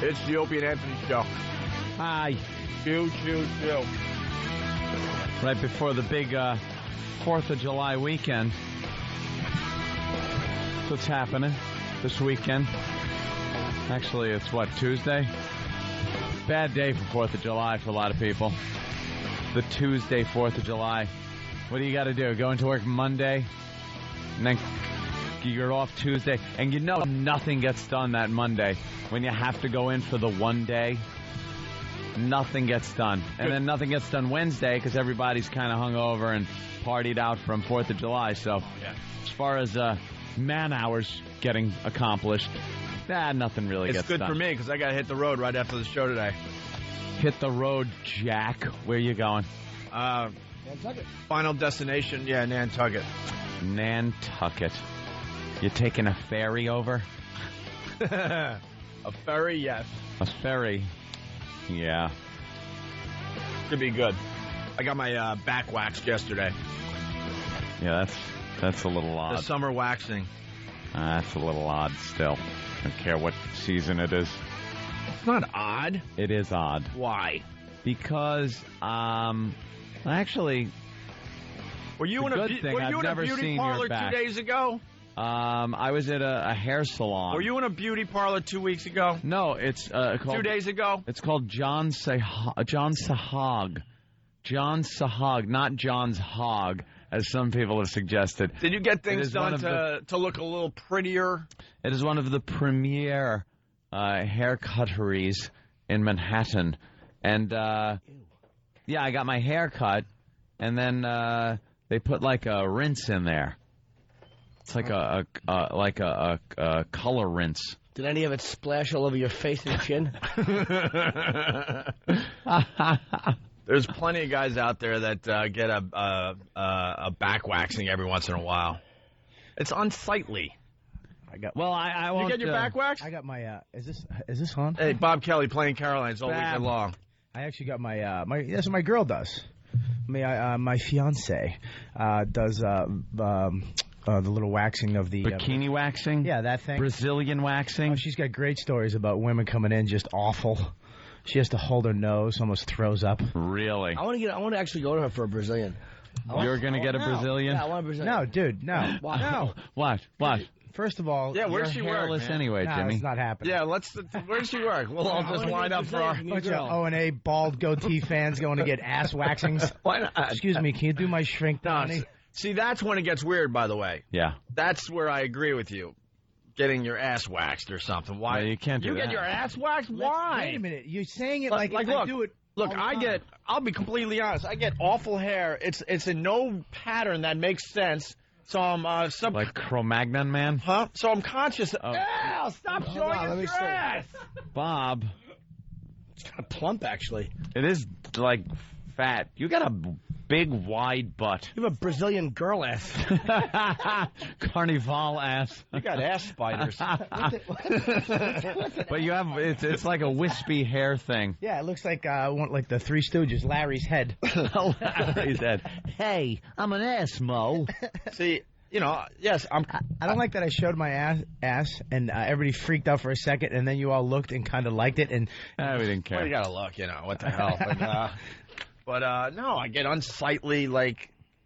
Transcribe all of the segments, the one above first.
It's the Opie and Anthony Show. Hi. Choo. Right before the big 4th of July weekend. What's happening this weekend? Actually, it's what, Tuesday? Bad day for 4th of July for a lot of people. The Tuesday, 4th of July. What do you got to do? Go into work Monday, and then you're off Tuesday, and you know nothing gets done that Monday when you have to go in for the one day. Nothing gets done. And then nothing gets done Wednesday because everybody's kind of hungover and partied out from 4th of July. So as far as man hours getting accomplished, nothing really gets done. It's good for me because I got to hit the road right after the show today. Hit the road, Jack. Where you going? Nantucket. Final destination, Nantucket. Nantucket. You taking a ferry over? A ferry, yes. A ferry. Yeah. Could be good. I got my back waxed yesterday. Yeah, that's a little odd. The summer waxing. That's a little odd still. I don't care what season it is. It's not odd. It is odd. Why? Because, actually, were you in a beauty parlor 2 days ago? I was at a hair salon. Were you in a beauty parlor 2 weeks ago? No, it's called 2 days ago. It's called John Sahag. John Sahag, not John's Hog, as some people have suggested. Did you get things done to look a little prettier? It is one of the premier hair cutteries in Manhattan, and I got my hair cut, and then they put like a rinse in there. It's like a color rinse. Did any of it splash all over your face and chin? There's plenty of guys out there that get a back waxing every once in a while. It's unsightly. I won't. You get your back waxed? I got my. Is this on? Hey, Bob Kelly playing Caroline's all weekend long. I actually got my that's what my girl does. My fiance does the little waxing of the bikini waxing. Yeah, that thing. Brazilian waxing. Oh, she's got great stories about women coming in just awful. She has to hold her nose, almost throws up. Really? I want to actually go to her for a Brazilian. You're gonna get a Brazilian? Yeah, I want a Brazilian. No, dude, no. Why? No. What? First of all, where's she work? Hairless anyway, no, Jimmy. It's not happening. Yeah, where's she work? We'll all just line up for our bunch of O&A bald goatee fans going to get ass waxings. Why not? Excuse me, can you do my shrink down? See, that's when it gets weird, by the way. Yeah. That's where I agree with you. Getting your ass waxed or something. Why? No, you can't do that. You get your ass waxed? Why? Wait a minute. You're saying it like look, I do it. Look, I'll be completely honest. I get awful hair. It's in no pattern that makes sense. So I'm like Cro-Magnon man? Huh? So I'm conscious. Stop showing your ass. Bob. It's kind of plump, actually. It is like fat. You got a big, wide butt. You have a Brazilian girl ass. Carnival ass. You got ass spiders. But you have, it's like a wispy hair thing. Yeah, it looks like the Three Stooges, Larry's head. Larry's head. Hey, I'm an ass, Mo. See, yes, I don't like that I showed my ass and everybody freaked out for a second, and then you all looked and kind of liked it, and we didn't care. Well, you gotta look, what the hell. But no, I get unsightly,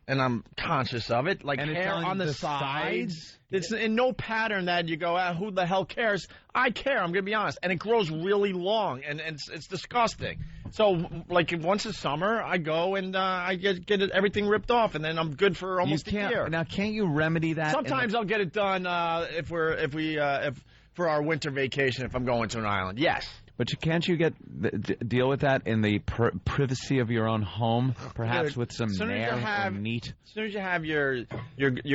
and I'm conscious of it. Like hair on the sides. It's in no pattern that you go, who the hell cares? I care, I'm going to be honest. And it grows really long, and it's disgusting. So, once a summer, I go and I get everything ripped off, and then I'm good for almost a year. Now, can't you remedy that? Sometimes I'll get it done if for our winter vacation if I'm going to an island. Yes. But can't you deal with that in the privacy of your own home, perhaps with some nair or neat? As soon as you have your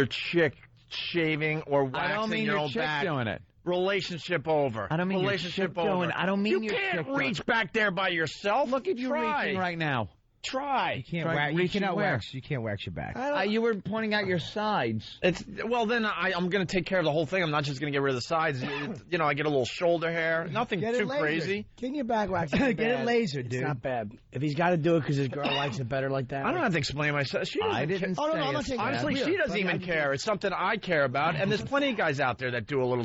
chick shaving or waxing your own back, doing it. Relationship over. I don't mean relationship your chick over. Doing. I don't mean you your can't chick reach back there by yourself. Look at you reaching right now. Try. You cannot wax. You can't wax your back. You were pointing out your sides. Then I'm going to take care of the whole thing. I'm not just going to get rid of the sides. I get a little shoulder hair. Nothing too crazy. Getting your back waxed. Get it lasered, dude. It's not bad. If he's got to do it because his girl likes it better like that. I don't have to explain myself. I didn't say it. Honestly, she doesn't even care. It's something I care about. And there's plenty of guys out there that do a little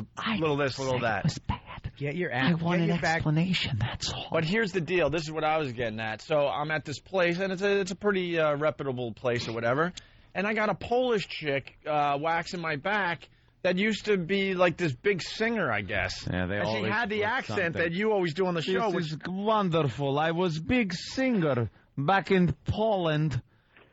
this, a little that. It was bad. Get your I want an explanation, that's all. But here's the deal. This is what I was getting at. So I'm at this place, and it's a pretty reputable place or whatever. And I got a Polish chick waxing my back that used to be like this big singer, I guess. Yeah, and she had the accent that you always do on the show. This is wonderful. I was big singer back in Poland.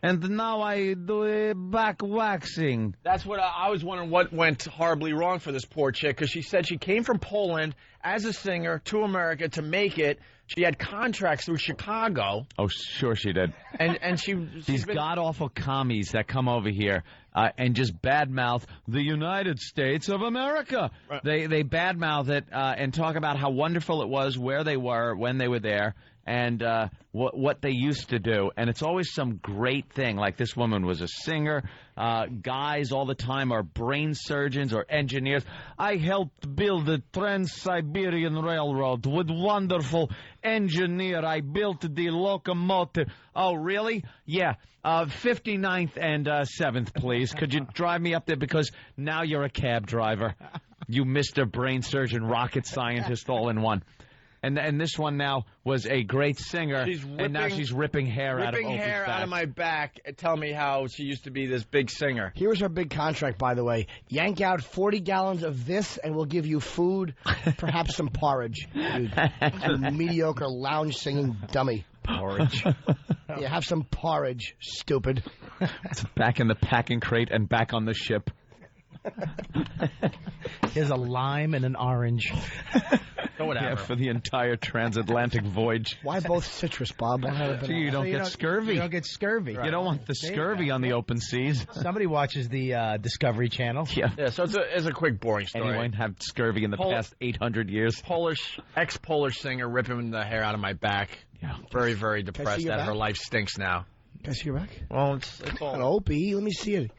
And now I do back waxing. That's what I was wondering what went horribly wrong for this poor chick, because she said she came from Poland as a singer to America to make it. She had contracts through Chicago. Oh, sure she did. And these god-awful commies that come over here and just badmouth the United States of America. Right. They badmouth it and talk about how wonderful it was, where they were, when they were there, and what they used to do. And it's always some great thing, like this woman was a singer. Guys all the time are brain surgeons or engineers. I helped build the Trans-Siberian Railroad with wonderful engineer. I built the locomotive. Oh, really? Yeah. 59th and 7th, please. Could you drive me up there? Because now you're a cab driver. You Mr. Brain Surgeon, rocket scientist, all in one. And this one now was a great singer, and now she's ripping hair out of Opie's back. Ripping hair out of my back. Tell me how she used to be this big singer. Here was her big contract, by the way. Yank out 40 gallons of this, and we'll give you food, perhaps some porridge. You mediocre lounge singing dummy. Porridge. Yeah, have some porridge, stupid. It's back in the packing crate and back on the ship. Here's a lime and an orange. So whatever. Yeah, for the entire transatlantic voyage. Why both citrus, Bob? So you don't get scurvy. You don't get scurvy. Right. You don't want the scurvy on the open seas. Somebody watches the Discovery Channel. Yeah. So it's a quick, boring story. Anyone have scurvy in the past 800 years? Ex-Polish singer ripping the hair out of my back. Yeah. Very, very depressed that back? her life stinks now. Can I see your back? Well, it's all... An Opie. Let me see it.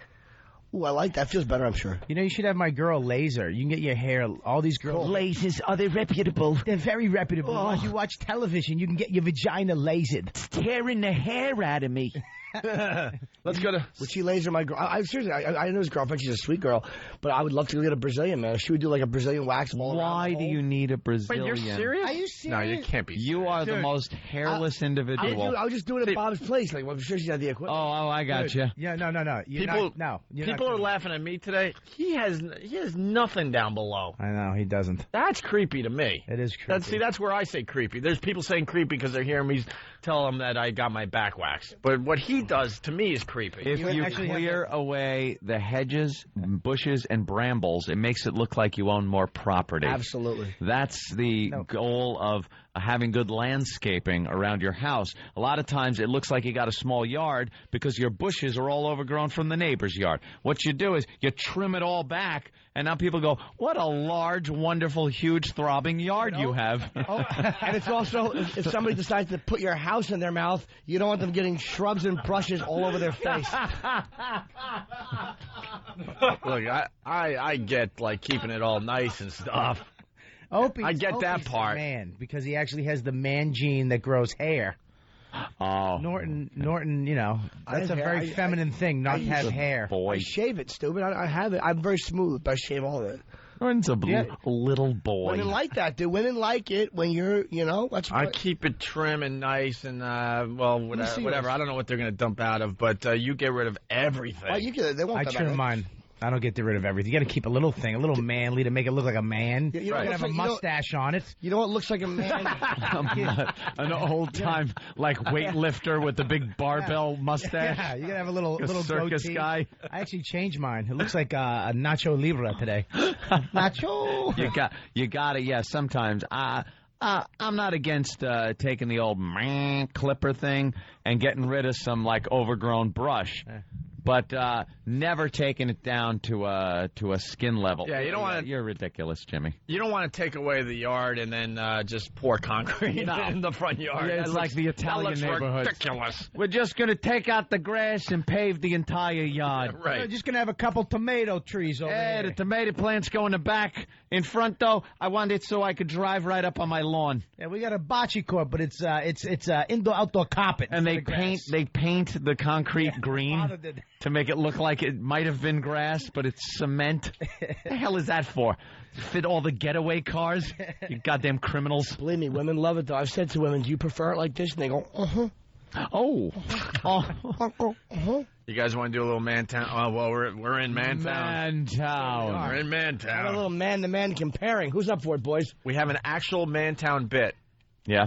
Ooh, I like that. Feels better, I'm sure. You know, you should have my girl laser. You can get your hair. All these girls. Lasers, are they reputable? They're very reputable. Oh. As you watch television, you can get your vagina lasered. It's tearing the hair out of me. Let's go to... Would she laser my girl? Seriously, I know his girlfriend. She's a sweet girl. But I would love to get a Brazilian, man. She would do like a Brazilian wax all around. Why do you need a Brazilian? Wait, you're serious? Are you serious? No, you can't be serious. You are the most hairless individual. I was just doing it at Bob's place. Like, well, I'm sure she had the equipment. Oh, I got you. Yeah, no. People are laughing at me today. He has nothing down below. I know, he doesn't. That's creepy to me. It is creepy. That's where I say creepy. There's people saying creepy because they're hearing me tell them that I got my back waxed. But what he does to me is creepy. If you clear away the hedges, bushes, and brambles, it makes it look like you own more property. Absolutely. That's the goal of having good landscaping around your house. A lot of times it looks like you got a small yard because your bushes are all overgrown from the neighbor's yard. What you do is you trim it all back, and now people go, what a large, wonderful, huge, throbbing yard you have. And it's also, if somebody decides to put your house in their mouth, you don't want them getting shrubs and brushes all over their face. Look, I get, like, keeping it all nice and stuff. I get that part. Man, because he actually has the man gene that grows hair. Oh. Norton, you know, that's a very feminine thing, not to have hair. Boy. I shave it, stupid. I have it. I'm very smooth, but I shave all of it. Norton's a little boy. Women like that, dude. Women like it when you're, that's I keep it trim and nice and, whatever. I don't know what they're going to dump out of, but you get rid of everything. Oh, they want I that trim mine. I don't get rid of everything. You got to keep a little thing, a little manly to make it look like a man. You got to have a mustache on it. You know what looks like a man? An old-time, like, weightlifter with the big barbell mustache. Yeah, you got to have a little circus goatee. guy. I actually changed mine. It looks like a Nacho Libre today. Nacho. You got it. Yeah, sometimes. I'm not against taking the old clipper thing and getting rid of some, like, overgrown brush. But never taking it down to a skin level. Yeah, you don't want to. You're ridiculous, Jimmy. You don't want to take away the yard and then just pour concrete in the front yard. Yeah, it's like the Italian neighborhoods. Ridiculous. We're just going to take out the grass and pave the entire yard. Right. We're just going to have a couple tomato trees over there. The tomato plants go in the back. In front, though, I want it so I could drive right up on my lawn. Yeah, we got a bocce court, but it's indoor-outdoor carpet. And they paint the concrete green to make it look like it might have been grass, but it's cement. The hell is that for? Fit all the getaway cars? You goddamn criminals. Believe me, women love it, though. I've said to women, do you prefer it like this? And they go, uh-huh. Oh. You guys want to do a little Mantown? Oh, well, we're in Mantown. Mantown. We're in Mantown. Have a little man-to-man comparing. Who's up for it, boys? We have an actual Mantown bit. Yeah.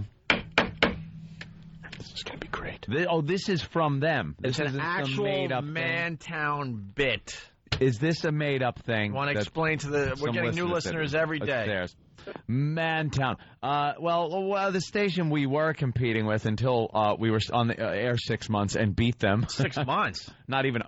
This is going to be great. This is from them. It's an actual Mantown bit. Is this a made-up thing? I want to explain to the... We're getting new listeners every day. Upstairs. Mantown. Well, the station we were competing with until we were on the air 6 months and beat them. 6 months? Not even,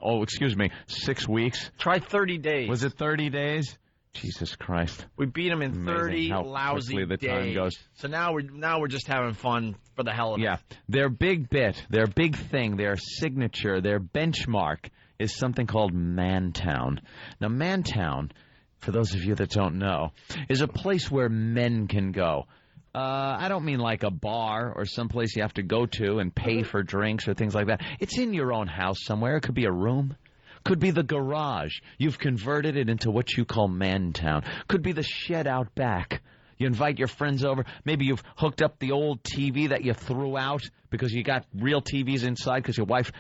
6 weeks. Try 30 days. Was it 30 days? Jesus Christ. We beat them in 30 lousy the days. time goes. So now we're just having fun for the hell of it. Yeah. Their big bit, their big thing, their signature, their benchmark is something called Mantown. Now, Mantown, for those of you that don't know, is a place where men can go. I don't mean like a bar or someplace you have to go to and pay for drinks or things like that. It's in your own house somewhere. It could be a room. Could be the garage. You've converted it into what you call Mantown. Could be the shed out back. You invite your friends over. Maybe you've hooked up the old TV that you threw out because you got real TVs inside because your wife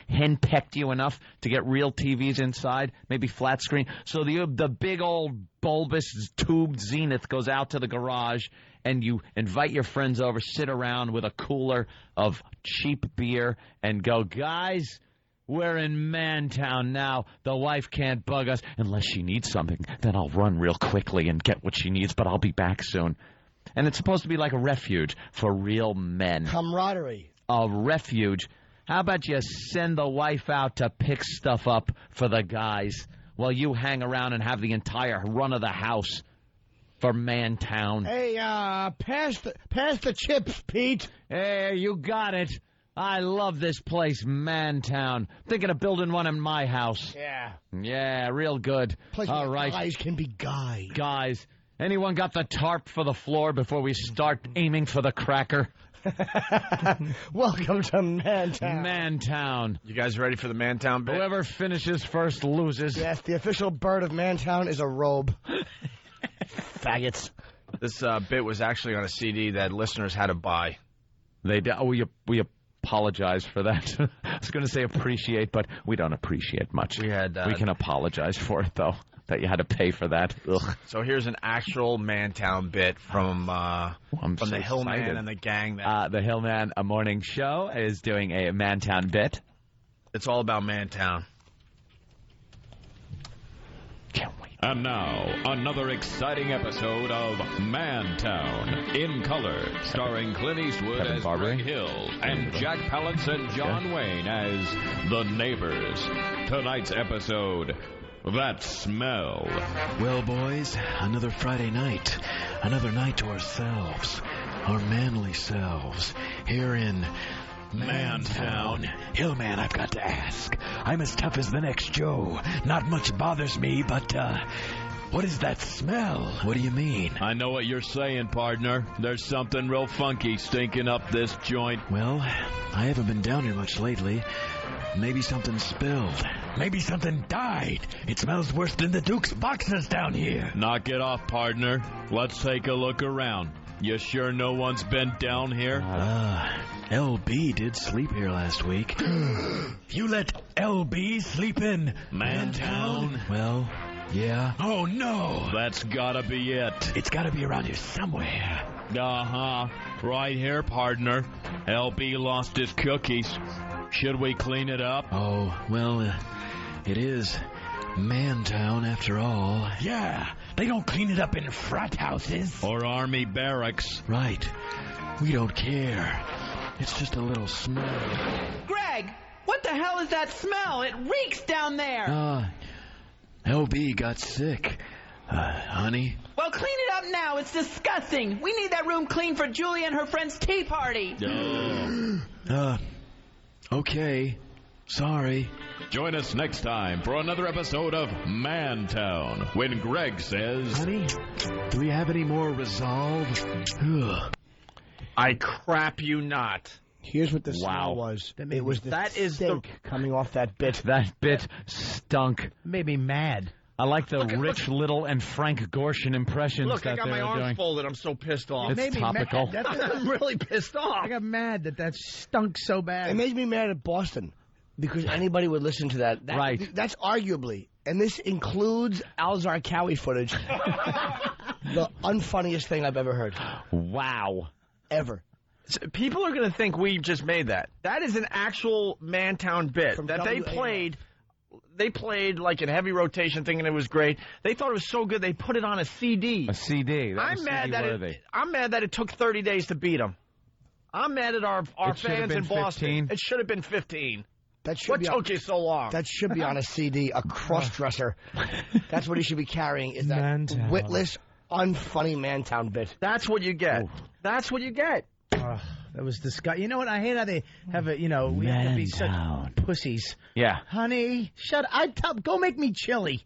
henpecked you enough to get real TVs inside, maybe flat screen. So the big old bulbous tube Zenith goes out to the garage, and you invite your friends over, sit around with a cooler of cheap beer, and go, guys, we're in Mantown now. The wife can't bug us unless she needs something. Then I'll run real quickly and get what she needs, but I'll be back soon. And it's supposed to be like a refuge for real men. Camaraderie. A refuge. How about you send the wife out to pick stuff up for the guys while you hang around and have the entire run of the house for Mantown? Hey, pass the chips, Pete. Hey, you got it. I love this place, Mantown. Thinking of building one in my house. Yeah. Yeah, real good. Place all where right. Guys can be guys. Guys, anyone got the tarp for the floor before we start aiming for the cracker? Welcome to Mantown. Mantown. You guys ready for the Mantown bit? Whoever finishes first loses. Yes, the official bird of Mantown is a robe. Faggots. This bit was actually on a CD that listeners had to buy. They did. Oh, we apologize for that. I was going to say appreciate, but we don't appreciate much. We can apologize for it, though, that you had to pay for that. Ugh. So here's an actual Mantown bit from the Hillman and the gang. The Hillman, a morning show, is doing a Mantown bit. It's all about Mantown. Can't wait. And now, another exciting episode of Mantown, in color, starring Clint Eastwood Kevin as Barbary. Greg Hill and Jack Palance and John Wayne as the neighbors. Tonight's episode, That Smell. Well, boys, another Friday night. Another night to ourselves. Our manly selves. Here in Mantown. Hillman, I've got to ask. I'm as tough as the next Joe. Not much bothers me, but, what is that smell? What do you mean? I know what you're saying, partner. There's something real funky stinking up this joint. Well, I haven't been down here much lately. Maybe something spilled. Maybe something died. It smells worse than the Duke's boxes down here. Knock it off, partner. Let's take a look around. You sure no one's been down here? LB did sleep here last week. You let LB sleep in Mantown? Well, yeah. Oh, no. That's gotta be it. It's gotta be around here somewhere. Uh-huh. Right here, partner. LB lost his cookies. Should we clean it up? Oh, well, it is Mantown after all. Yeah, they don't clean it up in frat houses. Or army barracks. Right. We don't care. It's just a little smell. Greg, what the hell is that smell? It reeks down there. LB got sick. Honey? Well, clean it up now. It's disgusting. We need that room clean for Julie and her friend's tea party. Okay. Sorry. Join us next time for another episode of Mantown, when Greg says... Honey, do we have any more resolve? Ugh. I crap you not. Here's what the smell was. It was the stink coming off that bit. That bit stunk. Made me mad. I like the Rich Little and Frank Gorshin impressions Look, that I got my arms doing. folded. I'm so pissed off. It's topical. I'm really pissed off. I got mad that stunk so bad. It made me mad at Boston because anybody would listen to that. Right. That's arguably, and this includes Al Zarqawi footage, the unfunniest thing I've ever heard. Wow. Ever. People are going to think we just made that. That is an actual Mantown bit From that they WAMF. played. They played like in heavy rotation, thinking it was great. They thought it was so good they put it on a CD. A CD. I'm mad that it took 30 days to beat them. I'm mad at our fans in Boston. 15. It should have been 15. That should What be took you so long? That should be on a CD, a cross-dresser. That's what he should be carrying, is that Mantown. witless, unfunny Mantown bit. That's what you get. That's what you get. That was disgusting. You know what? I hate how they have it. We have to be such pussies. Yeah. Honey, shut up. Go make me chili.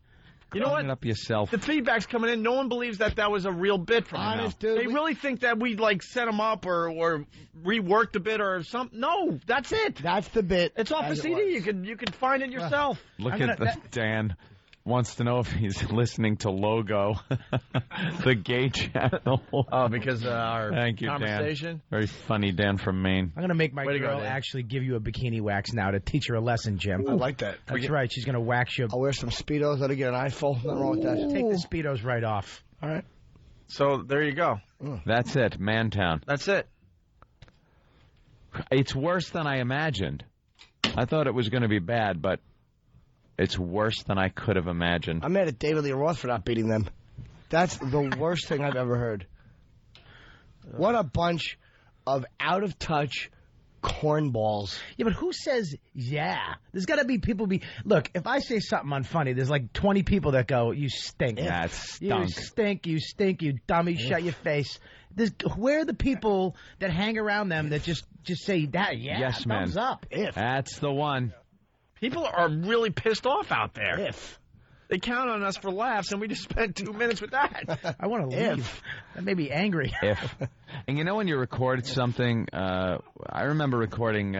You know what? Clean it up yourself. The feedback's coming in. No one believes that was a real bit from Honest, them. dude, They really think that we set them up or reworked a bit or something. No, that's it. That's the bit. It's off the CD. You can find it yourself. Look at Dan wants to know if he's listening to Logo, the gay channel. Oh, because our Thank you, conversation. Dan. Very funny, Dan from Maine. I'm going to make my Way to go, girl Dan. actually give you a bikini wax now to teach her a lesson, Jim. I like that. That's right. She's going to wax you. I'll wear some Speedos. Let her get an eyeful. Nothing wrong with that. Take the Speedos right off. All right. So there you go. That's it, Mantown. That's it. It's worse than I imagined. I thought it was going to be bad, but it's worse than I could have imagined. I'm mad at David Lee Roth for not beating them. That's the worst thing I've ever heard. What a bunch of out-of-touch cornballs. Yeah, but who says, yeah? There's got to be people Look, if I say something unfunny, there's like 20 people that go, you stink. That You stunk. stink, you dummy, shut your face. Where are the people that hang around them that just say that, yeah, Yes, man. thumbs up? That's the one. People are really pissed off out there. If. They count on us for laughs, and we just spent 2 minutes with that. I want to leave. That made me angry. And when you record something, I remember recording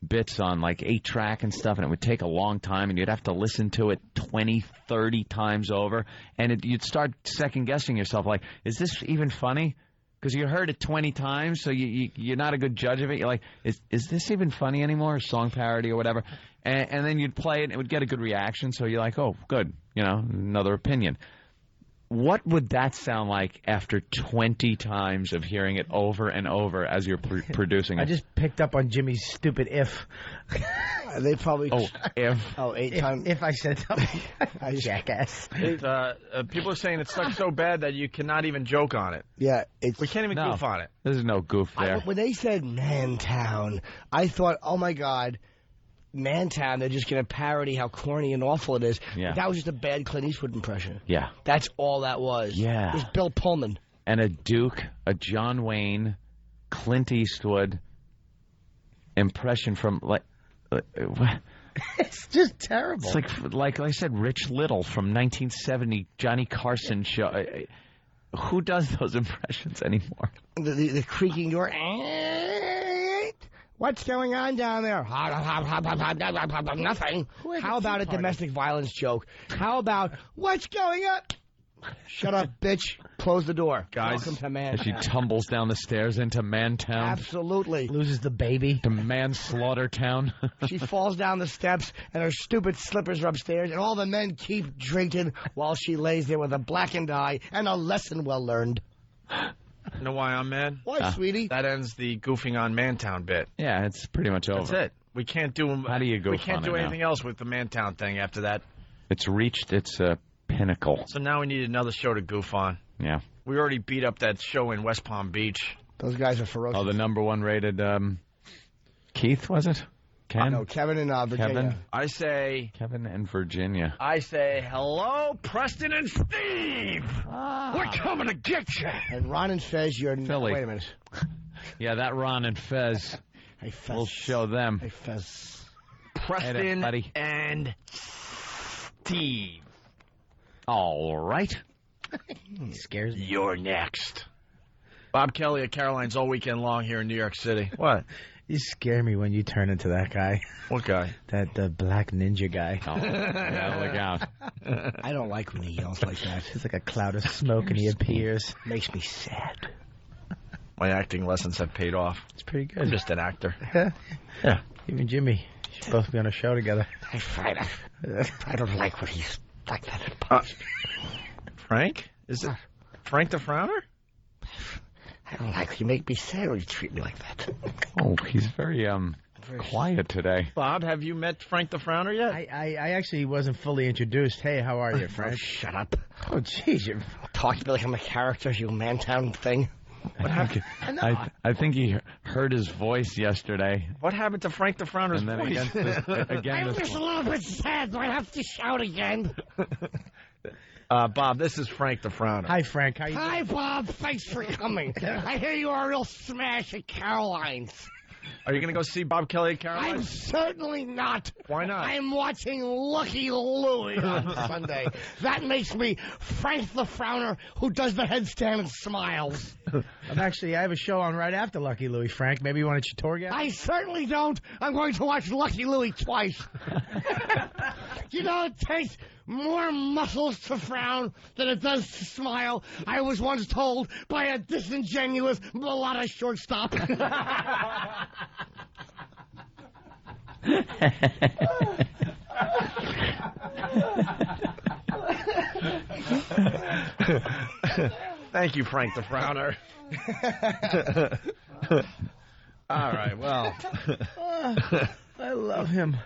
bits on like 8-track and stuff, and it would take a long time, and you'd have to listen to it 20, 30 times over, and you'd start second-guessing yourself, like, is this even funny? Because you heard it 20 times, so you're not a good judge of it. You're like, is this even funny anymore? Song parody or whatever. And then you'd play it, and it would get a good reaction, so you're like, oh, good, another opinion. What would that sound like after 20 times of hearing it over and over as you're producing it? I just picked up on Jimmy's stupid if. They probably... Oh, if. Oh, 8 times. If I said something. Jackass. People are saying it sucks so bad that you cannot even joke on it. Yeah, it's... We can't even goof on it. There's no goof there. When they said Mantown, I thought, oh, my God... Mantown, they're just going to parody how corny and awful it is. Yeah. That was just a bad Clint Eastwood impression. Yeah. That's all that was. Yeah. It was Bill Pullman. And a Duke, a John Wayne, Clint Eastwood impression from, what? It's just terrible. It's like I said, Rich Little from 1970, Johnny Carson show. Who does those impressions anymore? The creaking door. What's going on down there? Nothing. How about a domestic violence joke? How about, what's going on? Shut up, bitch. Close the door. Guys, welcome to Mantown. As she tumbles down the stairs into Mantown. Absolutely. Loses the baby. To Manslaughter Town. She falls down the steps, and her stupid slippers are upstairs, and all the men keep drinking while she lays there with a blackened eye and a lesson well learned. You know why I'm mad? Why, sweetie? That ends the goofing on Mantown bit. Yeah, it's pretty much over. That's it. We can't do. How do you goof We can't on do it anything else with the Mantown thing after that. It's reached its pinnacle. So now we need another show to goof on. Yeah. We already beat up that show in West Palm Beach. Those guys are ferocious. Oh, the number one rated Keith, was it? Ken? No, Kevin in Virginia. Kevin? I say Virginia. hello, Preston and Steve. We're coming to get you. And Ron and Fez, you're... Philly. Wait a minute. Yeah, that Ron and Fez. Hey, Fez. We'll show them. Hey, Fez. Preston buddy. and Steve. All right. He scares me. You're next. Bob Kelly at Caroline's all weekend long here in New York City. What? You scare me when you turn into that guy. What guy? The black ninja guy. Oh, yeah, look out. I don't like when he yells like that. It's like a cloud of smoke and he appears. Makes me sad. My acting lessons have paid off. It's pretty good. I'm just an actor. Yeah. You and Jimmy should both be on a show together. I don't like when he's like that. Frank? Is it Frank the Frowner? I don't like you make me sad when you treat me like that. Oh, he's very quiet today. Bob, have you met Frank the Frowner yet? I actually wasn't fully introduced. Hey, how are you, Frank? Shut up. Oh, jeez. You're Talk to me like I'm a character, you Mantown thing. What happened? I think he heard his voice yesterday. What happened to Frank the Frowner's And then voice? again I'm this just a little bit sad. Do I have to shout again? Bob, this is Frank the Frowner. Hi, Frank. How you doing? Hi, Bob. Thanks for coming. I hear you are a real smash at Caroline's. Are you going to go see Bob Kelly at I'm Caroline's? certainly not. Why not? I'm watching Lucky Louie on Sunday. That makes me Frank the Frowner who does the headstand and smiles. I have a show on right after Lucky Louie, Frank. Maybe you want to tour again? I certainly don't. I'm going to watch Lucky Louie twice. You know, it takes more muscles to frown than it does to smile. I was once told by a disingenuous mulatto shortstop. Thank you, Frank the Frowner. All right, well. I love him.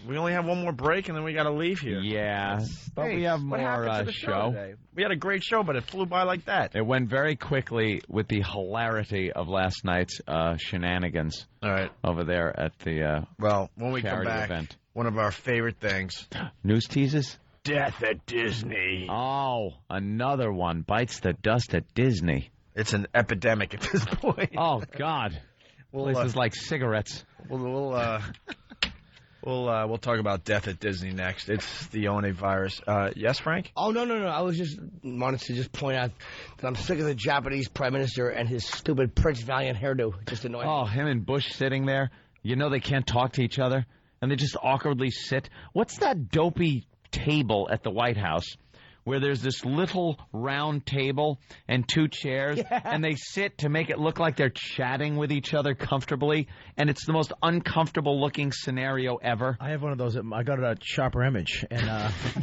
We only have one more break, and then we got to leave here. Yeah, but Hey, we have what happened more to the show. today? We had a great show, but it flew by like that. It went very quickly with the hilarity of last night's shenanigans. All right. Over there at the Well, when we come charity back, event. one of our favorite things. News teases? Death at Disney. Oh, another one. Bites the dust at Disney. It's an epidemic at this point. Oh, God. Places like cigarettes. We'll talk about death at Disney next. It's the One virus. Yes, Frank? Oh, no. I was just wanted to just point out that I'm sick of the Japanese Prime Minister and his stupid Prince Valiant hairdo. Just annoying. Oh, him and Bush sitting there. You know they can't talk to each other, and they just awkwardly sit. What's that dopey table at the White House where there's this little round table and two chairs, and they sit to make it look like they're chatting with each other comfortably, and it's the most uncomfortable-looking scenario ever. I have one of those. I got it at Shopper Image, and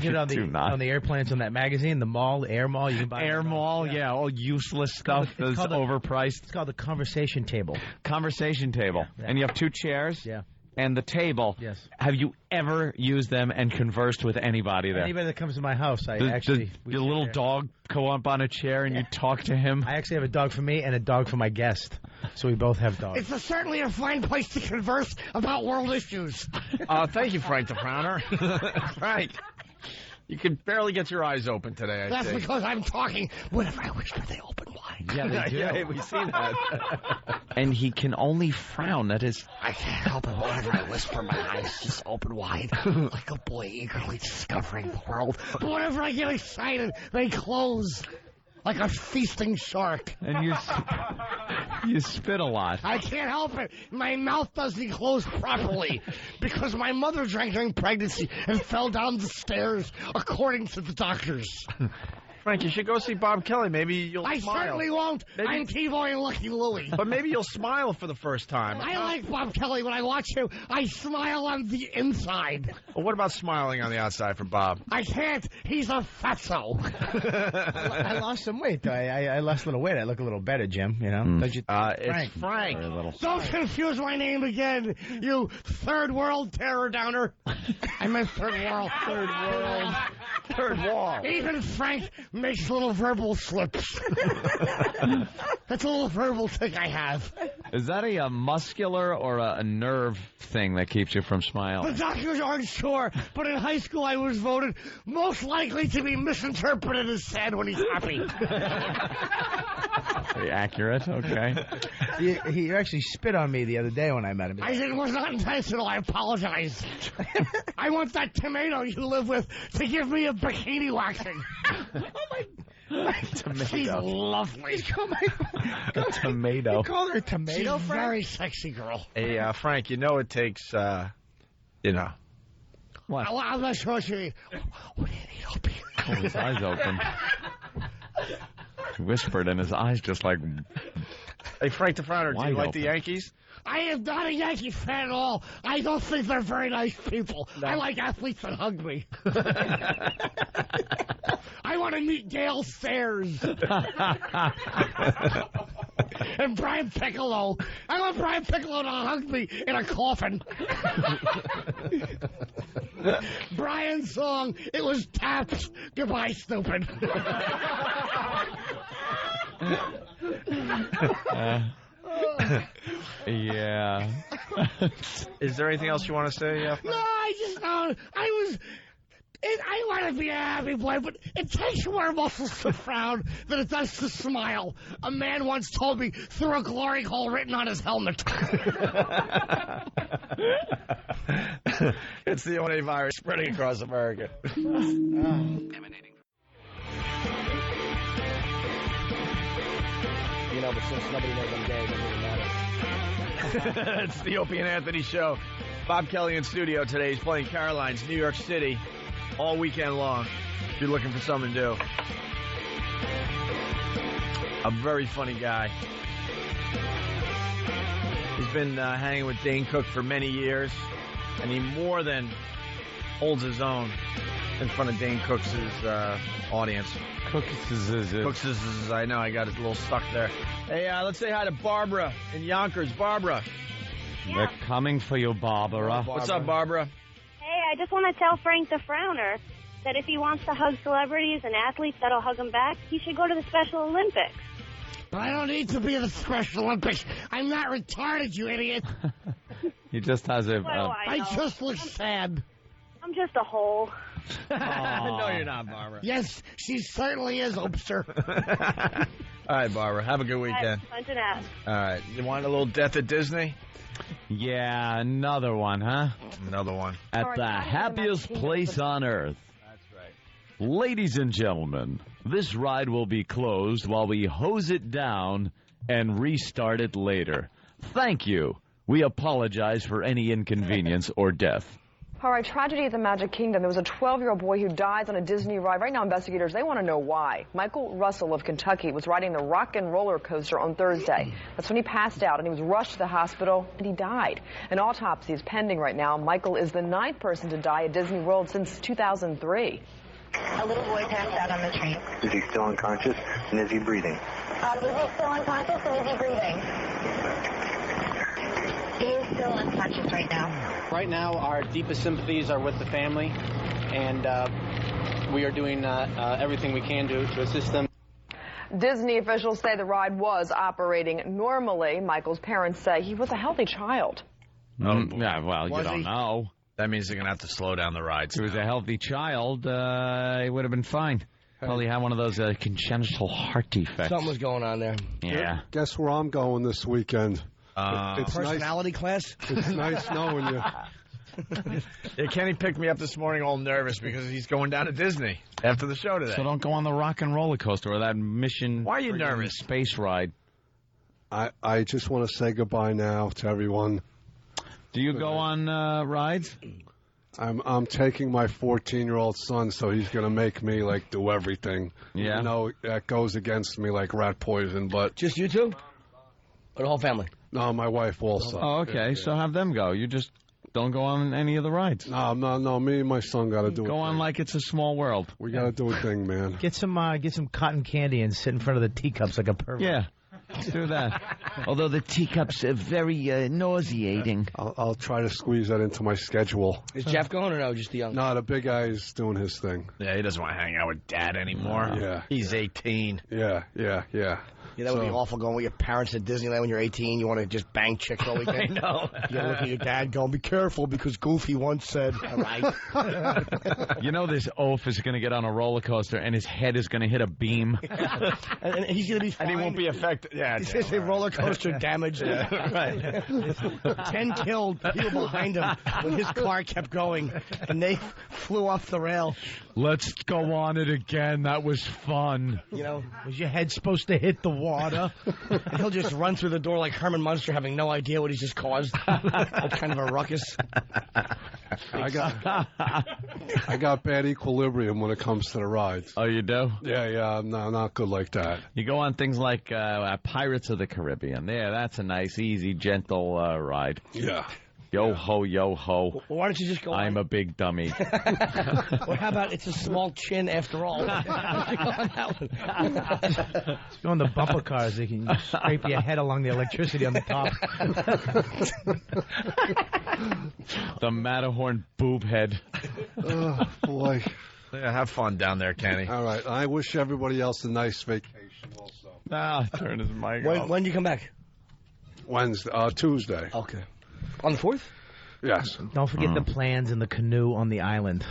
you know, on the airplanes on that magazine, the mall, the Air Mall. You can buy Air Mall, yeah, all useless stuff that's overpriced. It's called the conversation table. Conversation table. Yeah. And you have two chairs. Yeah. And the table. Yes. Have you ever used them and conversed with anybody there? Anybody that comes to my house, Your little dog go up on a chair and you talk to him? I actually have a dog for me and a dog for my guest. So we both have dogs. It's certainly a fine place to converse about world issues. Thank you, Frank the Frowner. Frank, you can barely get your eyes open today, I That's think. because I'm talking whenever I whisper they open wide. Yeah, they do. Yeah, we see that. And he can only frown. That is... I can't help it. Whenever I whisper, my eyes just open wide, like a boy eagerly discovering the world. But whenever I get excited, they close, like a feasting shark. And you spit a lot. I can't help it. My mouth doesn't close properly because my mother drank during pregnancy and fell down the stairs, according to the doctors. Frank, you should go see Bob Kelly. Maybe you'll I smile. certainly won't. Maybe- I'm T-Boy and Lucky Louie. But maybe you'll smile for the first time. I like Bob Kelly. When I watch him, I smile on the inside. Well, what about smiling on the outside for Bob? I can't. He's a fatso. I lost some weight, though. I lost a little weight. I look a little better, Jim, you know? Don't you? It's Frank. Very little. Don't confuse my name again, you third world terror downer. I meant third world. Third world. Third wall. Even Frank makes little verbal slips. That's a little verbal tick I have. Is that a muscular or a nerve thing that keeps you from The smiling? doctors aren't sure, but in high school I was voted most likely to be misinterpreted as sad when he's happy. Very accurate. Okay. He actually spit on me the other day when I met him. It was not intentional. I apologize. I want that tomato you live with to give me a bikini waxing. Oh Tomato. She's lovely. Tomato. You call her a tomato, She's Frank? Very sexy girl. Hey, Frank, you know it takes, What? I'm not sure what you mean. What do you need, Opie? Oh, his eyes open. He whispered, and his eyes just like... Hey, Frank the Frowner, do you like the Yankees? I am not a Yankee fan at all. I don't think they're very nice people. No. I like athletes that hug me. I want to meet Gale Sayers. And Brian Piccolo. I want Brian Piccolo to hug me in a coffin. Brian's song, it was Taps. Goodbye, stupid. Yeah. Is there anything else you want to say? No, I just I want to be a happy boy, but it takes more muscles to frown than it does to smile. A man once told me through a glory hole written on his helmet. It's the only virus spreading across America. Emanating. You know, but since nobody knows I'm gay, it doesn't really matter. It's the Opie and Anthony Show. Bob Kelly in studio today. He's playing Caroline's, New York City, all weekend long. If you're looking for something to do. A very funny guy. He's been hanging with Dane Cook for many years, and he more than holds his own in front of Dane Cook's audience. Cooks, I know, I got it a little stuck there. Hey, let's say hi to Barbara in Yonkers. Barbara. Yeah. They're coming for you, Barbara. What's up, Barbara? Hey, I just want to tell Frank the Frowner that if he wants to hug celebrities and athletes that'll hug him back, he should go to the Special Olympics. But I don't need to be in the Special Olympics. I'm not retarded, you idiot. He just has a... I just look sad. I'm just a hole. No, you're not, Barbara. Yes, she certainly is, Opster. All right, Barbara. Have a good weekend. Fun to know. All right. You want a little death at Disney? Yeah, another one, huh? Another one. At the happiest place on earth. That's right. Ladies and gentlemen, this ride will be closed while we hose it down and restart it later. Thank you. We apologize for any inconvenience or death. All right, tragedy at the Magic Kingdom. There was a 12-year-old boy who dies on a Disney ride. Right now, investigators, they want to know why. Michael Russell of Kentucky was riding the rock and roller coaster on Thursday. That's when he passed out, and he was rushed to the hospital, and he died. An autopsy is pending right now. Michael is the 9th person to die at Disney World since 2003. A little boy passed out on the train. Is he still unconscious, and is he breathing? Is he still unconscious, and is he breathing? He is still unconscious right now. Right now, our deepest sympathies are with the family, and we are doing everything we can to assist them. Disney officials say the ride was operating normally. Michael's parents say he was a healthy child. Yeah, well, you don't know. That means they're going to have to slow down the rides. If he was a healthy child, he would have been fine. Probably had one of those congenital heart defects. Something was going on there. Yeah. Guess where I'm going this weekend? It's personality class? It's nice knowing you. Yeah, Kenny picked me up this morning all nervous because he's going down to Disney after the show today. So don't go on the rock and roller coaster or that mission. Why are you nervous? Space ride. I just want to say goodbye now to everyone. Do you go on rides? I'm taking my 14-year-old son, so he's going to make me, do everything. Yeah. You know, that goes against me like rat poison, but... Just you two? Or the whole family? No, my wife also. Oh, okay. So have them go. You just don't go on any of the rides. No. Me and my son got to do it. Go on like it's a small world. We got to do a thing, man. Get some cotton candy and sit in front of the teacups like a pervert. Yeah. Do that. Although the teacups are very nauseating. I'll try to squeeze that into my schedule. Is Jeff going or no? Just the young? No, the big guy is doing his thing. Yeah, he doesn't want to hang out with Dad anymore. Yeah. He's 18. Yeah. Yeah, that would be awful going with your parents at Disneyland when you're 18. You want to just bang chicks all weekend. I know. You gotta look at your dad going, be careful because Goofy once said, all right. You know this oaf is going to get on a roller coaster and his head is going to hit a beam. and he's going to be fine. And he won't be affected. Yeah, He says a roller coaster damaged. Right. 10 killed people behind him when his car kept going, and they flew off the rail. Let's go on it again. That was fun. You know, Was your head supposed to hit the water? and he'll just run through the door like Herman Munster, having no idea what he's just caused. What kind of a ruckus? I got bad equilibrium when it comes to the rides. Oh, you do? Yeah, no, not good like that. You go on things like Pirates of the Caribbean. There, that's a nice, easy, gentle ride. Yeah. Yo ho, yo ho. Well, why don't you just go I'm on? a big dummy. Well, how about it's a small chin after all? Go on the bumper cars. They can scrape your head along the electricity on the top. The Matterhorn boob head. Oh, boy. Yeah, have fun down there, Kenny. All right. I wish everybody else a nice vacation also. Turn his mic off. When do you come back? Tuesday. Okay. On the 4th? Yes. Don't forget the plans in the canoe on the island.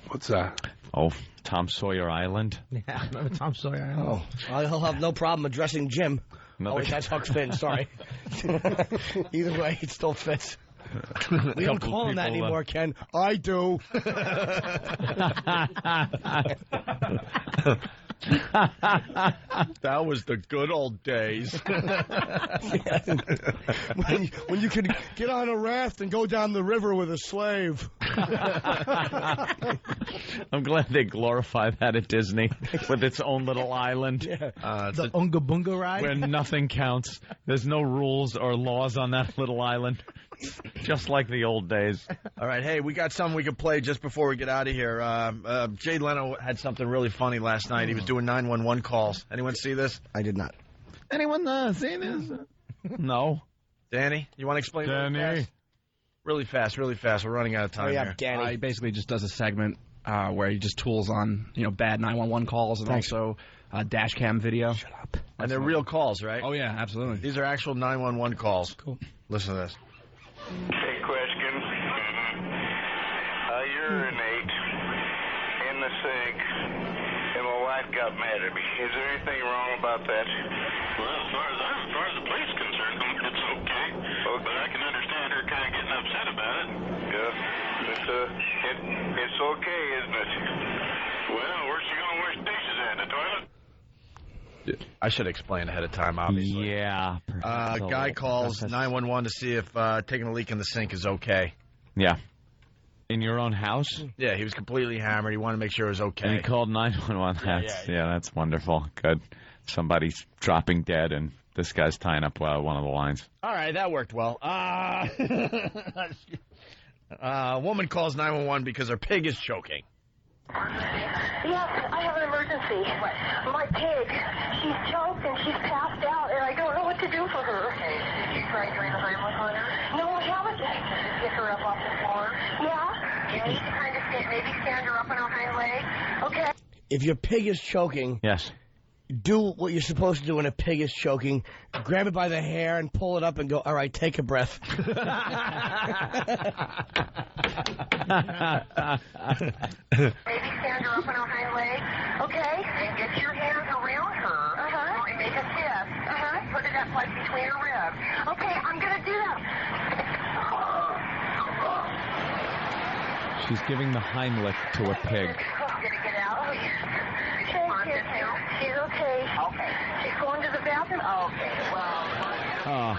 What's that? Oh, Tom Sawyer Island. Yeah, remember Tom Sawyer Island? Oh, he'll have no problem addressing Jim. Another- Oh, wait, that's Huck's Finn. Sorry. Either way, it still fits. We don't call him that anymore, Ken. I do. That was the good old days. when you could get on a raft and go down the river with a slave. I'm glad they glorify that at Disney with its own little island. The Unga Bunga ride? Where nothing counts. There's no rules or laws on that little island. Just like the old days. All right, hey, we got something we could play just before we get out of here. Jay Leno had something really funny last night. He was doing 911 calls. Anyone see this? I did not. Anyone see this? No. Danny, you want to explain? Danny. Really fast. We're running out of time here. Danny. He basically just does a segment where he just tools on, bad 911 calls and also dash cam video. Shut up. And they're real calls, right? Oh, yeah, absolutely. These are actual 911 calls. Cool. Listen to this. Hey, question. I urinate in the sink, and my wife got mad at me. Is there anything wrong about that? Well, as far as the police concerned, it's okay. But I can understand her kind of getting upset about it. Yeah, it's okay, isn't it? Well, where's she going to wash dishes at? The toilet? I should explain ahead of time, obviously. Yeah. Guy calls 911 to see if taking a leak in the sink is okay. Yeah. In your own house? Yeah, he was completely hammered. He wanted to make sure it was okay. And he called 911. That's wonderful. Good. Somebody's dropping dead, and this guy's tying up one of the lines. All right, that worked well. A woman calls 911 because her pig is choking. Yes, I have an emergency. My pig, she's choked and she's passed out, and I don't know what to do for her. Okay, did you try doing the Heimlich on her? No, I haven't. Just get her up off the floor? Yeah. You need to kind of maybe stand her up on her hind leg. Okay. If your pig is choking, yes, do what you're supposed to do when a pig is choking. Grab it by the hair and pull it up and go, all right, take a breath. Maybe stand her up on her hind leg. Okay. And get your hands around her. And make a fist. Put it up like between her ribs. Okay, I'm going to do that. She's giving the Heimlich to a pig. Going to get out. She's okay. Okay. She's going to the bathroom? Okay. Well,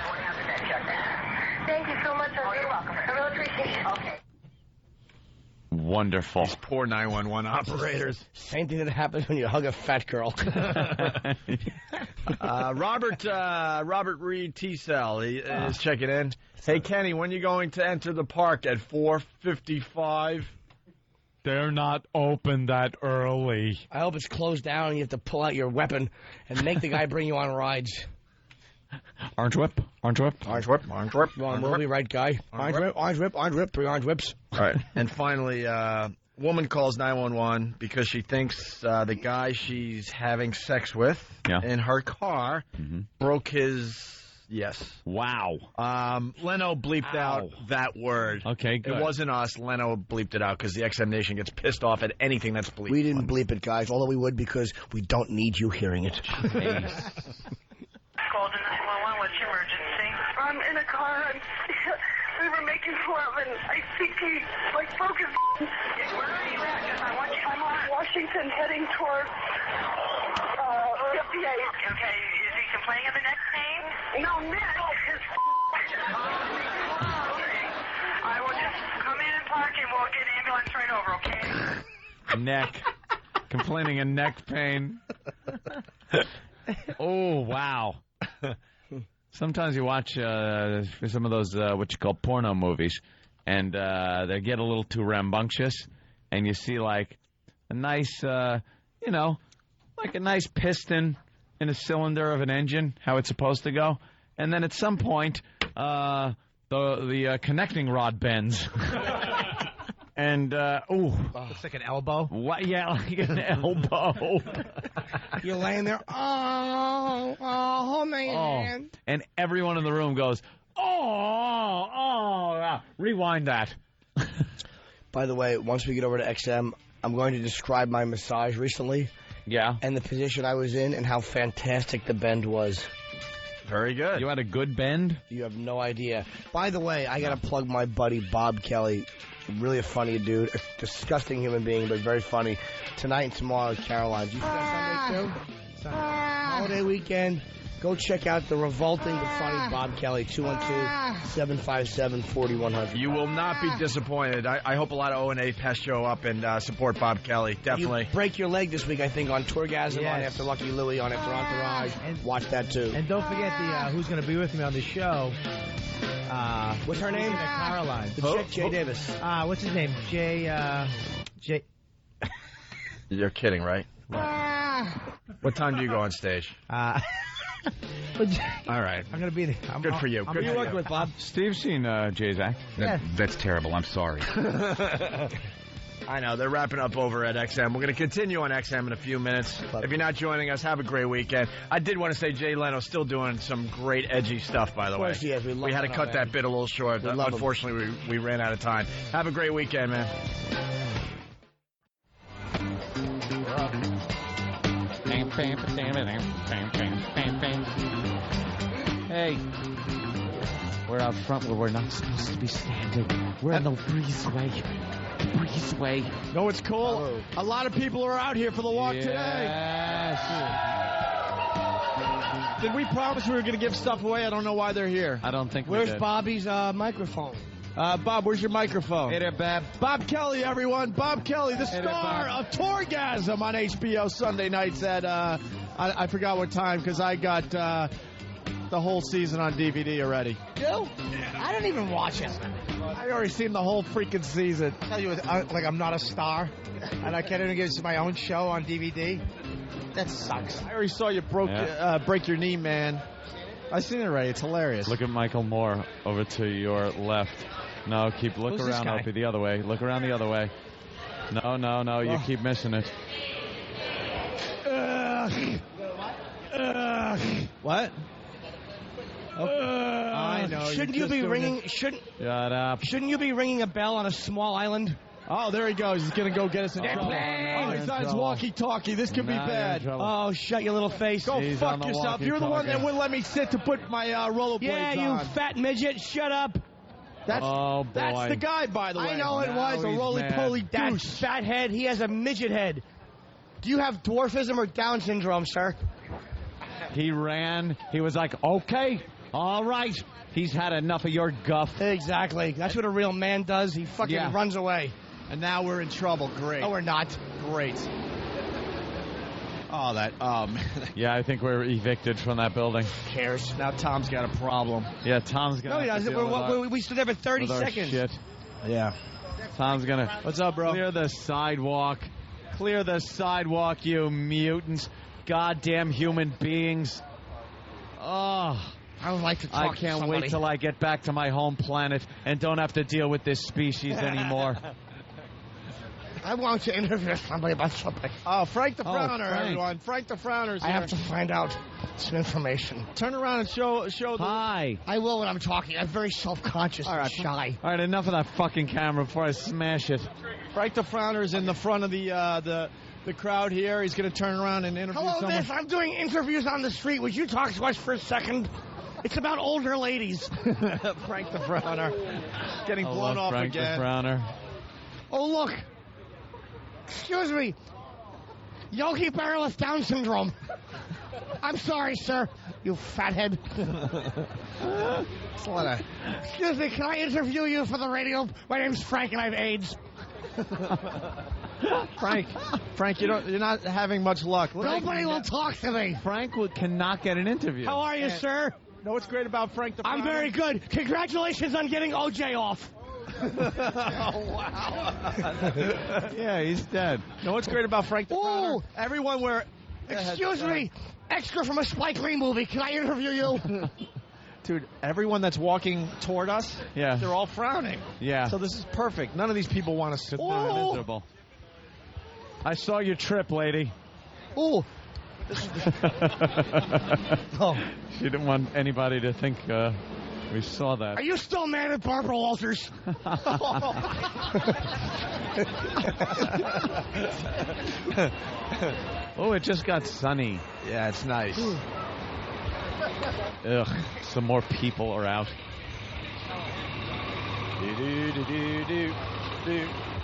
thank you so much. You're welcome. I really appreciate it. Okay. Wonderful. These poor 911 operators. Same thing that happens when you hug a fat girl. Robert Reed T-Cell is checking in. Hey, Kenny, when are you going to enter the park at 4:55? They're not open that early. I hope it's closed down and you have to pull out your weapon and make the guy bring you on rides. Orange whip. You want a movie, right, guy? Orange whip, 3 orange whips. All right. And finally, woman calls 911 because she thinks the guy she's having sex with in her car broke his... Yes. Wow. Leno bleeped out that word. Okay, good. It wasn't us. Leno bleeped it out because the XM Nation gets pissed off at anything that's bleeped. We didn't bleep it, guys, although we would because we don't need you hearing it. we were making love, and I think he, like, broke his... Where are you at? I'm on Washington, heading toward 58. Okay, is he complaining of the neck pain? No, neck. I will just come in and park, and we'll get an ambulance right over, okay? Neck. Complaining of neck pain. Oh, wow. Sometimes you watch some of those, what you call porno movies, and they get a little too rambunctious, and you see, like, a nice, like a nice piston in a cylinder of an engine, how it's supposed to go, and then at some point, the connecting rod bends. And, looks like an elbow. What? Yeah, like an elbow. You're laying there, oh, man. Oh. And everyone in the room goes, rewind that. By the way, once we get over to XM, I'm going to describe my massage recently. Yeah. And the position I was in and how fantastic the bend was. Very good. You had a good bend? You have no idea. By the way, I got to plug my buddy Bob Kelly. Really a funny dude. A disgusting human being, but very funny. Tonight and tomorrow at Caroline's. You see that Sunday, too? Holiday weekend. Go check out the revolting but funny Bob Kelly, 212-757-4100. You will not be disappointed. I hope a lot of O&A pass show up and support Bob Kelly. Definitely. You break your leg this week, I think, on Tourgasm, on After Lucky Louie, on After Entourage. Watch that, too. And don't forget the who's going to be with me on the show. What's her name? Caroline. The chick, Jay Davis. What's his name? Jay. You're kidding, right? What time do you go on stage? All right. I'm going to be there. Good for you. Who are you working with, Bob? Steve's seen Jay's act. That's terrible. I'm sorry. I know. They're wrapping up over at XM. We're going to continue on XM in a few minutes. If you're not joining us, have a great weekend. I did want to say Jay Leno's still doing some great edgy stuff, by the way. Of course he is. We had to cut that bit a little short. Unfortunately, we ran out of time. Have a great weekend, man. Hey, we're out front where we're not supposed to be standing. We're in the breezeway. No, it's cool. A lot of people are out here for the walk today. Did we promise we were going to give stuff away? I don't know why they're here. I don't think Where's Bobby's microphone? Bob, where's your microphone? Hey there, Bob. Bob Kelly, everyone. Bob Kelly, the star of Tourgasm on HBO Sunday nights at, I forgot what time, because I got the whole season on DVD already. You? I didn't even watch it. I already seen the whole freaking season. I tell you, like, I'm not a star, and I can't even get my own show on DVD. That sucks. I already saw you break your knee, man. I seen it already. It's hilarious. Look at Michael Moore over to your left. No, look around, Opie, the other way. Look around the other way. No, you keep missing it. What? I know. Shouldn't you be ringing? Shut up. Shouldn't you be ringing a bell on a small island? Oh, there he goes. He's going to go get us in trouble. Oh, he's on his walkie-talkie. This could be bad. Oh, shut your little face. Go fuck yourself. You're the one that wouldn't let me sit to put my rollerblades on. Yeah, you fat midget. Shut up. That's the guy, by the way. I know it was a roly-poly douche. Fat head. He has a midget head. Do you have dwarfism or Down syndrome, sir? He ran. He was like, okay, all right. He's had enough of your guff. Exactly. That's what a real man does. He fucking runs away. And now we're in trouble. Great. No, we're not. Great. Oh, yeah, I think we're evicted from that building. Who cares? Now Tom's got a problem. Yeah, Tom's got. No, he doesn't. We stood there for 30 seconds. Shit. Yeah. Tom's gonna. What's up, bro? Clear the sidewalk. Clear the sidewalk, you mutants. Goddamn human beings. Oh. I would like to talk I can't wait till I get back to my home planet and don't have to deal with this species anymore. I want to interview somebody about something. Oh, Frank the Frowner, everyone. Frank the Frowner's here. I have to find out some information. Turn around and show the... Hi. I will when I'm talking. I'm very self-conscious and shy. All right, enough of that fucking camera before I smash it. Frank the Frowner's in the front of the crowd here. He's going to turn around and interview someone. Hello, I'm doing interviews on the street. Would you talk to us for a second? It's about older ladies. Frank the Frowner. Getting blown off Frank again. the Frowner. Oh, look. Excuse me. Yogi Berra with Down syndrome. I'm sorry, sir. You fathead. Excuse me, can I interview you for the radio? My name's Frank and I have AIDS. Frank, you're not having much luck. Nobody will talk to me. Frank cannot get an interview. How are you, sir? Know what's great about Frank the Frowner? I'm very good. Congratulations on getting OJ off. Oh, wow. Yeah, he's dead. Know what's great about Frank the Frowner? Everyone where... Excuse me. Extra from a Spike Lee movie. Can I interview you? Dude, everyone that's walking toward us, yeah, they're all frowning. Yeah. So this is perfect. None of these people want to sit there. They're miserable. I saw your trip, lady. Ooh. Oh. She didn't want anybody to think we saw that. Are you still mad at Barbara Walters? Oh, it just got sunny. Yeah, it's nice. Ugh, some more people are out.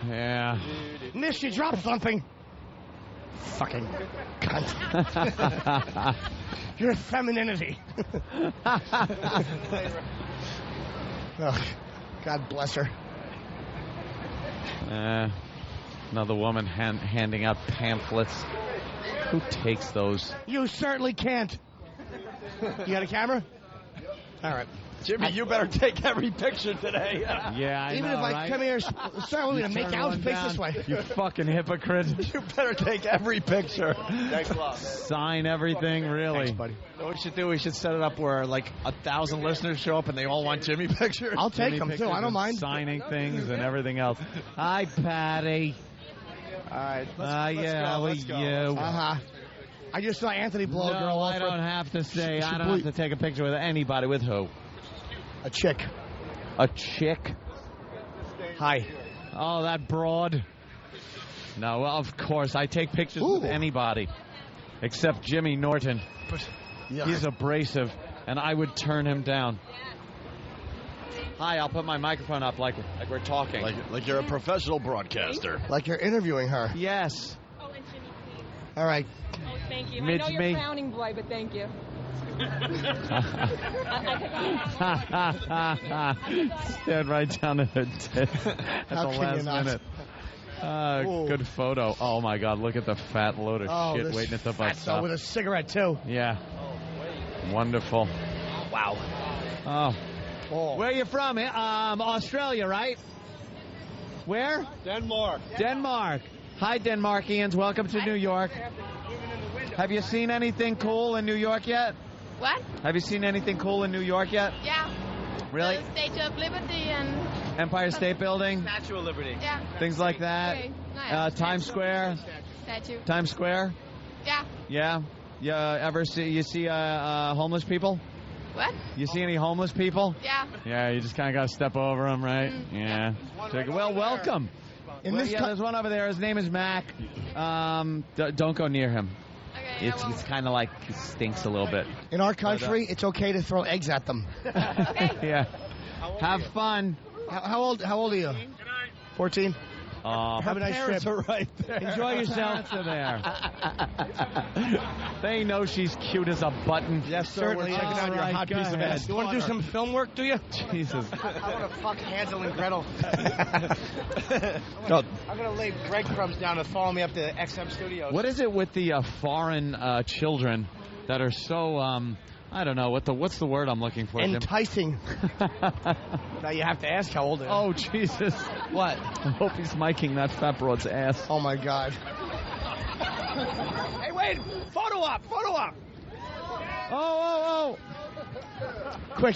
Yeah. Miss, you dropped something. Fucking cunt. Your femininity. Oh, God bless her. Another woman handing out pamphlets. Who takes those? You certainly can't. You got a camera? All right. Jimmy, you better take every picture today. Yeah, I Even know, if I right? come here, start with me to make out, face this way. You fucking hypocrite. You better take every picture. Thanks a lot. Sign everything, really. Thanks, buddy. What we should do, we should set it up where like 1,000 listeners show up and they all want Jimmy pictures. I'll take them, too. I don't mind. Signing things and everything else. Hi, Patty. All right. Let's go. Uh-huh. I just saw Anthony blow a girl off. I don't have to say. I don't have to take a picture with anybody. With who? A chick. A chick? Hi. Oh, that broad. No, well, of course. I take pictures with anybody. Except Jimmy Norton. He's abrasive, and I would turn him down. Hi, I'll put my microphone up like we're talking. Like you're a professional broadcaster. Like you're interviewing her. Yes. Oh, and Jimmy, please. All right. Oh, thank you. Mitch, I know you're me. frowning, boy, but thank you. Stared right down at her tit at How the can you last not? minute. Good photo. Oh, my God. Look at the fat load of shit this waiting at the bus fatso stop. with a cigarette, too. Yeah. Wonderful. Wow. Oh. Where are you from? Australia, right? Where? Denmark. Denmark. Hi, Denmarkians. Welcome to New York. Have you seen anything cool in New York yet? What? Have you seen anything cool in New York yet? Yeah. Really? The Statue of Liberty and... Empire State Building? Statue of Liberty. Yeah. Things like that? Okay. Nice. Times Square? Statue. Times Square? Yeah. Yeah? You ever see homeless people? What? You see any homeless people? Yeah. Yeah, you just kind of got to step over them, right? Yeah. Well, welcome. There's one over there. His name is Mac. Don't go near him. Okay, It's kind of like it stinks a little bit. In our country, it's okay to throw eggs at them. Yeah. Have fun. How old are you? 14? Have a nice parents trip. are right there. Enjoy yourself. Are there. They know she's cute as a button. Yes, sir. Certainly. We're checking out your hot piece of ass. You want to do some film work, do you? Jesus. I want to fuck Hansel and Gretel. Go. I'm going to lay breadcrumbs down to follow me up to XM Studios. What is it with the foreign children that are so I don't know what's the word I'm looking for? Jim? Enticing. Now you have to ask how old they are. Oh Jesus! What? I hope he's miking that fat broad's ass. Oh my God. Hey, wait! Photo op! Oh! Quick.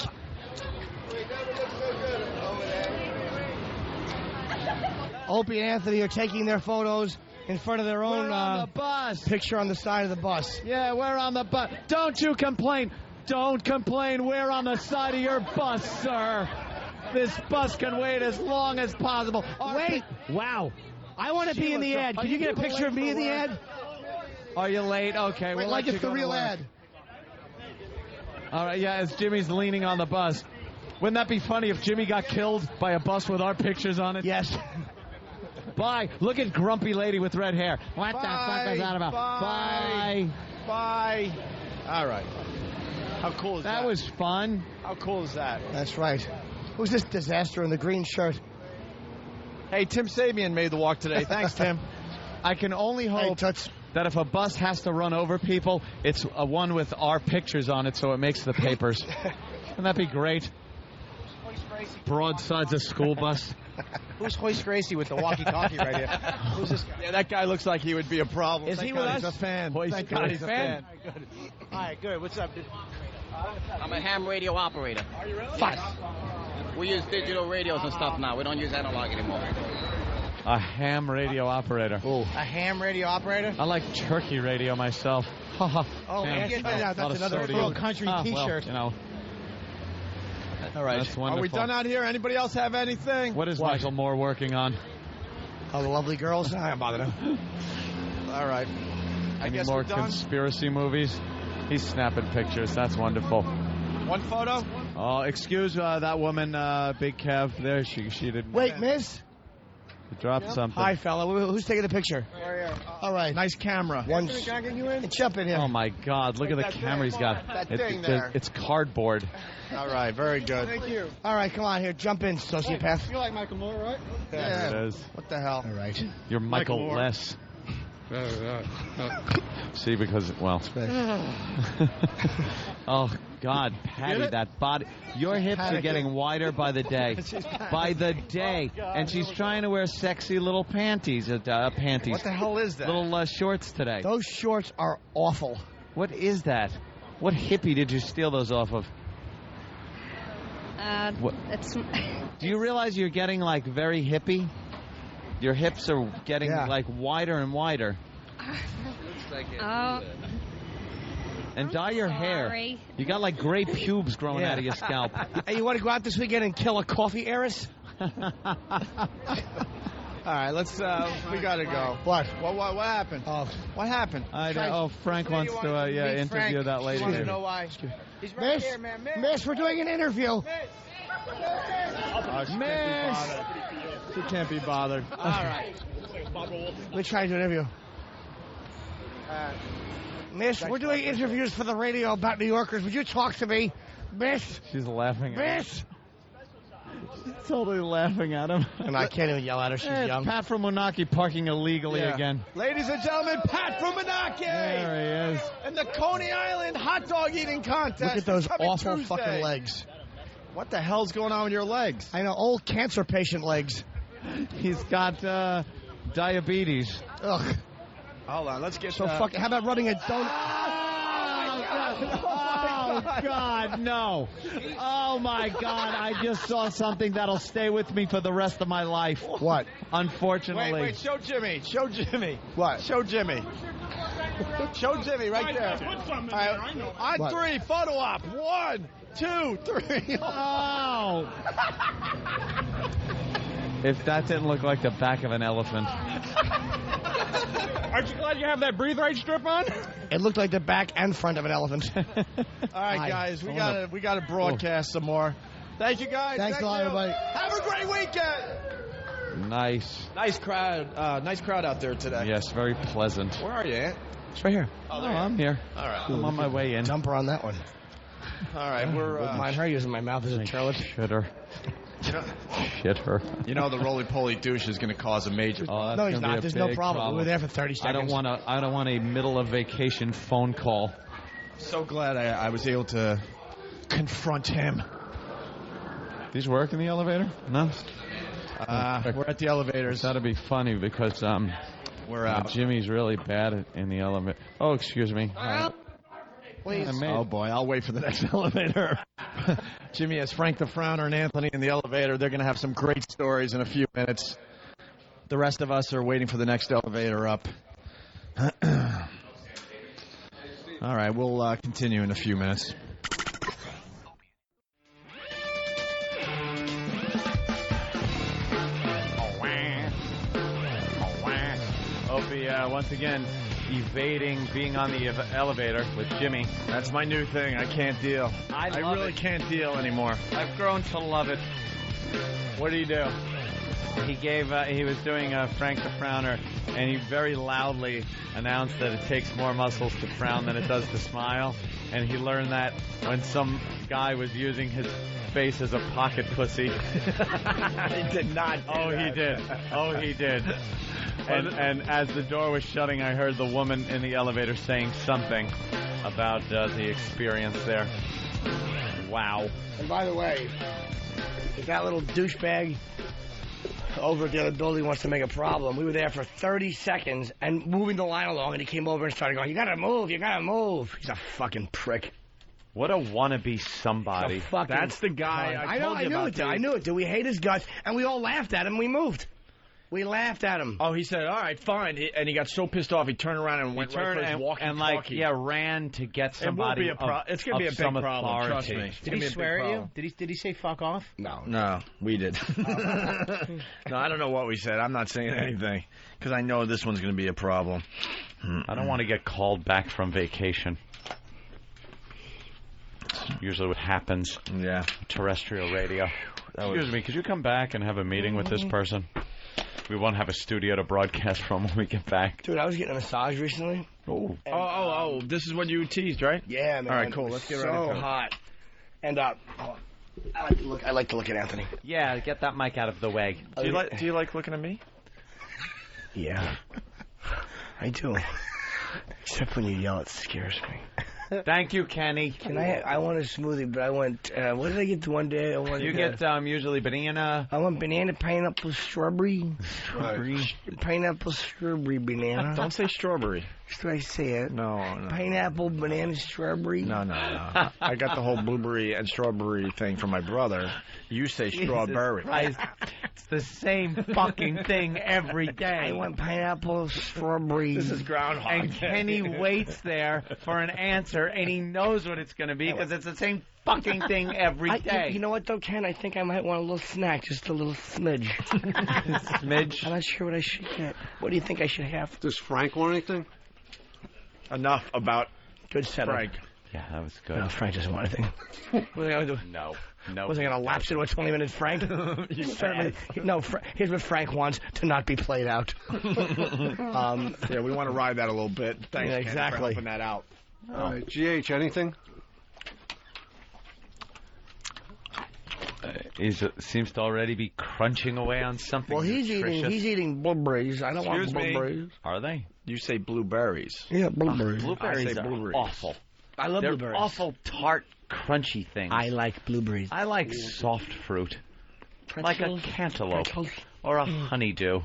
Opie and Anthony are taking their photos in front of their own We're on the bus. picture on the side of the bus. Yeah, we're on the bus. Don't you complain. Don't complain. We're on the side of your bus, sir. This bus can wait as long as possible. Wait! Wow. I want to be in the ad. Can you get a picture of me in the ad? Are you late? Okay. Wait, we'll like let it's you the go to real work. ad. All right, yeah, as Jimmy's leaning on the bus. Wouldn't that be funny if Jimmy got killed by a bus with our pictures on it? Yes. Bye. Look at grumpy lady with red hair. What the fuck is that about? Bye. Bye. All right. How cool is that? That was fun. How cool is that? That's right. Who's this disaster in the green shirt? Hey, Tim Sabian made the walk today. Thanks, Tim. I can only hope that if a bus has to run over people, it's a one with our pictures on it so it makes the papers. Wouldn't that be great? Broadsides of school bus. Who's Hoist Gracie with the walkie-talkie right here? Who's this guy? Yeah, that guy looks like he would be a problem. Is he with He's us? a fan. Thank God he's a fan. Good. All right, good. What's up? I'm a ham radio operator. Are you really? Fuck. We use digital radios and stuff now. We don't use analog anymore. A ham radio operator. A ham radio operator? I like turkey radio myself. Oh, yeah, that's another real country T-shirt. Well, you know. All right. That's wonderful. Are we done out here? Anybody else have anything? What is Michael Moore working on? Oh, the lovely girls? I don't bother them. All right. I Any guess more we're done. conspiracy movies? He's snapping pictures. That's wonderful. One photo? Oh, excuse that woman, Big Kev. There, she didn't. Wait, miss? Drop something. Hi, fella. Who's taking the picture? All right. Nice camera. Jump in here. Oh, my God. Look at the camera he's got. That thing there. It's cardboard. All right. Very good. Thank you. All right, come on here. Jump in, sociopath. You like Michael Moore, right? Yeah. There it is. What the hell? All right. You're Michael Moore. Less. See, because, well. Oh, God, Patty, that body. Your hips are getting wider by the day. By the day. And she's trying to wear sexy little panties. What the hell is that? Little shorts today. Those shorts are awful. What is that? What hippie did you steal those off of? It's. Do you realize you're getting, like, very hippie? Your hips are getting, like, wider and wider. Oh. And dye your hair. You got, like, gray pubes growing out of your scalp. Hey, you want to go out this weekend and kill a coffee heiress? All right, let's. We gotta go. What? What happened? Oh, what happened? Frank wants to interview Frank. that lady. You want to know why? He's right here, man. Miss, we're doing an interview. Miss. She can't be bothered. All right. We're trying to interview. Miss, we're doing interviews for the radio about New Yorkers. Would you talk to me? Miss? She's laughing at him. Miss? She's totally laughing at him. And I can't even yell at her. She's young. Pat from Moonachie parking illegally again. Ladies and gentlemen, Pat from Moonachie. There he is. And the Coney Island hot dog eating contest. Look at those coming awful Tuesday. fucking legs. What the hell's going on with your legs? I know, old cancer patient legs. He's got diabetes. Ugh. Hold on, let's get so fucking. How about running a donut? Oh, God, no. Oh, my God. I just saw something that'll stay with me for the rest of my life. What? Unfortunately. Wait, show Jimmy. Show Jimmy. What? Show Jimmy. Show Jimmy right there. All right, on What? 3, photo op. 1, 2, 3. Oh. If that didn't look like the back of an elephant. Aren't you glad you have that breathe right strip on? It looked like the back and front of an elephant. All right, guys, we gotta broadcast some more. Thank you, guys. Thanks a lot, everybody. Have a great weekend. Nice crowd out there today. Yes, very pleasant. Where are you, Ant? It's right here. Oh, I'm here. All right. I'm on my way in. Jumper on that one. All right, we're. Wouldn't mind her using my mouth as a toilet. Shitter. You know the roly-poly douche is going to cause a major. Oh, No, he's not. There's no problem. We were there for 30 seconds. I don't want a middle of vacation phone call. So glad I was able to confront him. These work in the elevator? No. We're at the elevators. That'd be funny because we're out. Jimmy's really bad in the elevator. Oh, excuse me. Please. Oh boy, I'll wait for the next elevator. Jimmy has Frank the Frowner and Anthony in the elevator. They're going to have some great stories in a few minutes. The rest of us are waiting for the next elevator up. All right, we'll continue in a few minutes. Opie, once again, evading being on the elevator with Jimmy. That's my new thing. I can't deal. I really can't deal anymore. I've grown to love it. What did he do? He was doing Frank the Frowner, and he very loudly announced that it takes more muscles to frown than it does to smile. And he learned that when some guy was using his face as a pocket pussy. He did not. He did. Oh, he did. And as the door was shutting, I heard the woman in the elevator saying something about the experience there. Wow. And by the way, if that little douchebag over at the other building wants to make a problem, we were there for 30 seconds and moving the line along, and he came over and started going, you gotta move. He's a fucking prick. What a wannabe somebody. That's the guy I knew it, dude. We hate his guts, and we all laughed at him. We moved. We laughed at him. Oh, he said, all right, fine. And he got so pissed off, he turned around and went right for his walkie-talkie. Ran to get somebody. It's going to be a big problem, trust me. Did he swear at you? Did he say fuck off? No, we did. No, I don't know what we said. I'm not saying anything, because I know this one's going to be a problem. I don't want to get called back from vacation. Usually what happens. Yeah. Terrestrial radio. Excuse me, could you come back and have a meeting with this person? We won't have a studio to broadcast from when we get back. Dude, I was getting a massage recently. Oh, this is what you teased, right? Yeah, man. All right, cool. Let's get ready to So hot. And I like to look at Anthony. Yeah, get that mic out of the way. Do you like looking at me? Yeah. I do. Except when you yell, it scares me. Thank you, Kenny. I want a smoothie, but I want, what did I get one day? You get usually banana. I want banana, pineapple, strawberry. Pineapple, strawberry, banana. Don't say strawberry. Should I say it? No. Pineapple, banana, strawberry. No. I got the whole blueberry and strawberry thing from my brother. You say strawberry. It's the same fucking thing every day. I want pineapple, strawberry. This is Groundhog And Kenny waits there for an answer, and he knows what it's going to be because it's the same fucking thing every day. You know what, though, Ken? I think I might want a little snack, just a little smidge. Smidge? I'm not sure what I should get. What do you think I should have? Does Frank want anything? Enough about good setup. Frank. Yeah, that was good. No, Frank doesn't want anything. What are I going to do? No. Was I going to lapse into a 20-minute Frank? Certainly. No, here's what Frank wants, to not be played out. Yeah, we want to ride that a little bit. Thanks, Yeah, Ken, exactly. for helping that out. All right, GH, anything? He seems to already be crunching away on something. Well, he's nutritious. eating blueberries. I don't want blueberries. Are they? You say blueberries. Yeah, blueberries. Blueberries I say are blueberries. awful. I love They're blueberries. awful, tart, crunchy things. I like blueberries. I like soft fruit. Like a cantaloupe Pretzels. or a honeydew.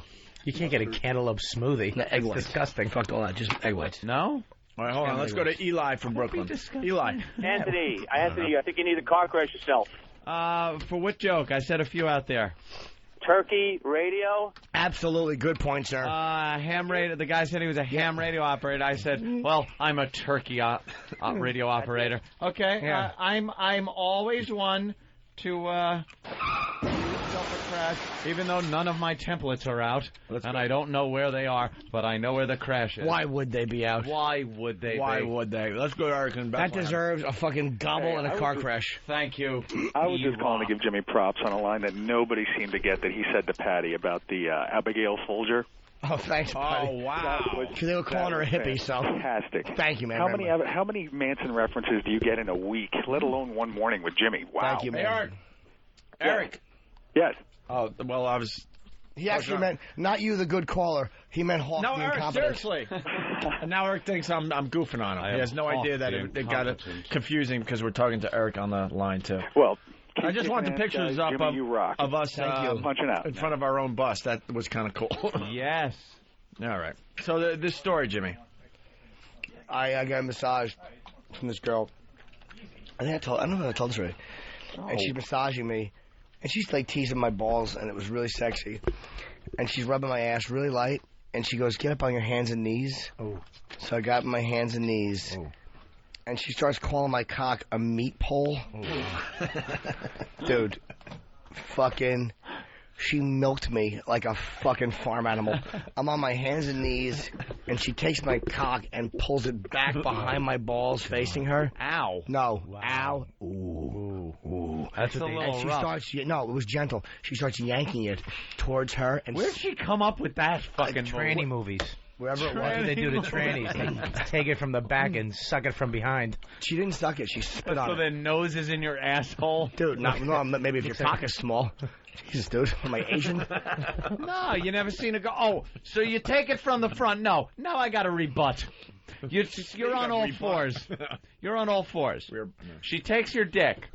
You can't get a cantaloupe smoothie. Egg whites. Disgusting. Fuck all that. Just egg whites. No? All right, hold on. Let's go to Eli from Brooklyn. Eli. Anthony, I think you need to car crash yourself. For what joke? I said a few out there. Turkey radio? Absolutely. Good point, sir. Ham radio. The guy said he was a ham radio operator. I said, well, I'm a turkey radio operator. Okay. Yeah. I'm always one to crash, even though none of my templates are out, and I don't know where they are, but I know where the crash is. Why would they be out? Why would they Why be? would they? Let's go to Eric in Bethlehem. That deserves a fucking gobble and a car crash. Thank you. I was just calling to give Jimmy props on a line that nobody seemed to get that he said to Patty about the Abigail Folger. Oh, thanks, buddy. Oh, wow. Because they were calling her a hippie, so. Fantastic. Thank you, man. How many Manson references do you get in a week, let alone one morning with Jimmy? Wow. Thank you, man. Eric. Yes. Oh, well, I was... He actually meant, not you, the good caller. He meant Hawk the Eric, incompetent. seriously. And now Eric thinks I'm goofing on him. He has no idea that it got it confusing because we're talking to Eric on the line, too. Well, I just want the pictures up Jimmy, you rock. of us punching out in front of our own bus. That was kind of cool. Yes. All right. So this story, Jimmy. I got a massage from this girl. I don't know if I told this already. And she's massaging me. And she's like teasing my balls, and it was really sexy. And she's rubbing my ass really light. And she goes, get up on your hands and knees. Oh. So I got on my hands and knees. Oh. And she starts calling my cock a meatpole. Dude, fucking She milked me like a fucking farm animal. I'm on my hands and knees, and she takes my cock and pulls it back behind my balls, facing her. Ow. No. Wow. Ow. Ooh. That's a little And she rough. starts. No, it was gentle. She starts yanking it towards her. And Where'd she come up with that fucking tranny movies? Wherever it was. That's what they do to trannies. They take it from the back and suck it from behind. She didn't suck it. She spit on So it. their nose is in your asshole? Dude, no, maybe if your cock is small. Jesus, dude. Am I Asian? No, you never seen it go. Oh, so you take it from the front. No, now I got to rebut. You're on all fours. You're on all fours. She takes your dick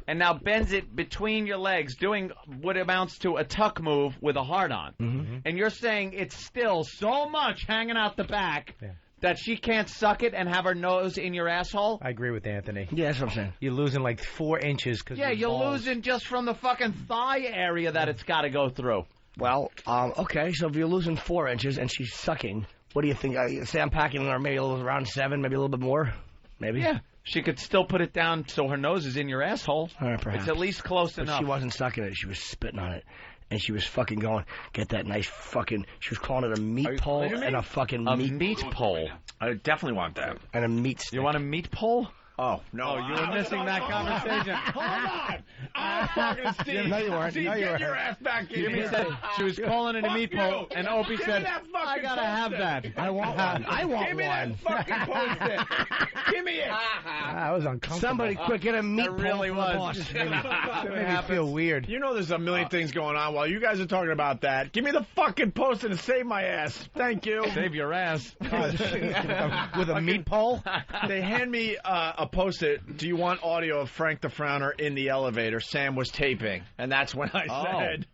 and now bends it between your legs, doing what amounts to a tuck move with a hard-on. Mm-hmm. And you're saying it's still so much hanging out the back that she can't suck it and have her nose in your asshole? I agree with Anthony. Yeah, that's what I'm saying. You're losing like 4 inches because you're losing just from the fucking thigh area that it's got to go through. Well, okay, so if you're losing 4 inches and she's sucking, what do you think? Say I'm packing her maybe around 7, maybe a little bit more? Maybe? Yeah. She could still put it down so her nose is in your asshole. All right, perhaps. It's at least close But enough. she wasn't sucking it. She was spitting on it. And she was fucking going, get that nice fucking... She was calling it a meat pole and a fucking meat pole. I definitely want that. And a meat stick. You want a meat pole? Oh, no. Oh, you were missing that conversation. Hold on. I'm talking to Steve. No, you weren't. Steve, No, you get weren't. your ass back in Jimmy here. said she was calling it a meat pole, and Opie Give said, me that fucking I gotta have that. I want one. I want Give me one. that fucking post-it. Give me it. I was uncomfortable. Somebody quick, get a meat That really pole was. for the boss. It made me feel weird. You know there's a million things going on while you guys are talking about that. Give me the fucking post-it and save my ass. Thank you. Save your ass. With a meat pole? They hand me a post-it. Do you want audio of Frank the Frowner in the elevator? Sam was taping, and that's when I said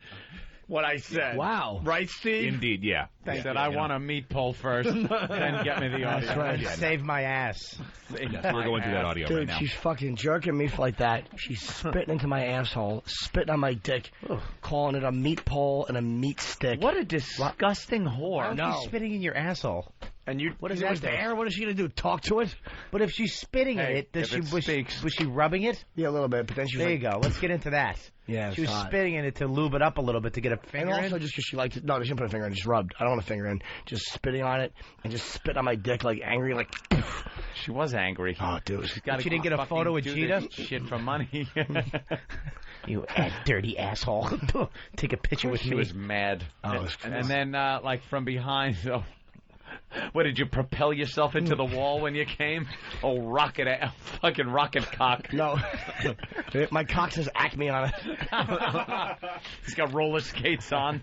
what I said. Wow. Right, Steve? Indeed, yeah. He said, I want a meat pole first, then get me the audio. That's right. Save my ass. Yes, we're going through that audio Dude, right now. she's fucking jerking me like that. She's spitting into my asshole, spitting on my dick, calling it a meat pole and a meat stick. What a disgusting whore. Why is she spitting in your asshole? And you, What is that that there? What is she gonna do? Talk to it? But if she's spitting in it, if it speaks. was she rubbing it? Yeah, a little bit. But then she was There like, you go. Let's get into that. Yeah, She was hot. spitting in it to lube it up a little bit to get a And finger also in. just because she liked it. No, she didn't put a finger in. Just rubbed. I don't want a finger in. Just spitting on it and just spit on my dick like angry, like. She was angry. Oh, dude. She's gotta She didn't get a fucking photo with do Cheetah? this shit for money. You dirty asshole. Take a picture with She me. was mad. Oh, it was and then, like, from behind, what, did you propel yourself into the wall when you came? Oh, fucking rocket cock. No. My cock says Acme on it. He's got roller skates on.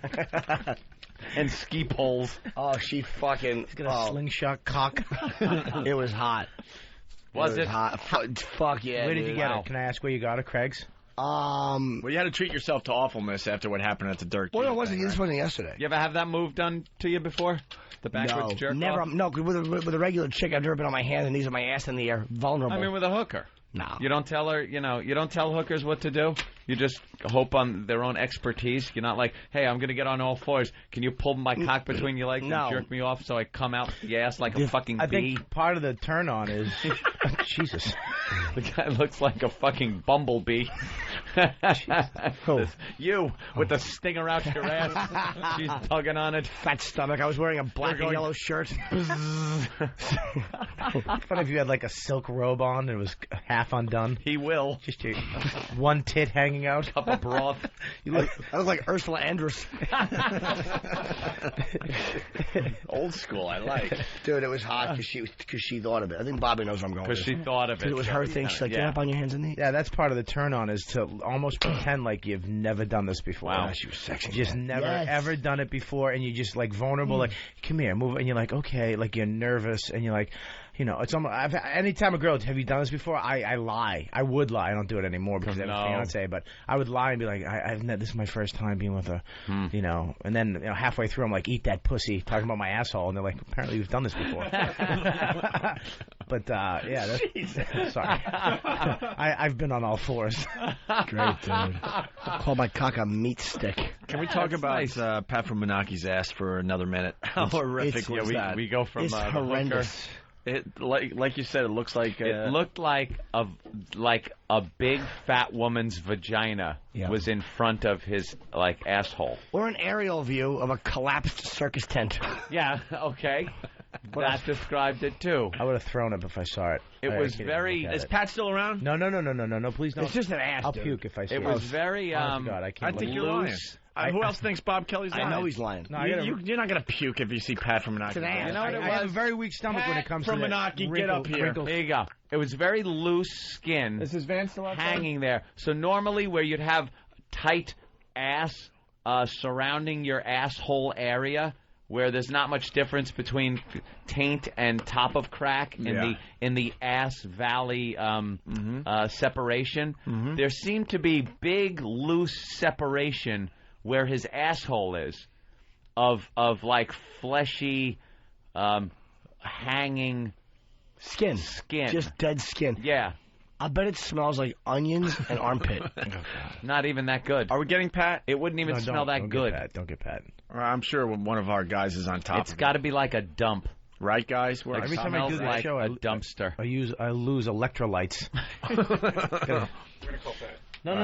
And ski poles. Oh, she fucking. He's got a slingshot cock. It was hot. Was it? Hot. Fuck yeah. Where did you dude. get it? Can I ask where you got it, Craig's? well, you had to treat yourself to awfulness after what happened at the Dirt Well, no, King it wasn't. thing, This wasn't yesterday. You ever have that move done to you before? The backwards jerk never. off? No, 'cause with a regular chick, I've never been on my hands and knees and my ass in the air, vulnerable. I mean, with a hooker. No. You don't tell her, you don't tell hookers what to do. You just hope on their own expertise. You're not like, hey, I'm going to get on all fours. Can you pull my cock between your legs No. and jerk me off so I come out the ass like a fucking I bee? think part of the turn on is Jesus. The guy looks like a fucking bumblebee. You with the stinger out your ass. She's tugging on it. Fat stomach. I was wearing a black and yellow shirt. Fun if you had like a silk robe on and it was half undone. He will. Just your one tit hanging out. Cup of broth. I look like Ursula Andress. Old school, I like. Dude, it was hot because she thought of it. I think Bobby knows where I'm going. Because with she thought of this. it. It was her thing. She's like, get up on your hands and knees. Yeah, that's part of the turn on is to almost pretend like you've never done this before. Wow. Yeah, she was sexy. Just man. never Yes. ever done it before, and you're just like vulnerable, like come here, move, and you're like okay, like you're nervous, and you're like, it's almost. Anytime a girl, have you done this before? I lie. I would lie. I don't do it anymore because I have a fiance, but I would lie and be like, this is my first time being with her, and then halfway through I'm like, eat that pussy, talking about my asshole, and they're like, apparently you've done this before. But yeah, that's, sorry, I've been on all fours. Great, dude. Call my cock a meat stick. Can we talk about Pat from Menaki's ass for another minute? How horrific was that? We go from It's the horrendous. hooker. It like you said, it looks like it looked like a big fat woman's vagina was in front of his asshole. Or an aerial view of a collapsed circus tent. Yeah, okay. That described it too. I would have thrown up if I saw it. It was very. Is Pat still around? No, please don't. It's just an ass. I'll dude. puke if I see it. It was very. God, I can't. I think you're loose. lying. Who else thinks Bob Kelly's lying? I know he's lying. No, you're not going to puke if you see Pat from Menaki. It's an ass. You know what it was? I have a very weak stomach when it comes from to Menaki. wrinkle, Get up here. Wrinkles. There you go. It was very loose skin. Is his van still outside? Hanging there. So normally where you'd have tight ass surrounding your asshole area, where there's not much difference between taint and top of crack in the ass valley separation. Mm-hmm. There seemed to be big loose separation where his asshole is of like fleshy hanging Skin. Just dead skin. Yeah. I bet it smells like onions and armpit. Not even that good. Are we getting Pat? It wouldn't even smell that good. Don't get Pat. I'm sure one of our guys is on top. It's got to be like a dump. Right, guys? Like every time I do that like show, a dumpster. I lose electrolytes. We're going to call Pat. No.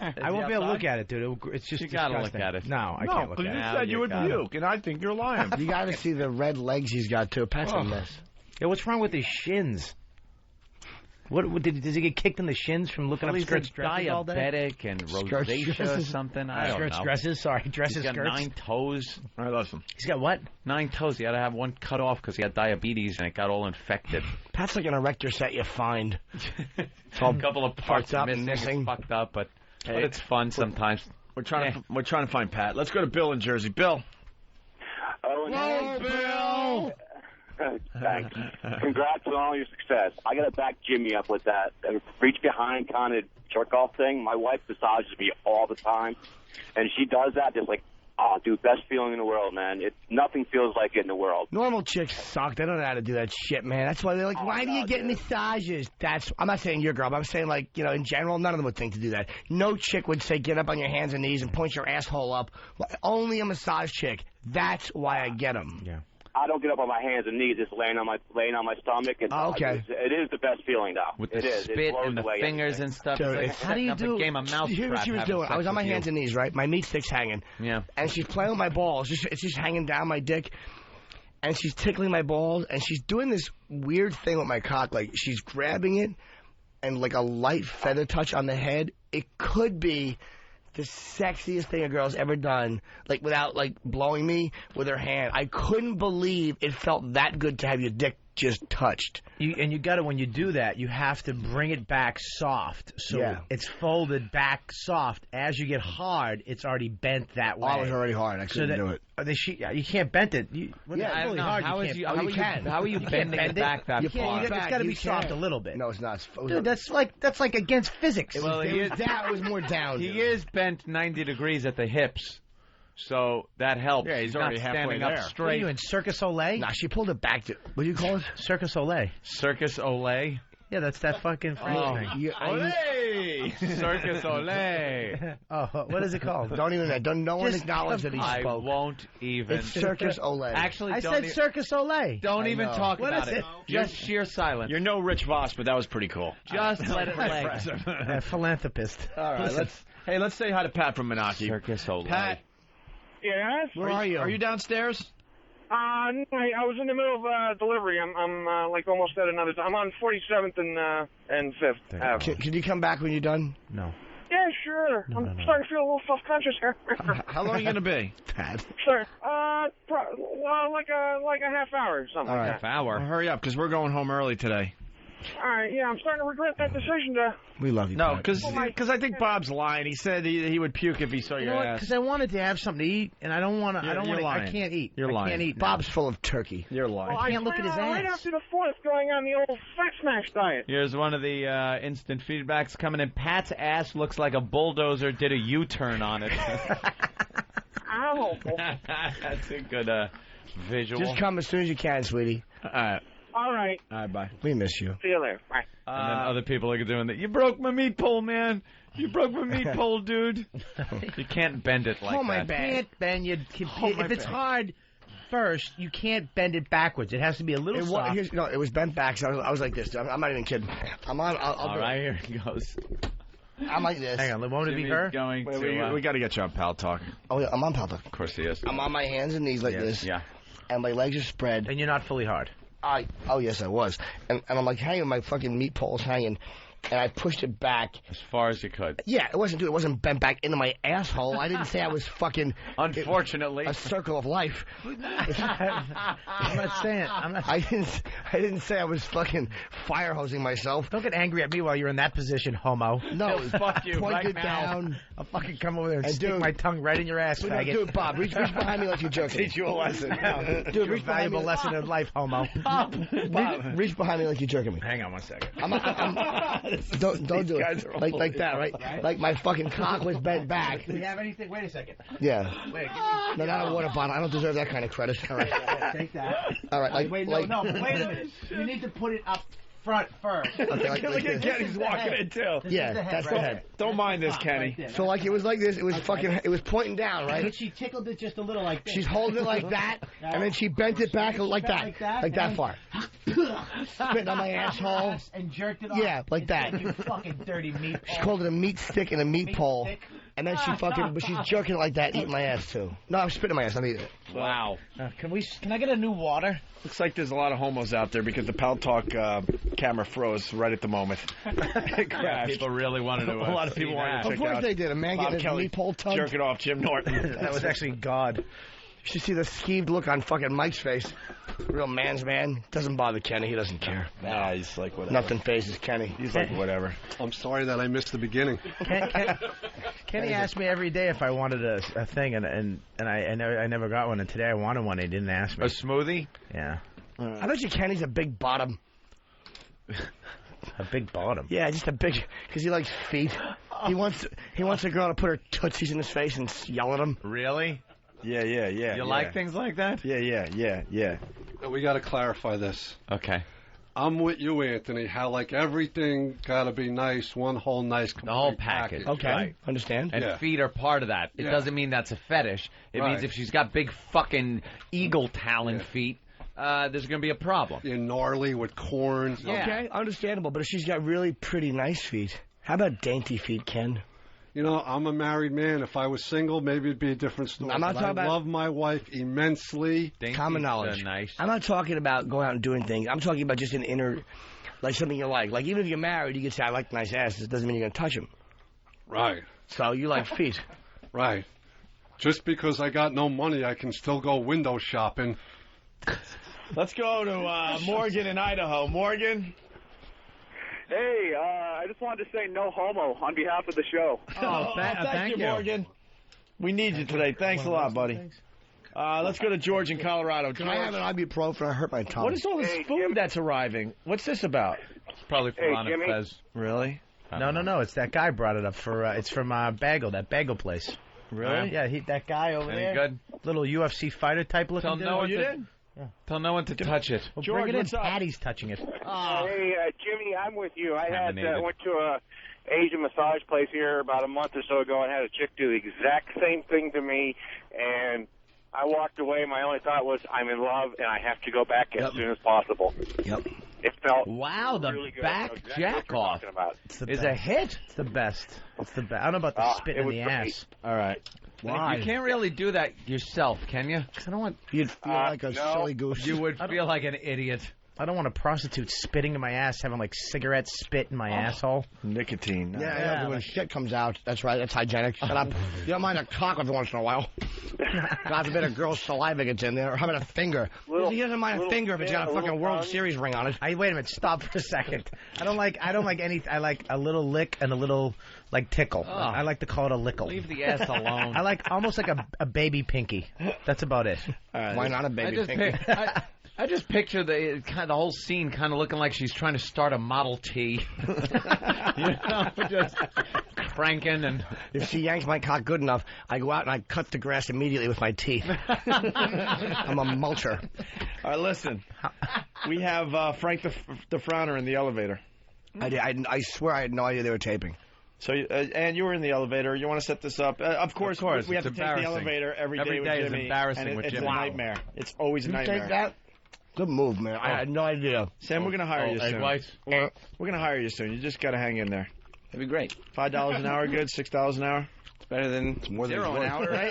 I won't be able to look at it, dude. It's just you gotta disgusting. look at it. No, I can't look at it. You said you would puke, and I think you're lying. You got to see the red legs he's got, too. Pat's a mess. Yeah, what's wrong with his shins? What does he get kicked in the shins from looking up skirts dresses all day? Diabetic and rosacea or something. I don't know. Dresses. Sorry, dresses. He's got skirts. 9 toes. All right, listen. He's got what? 9 toes. He had to have one cut off because he had diabetes and it got all infected. Pat's like an erector set you find. It's all a couple of parts up missing. missing. It's fucked up, but it's fun sometimes. We're trying to find Pat. Let's go to Bill in Jersey. Bill. Oh, Bill. Thanks. Congrats on all your success. I got to back Jimmy up with that reach behind kind of jerk off thing. My wife massages me all the time, and she does that just like, oh, dude, best feeling in the world, man. Nothing feels like it in the world. Normal chicks suck. They don't know how to do that shit, man. That's why they're like, why do you get massages? I'm not saying your girl, but I'm saying, like, in general, none of them would think to do that. No chick would say, get up on your hands and knees and point your asshole up. Only a massage chick. That's why I get them. Yeah. I don't get up on my hands and knees, just laying on my stomach. And okay. It is the best feeling, though. With the spit and the fingers and stuff. Dude, it's like how do you do? A game of mousetrap. Here's what she was doing. I was on my hands and knees, right? My meat stick's hanging. Yeah. And she's playing with my balls. It's just hanging down my dick. And she's tickling my balls. And she's doing this weird thing with my cock. Like, she's grabbing it and, like, a light feather touch on the head. It could be the sexiest thing a girl's ever done, like, without, like, blowing me with her hand. I couldn't believe it felt that good to have your dick just touched. And you got to, when you do that, you have to bring it back soft. So it's folded back soft. As you get hard, it's already bent that way. Oh, I was already hard. I couldn't do it. You can't bend it. It's really hard. How are you bending it back that far? It's got to be soft a little bit. No, it's not. Dude, that's like against physics. It was more down. He is bent 90 degrees at the hips. So that helps. Yeah, he's already not halfway standing there. up straight. What are you in, Circus Olay? Nah, she pulled it back to. What do you call it? Circus Olay. Circus Olay? Yeah, that's that fucking French thing. Olay! Circus Olay. Oh, what is it called? Don't even. No one acknowledge that he spoke. I won't even. It's Circus Olay. Actually, I said Circus Olay. Don't even talk what about is it. Just sheer silence. You're no Rich Voss, but that was pretty cool. Just let it lay. Philanthropist. All right, let's say hi to Pat from Menaki. Circus Olay. Pat. Yes? Where are you? Are you downstairs? No, I was in the middle of delivery. I'm like almost at another. I'm on 47th and 5th Avenue. Can you come back when you're done? No. Yeah, sure. I'm starting to feel a little self-conscious here. How long are you gonna be? Pat. Sure. Like a half hour or something. All right. Like that. Half hour. Well, hurry up, because we're going home early today. All right. Yeah, I'm starting to regret that decision to. We love you. No, Pat. because I think Bob's lying. He said he would puke if he saw your ass. Because I wanted to have something to eat, and I don't want to. I can't eat. You're lying. I can't eat. Bob's full of turkey. You're lying. Well, I can't look at his right ass. after the 4th, going on the old Fat Smash diet. Here's one of the instant feedbacks coming in. Pat's ass looks like a bulldozer did a U-turn on it. Ow. That's a good visual. Just come as soon as you can, sweetie. All right. All right, bye. We miss you. See you later. Bye. And then other people are doing that. You broke my meat pole, man. You broke my meat pole, dude. You can't bend it like Oh, my that. bad. Can't bend. If it's hard, first, you can't bend it backwards. It has to be a little soft. It was bent back, so I was like this. I'm not even kidding. I'm on. All right, here it goes. I'm like this. Hang on, won't it be her? We got to get you on Pal Talk. Oh, yeah, I'm on Pal Talk. Of course he is. I'm on my hands and knees like this. Yeah. And my legs are spread. And you're not fully hard. Oh, yes, I was. And I'm like hanging, my fucking meat pole's hanging. And I pushed it back. As far as you could. Yeah, it wasn't bent back into my asshole. I didn't say I was fucking... Unfortunately. A circle of life. I'm not saying... I didn't say I was fucking fire hosing myself. Don't get angry at me while you're in that position, homo. No, fuck you pointed right down. I'll fucking come over there and stick my tongue right in your ass, faggot. Dude, Bob, reach behind me like you're joking. Teach you a lesson. Dude, reach valuable lesson in life, homo. Bob, reach behind me like you're jerking me. Hang on 1 second. Don't do it like that, right? Like my fucking cock was bent back. Do we have anything? Wait a second. Yeah. Wait, No, not a water bottle. I don't deserve that kind of credit. All right. Take that. All right. Wait, no, wait a minute. You need to put it up front first. Okay, like Look at Kenny's walking in too. Yeah, that's the head. Don't mind this, Kenny. So like it was like this. It was fucking. It was pointing down, right? But she tickled it just a little like this. She's holding it like that, and then she bent it back like that far. Spitting on my asshole and jerked it off. Yeah, like that. You fucking dirty meat. She called it a meat stick and a meat pole. And then but she's jerking it like that, eating my ass too. No, I'm spitting my ass. I'm eating it. Wow. Can I get a new water? Looks like there's a lot of homos out there because the Pal Talk camera froze right at the moment. Yeah, people really wanted to. A lot of people wanted to check out. Of course they did. A man getting his meat pole tugged. Jerking off Jim Norton. That was actually God. You should see the skeeved look on fucking Mike's face. Real man's man. Doesn't bother Kenny. He doesn't care. Nah, he's like whatever. Nothing phases Kenny. He's like whatever. I'm sorry that I missed the beginning. Kenny asked me every day if I wanted a thing, and I never got one. And today I wanted one. He didn't ask me. A smoothie? Yeah. I bet you Kenny's a big bottom. A big bottom? Yeah, just a big... Because he likes feet. He wants a girl to put her tootsies in his face and yell at him. Really? Yeah. You like things like that? Yeah. We got to clarify this. Okay. I'm with you, Anthony, how like everything got to be nice, one whole nice complete The whole package. Okay, Right. understand. And feet are part of that. It doesn't mean that's a fetish. It means if she's got big fucking eagle talon feet, there's going to be a problem. You're gnarly with corns. Yeah. Okay, understandable. But if she's got really pretty nice feet, how about dainty feet, Ken? You know, I'm a married man. If I was single, maybe it'd be a different story. I'm not talking about... I love my wife immensely. Common knowledge. Nice. I'm not talking about going out and doing things. I'm talking about just an inner, like something you like. Like even if you're married, you can say, I like nice asses. It doesn't mean you're going to touch them. Right. So you like feet. Right. Just because I got no money, I can still go window shopping. Let's go to Morgan in Idaho. Morgan? Hey, I just wanted to say no homo on behalf of the show. Thank you, Morgan. We need you today. Thanks a lot, buddy. Let's go to George in Colorado. Can I have an ibuprofen? I hurt my tongue. What is all this food that's arriving? What's this about? It's probably for Ron and Fez. Really? No. It's that guy brought it up for. It's from Bagel, that bagel place. Really? Yeah, that guy over Any there. good? Little UFC fighter type looking. Tell no one to touch it. Well, George, bring it in. what's up? Patty's touching it. Hey, Jimmy, I'm with you. I went to a Asian massage place here about a month or so ago and had a chick do the exact same thing to me, and I walked away. My only thought was, I'm in love, and I have to go back as soon as possible. Yep. It felt the really good. back jack off is a hit. It's the best. It's the best. I don't know about the spit in the ass. All right. Why? You can't really do that yourself, can you? Because I don't want. You'd feel like a silly goose. You would feel like an idiot. I don't want a prostitute spitting in my ass, having like cigarette spit in my asshole. Nicotine. Yeah, when shit comes out, that's right, that's hygienic. Shut up. You don't mind a cock every once in a while. God forbid a girl's saliva gets in there, or how about a finger? He doesn't mind a finger if it's got a fucking World Series ring on it. Wait a minute, stop for a second. I don't like any. I like a little lick and a little like tickle. Oh. I like to call it a lickle. Leave the ass alone. I like almost like a baby pinky. That's about it. Why not a baby pinky? I just picture the whole scene kind of looking like she's trying to start a Model T. Just cranking. And if she yanks my cock good enough, I go out and I cut the grass immediately with my teeth. I'm a mulcher. All right, listen. We have Frank the Frowner in the elevator. I swear I had no idea they were taping. So, and you were in the elevator. You want to set this up? Of course. We have to take the elevator every day with Jimmy. Is embarrassing and with it's Jimmy. a nightmare. It's always a You nightmare. take that? Good move, man. I had no idea. Sam, we're going to hire you soon. Whites? We're going to hire you soon. You just got to hang in there. That'd be great. $5 an hour, good. $6 an hour. It's better than more than $0 an hour, right?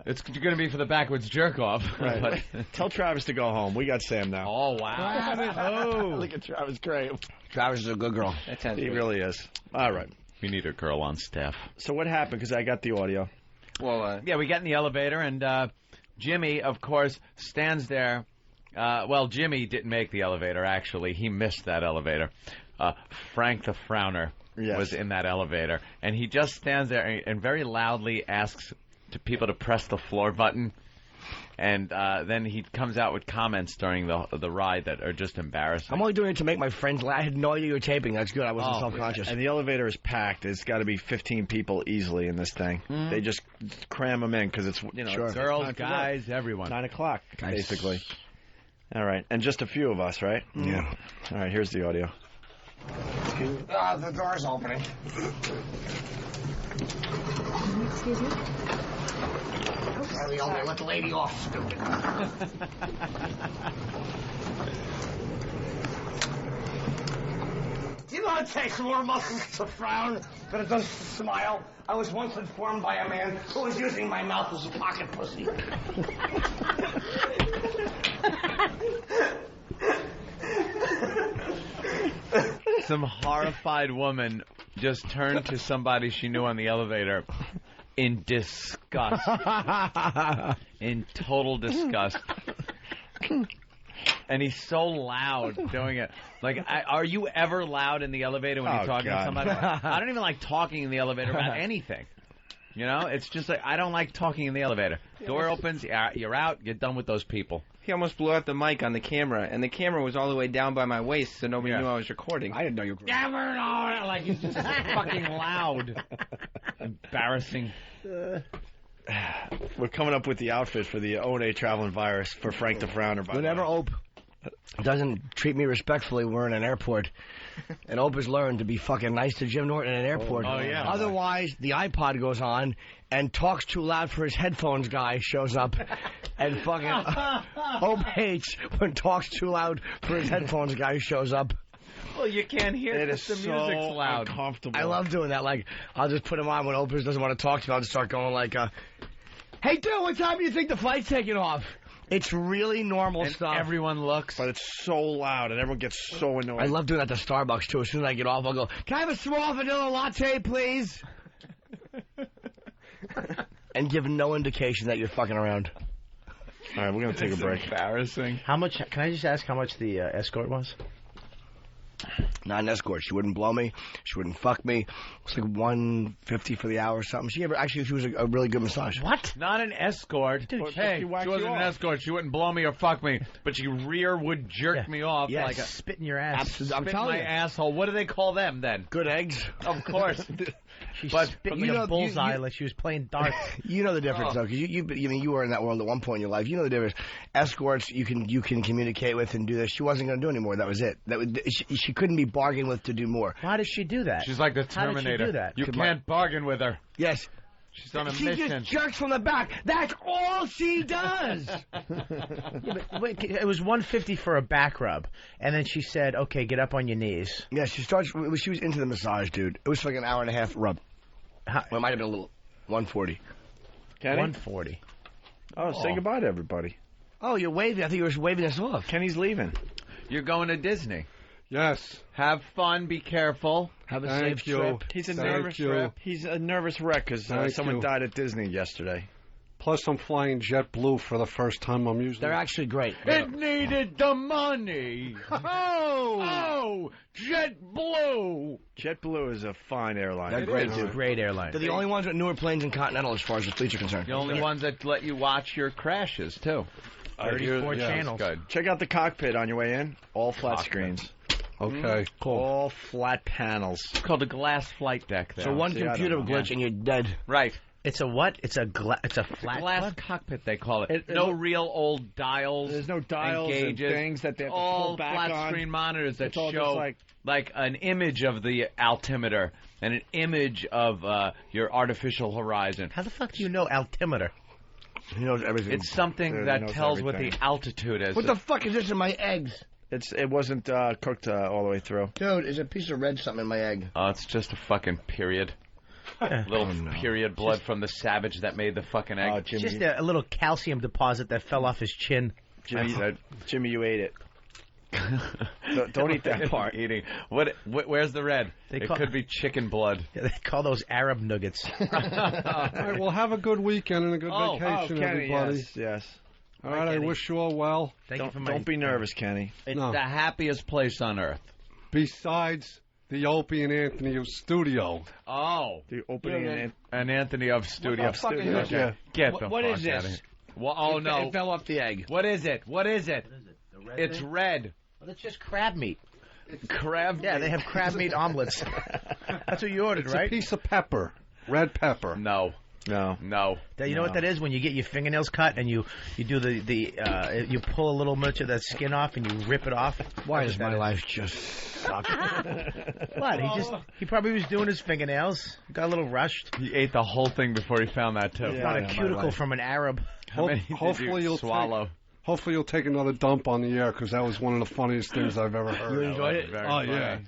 It's going to be for the backwoods jerk off. Right. But Tell Travis to go home. We got Sam now. oh wow! Look at Travis. Great. Travis is a good girl. That sounds He great. really is. All right. We need a girl on staff. So what happened? Because I got the audio. Well, Yeah, we get in the elevator, and Jimmy, of course, stands there. Well, Jimmy didn't make the elevator, actually. He missed that elevator. Frank the Frowner was in that elevator, and he just stands there and very loudly asks to people to press the floor button, and then he comes out with comments during the ride that are just embarrassing. I'm only doing it to make my friends laugh. I had no idea you were taping. That's good. I wasn't self-conscious. And the elevator is packed. There's got to be 15 people easily in this thing. They just cram them in because it's, it's Girls, guys, everyone. 9 o'clock, basically. All right. And just a few of us, right? Yeah. All right, here's the audio. The door's opening. Excuse me? Let the lady off, stupid. Do you know it takes more muscles to frown than it does to smile? I was once informed by a man who was using my mouth as a pocket pussy. Some horrified woman just turned to somebody she knew on the elevator in disgust. In total disgust. And he's so loud doing it. Like, are you ever loud in the elevator when you're talking to somebody? I don't even like talking in the elevator about anything. You know, it's just like, I don't like talking in the elevator. Door opens, you're out, you're done with those people. he almost blew out the mic on the camera, and the camera was all the way down by my waist, so nobody knew I was recording. I didn't know you were recording. Never know. Like, he's just fucking loud. Embarrassing. We're coming up with the outfit for the O&A traveling virus for Frank the Frowner. Whenever Ope doesn't treat me respectfully, we're in an airport. And Ope has learned to be fucking nice to Jim Norton in an airport. Oh, yeah. Otherwise, the iPod goes on, and talks too loud for his headphones guy shows up. And fucking Ope hates when talks too loud for his headphones guy shows up. Well, you can't hear it. The music's loud. Uncomfortable. I love doing that. Like, I'll just put him on when Opus doesn't want to talk to me. I'll just start going like, hey, dude, what time do you think the flight's taking off? It's really normal stuff. Everyone looks. But it's so loud, and everyone gets so annoyed. I love doing that to Starbucks, too. As soon as I get off, I'll go, can I have a small vanilla latte, please? And give no indication that you're fucking around. All right, we're going to take a break. Embarrassing. How much? Can I just ask how much the escort was? Not an escort. She wouldn't blow me. She wouldn't fuck me. It was like $150 for the hour or something. She was a really good massage. What? Not an escort. Dude, hey, she wasn't an escort. She wouldn't blow me or fuck me, but she would jerk me off like a spit in your ass. I'm telling you, asshole. What do they call them then? Good eggs. Of course. She spit in a bullseye like she was playing darts. You know the difference, though, because you were in that world at one point in your life. You know the difference. Escorts, you can communicate with and do this. She wasn't going to do anymore. That was it. She couldn't be bargained with to do more. Why does she do that? She's like the Terminator. How did she do that? You can't bargain with her. Yes. She's on a she mission. Just jerks from the back. That's all she does. Wait, it was $150 for a back rub, and then she said, "Okay, get up on your knees." Yeah, she was into the massage, dude. It was like an hour and a half rub. Well, it might have been a little. $140. Kenny? $140. Oh, say goodbye to everybody. Oh, you're waving. I think you were waving us off. Kenny's leaving. You're going to Disney. Yes. Have fun. Be careful. Have a Thank safe you. trip. He's a Thank nervous you. wreck. He's a nervous wreck because someone died at Disney yesterday. Plus, I'm flying JetBlue for the first time. I'm using. They're actually great. It needed the money. Oh, JetBlue. JetBlue is a fine airline. They're great, It's dude. a great airline. They're the only ones with newer planes than Continental as far as the fleets are concerned. The only ones that let you watch your crashes, too. 34 channels. Good. Check out the cockpit on your way in. All flat Cockpit. screens. Okay. Cool. All flat panels. It's called a glass flight deck there. So one See, I computer don't know. glitch and you're dead. Right. It's a what? It's a flat glass cockpit, they call it. No real old dials. There's no dials and things that they have to pull back flat on. screen monitors that all show just like an image of the altimeter and an image of your artificial horizon. How the fuck do you know altimeter? He knows everything. It's something that tells what the altitude is. What the fuck is this in my eggs? It wasn't cooked all the way through. Dude, there's a piece of red something in my egg. Oh, it's just a fucking period. Little period blood from the savage that made the fucking egg. It's just a little calcium deposit that fell off his chin. Jimmy, you ate it. Don't eat that part. Eating. Where's the red? It could be chicken blood. Yeah, they call those Arab nuggets. All right, well, have a good weekend and a good vacation, Kenny, everybody. Yes. All right, I wish you all well. Don't be nervous, Kenny. It's the happiest place on earth. Besides the Opie and Anthony of studio. Oh. The opening and Anthony of studio. Okay. Get the What fuck is out of this? here. Well, oh, no. It fell off the egg. What is it? What is it? It's red. Well, it's just crab meat. Crab? Yeah, they have crab meat omelets. That's what you ordered, right? It's a piece of pepper. Red pepper. No. You know what that is? When you get your fingernails cut and you do you pull a little much of that skin off and you rip it off. Why does my life just suck? What? He probably was doing his fingernails. Got a little rushed. He ate the whole thing before he found that too. Got a cuticle from an Arab. Hopefully you'll swallow. Hopefully you'll take another dump on the air because that was one of the funniest things I've ever heard. You enjoyed it? Oh yeah.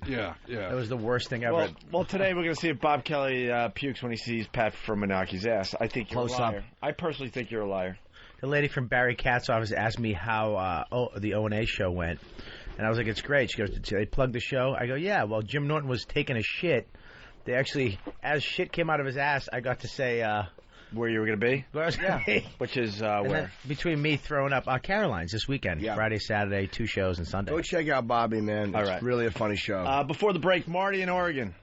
That was the worst thing ever. Well, today we're going to see if Bob Kelly pukes when he sees Pat from Menaki's ass. I think you're a liar. I personally think you're a liar. The lady from Barry Katz's office asked me how the O&A show went. And I was like, it's great. She goes, did they plug the show? I go, yeah. Well, Jim Norton was taking a shit. They actually, as shit came out of his ass, I got to say... where you were going to be? Where I was going to be. Which is where? Between me throwing up Caroline's this weekend. Yeah. Friday, Saturday, 2 shows, and Sunday. Go check out Bobby, man. It's really a funny show. Before the break, Marty in Oregon.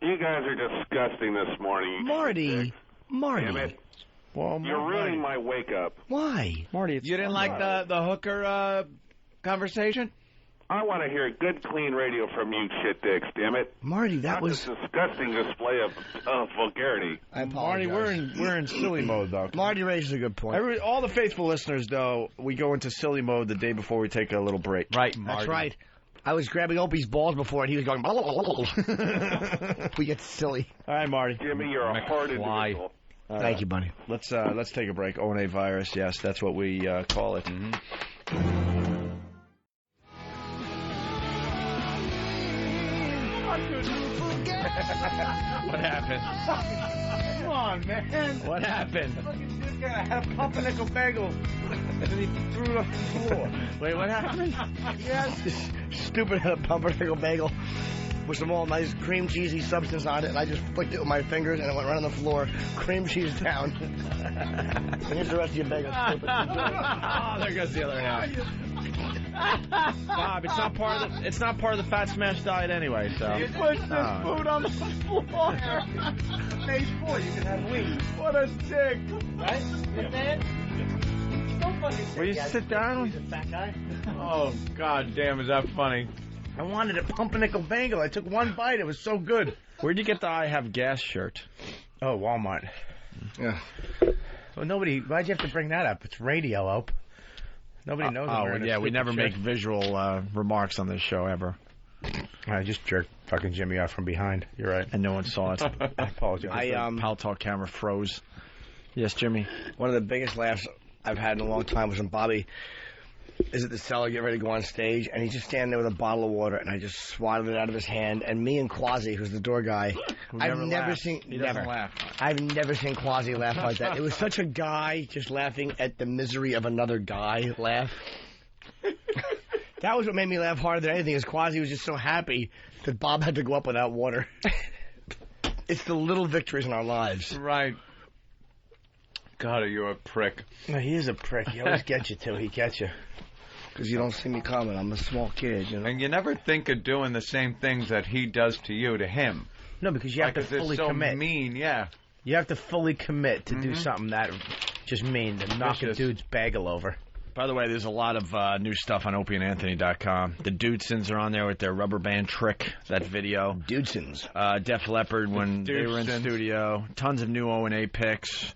You guys are disgusting this morning. Marty. Damn it. Well, you're ruining my wake up. Why? Marty, you didn't like the hooker conversation? I want to hear good, clean radio from you, shit dicks, damn it. Marty, that was a disgusting display of vulgarity. I apologize. Marty, we're in silly mode, though. Marty raises a good point. All the faithful listeners, though, we go into silly mode the day before we take a little break. Right, Marty. That's right. I was grabbing Opie's balls before, and he was going... We get silly. All right, Marty. Jimmy, you're a hard individual. Thank you, buddy. Let's take a break. O&A virus, yes, that's what we call it. What happened? Come on, man. What happened? This guy had a pumpernickel bagel, and he threw it off the floor. Wait, what happened? Yes, this stupid pumpernickel bagel with some all nice cream cheesy substance on it, and I just flicked it with my fingers, and it went right on the floor. Cream cheese down. And here's the rest of your bagel. Oh, there goes the other half. Bob, it's not part of the fat smash diet anyway. So you put the food on the floor. Phase 4, you can have wings. What a dick! Right? Man? Don't fucking will you sit down? He's a fat guy. Oh, god damn, is that funny? I wanted a pumpernickel bagel. I took one bite. It was so good. Where'd you get the I Have Gas shirt? Oh, Walmart. Yeah. Well, why'd you have to bring that up? It's radio, Ope. Nobody knows. We never make visual remarks on this show ever. I just jerked fucking Jimmy off from behind. You're right. And no one saw it. I apologize. Pal Talk camera froze. Yes, Jimmy. One of the biggest laughs I've had in a long time was when Bobby is at the cellar getting ready to go on stage, and he's just standing there with a bottle of water, and I just swatted it out of his hand, and me and Quasi, who's the door guy, I've never seen Quasi laugh like that. It was such a guy just laughing at the misery of another guy laugh. That was what made me laugh harder than anything, is Quasi was just so happy that Bob had to go up without water. It's the little victories in our lives. Right. God, are you a prick? No, he is a prick. He always gets you, too. He gets you. Because you don't see me coming. I'm a small kid, you know. And you never think of doing the same things that he does to you to him. No, because you have to fully commit. Mean, yeah. You have to fully commit to do something that just mean to knock a dude's bagel over. By the way, there's a lot of new stuff on opieandanthony.com. The Dudesons are on there with their rubber band trick, that video. Dudesons. Def Leppard when they were in studio. Tons of new O&A pics.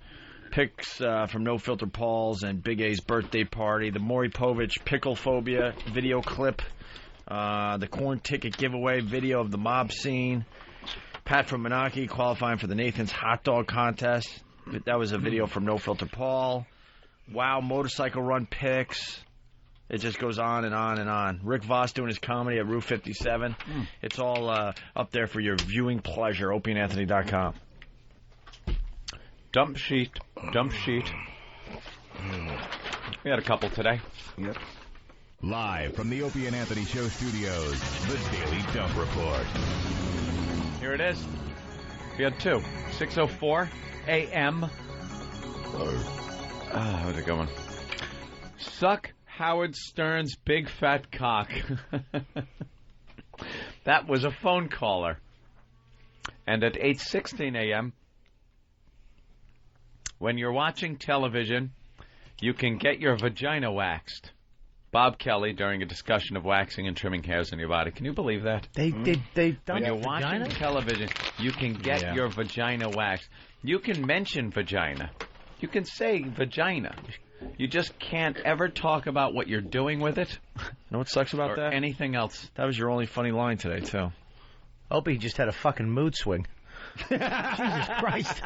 Pics from No Filter Paul's and Big A's birthday party. The Maury Povich Pickle Phobia video clip. The corn ticket giveaway video of the mob scene. Pat from Menaki qualifying for the Nathan's hot dog contest. That was a video from No Filter Paul. Wow, motorcycle run pics. It just goes on and on and on. Rick Voss doing his comedy at Route 57. It's all up there for your viewing pleasure. opieandanthony.com. Dump sheet. We had a couple today. Yep. Live from the Opie and Anthony Show studios, the Daily Dump Report. Here it is. We had two. 6:04 a.m. How's it going? Suck Howard Stern's big fat cock. That was a phone caller. And at 8:16 a.m., when you're watching television, you can get your vagina waxed. Bob Kelly during a discussion of waxing and trimming hairs in your body. Can you believe that? They when you're watching television, you can get your vagina waxed. You can mention vagina. You can say vagina. You just can't ever talk about what you're doing with it. You know what sucks about or that? Anything else. That was your only funny line today, too. Opie just had a fucking mood swing. Jesus Christ.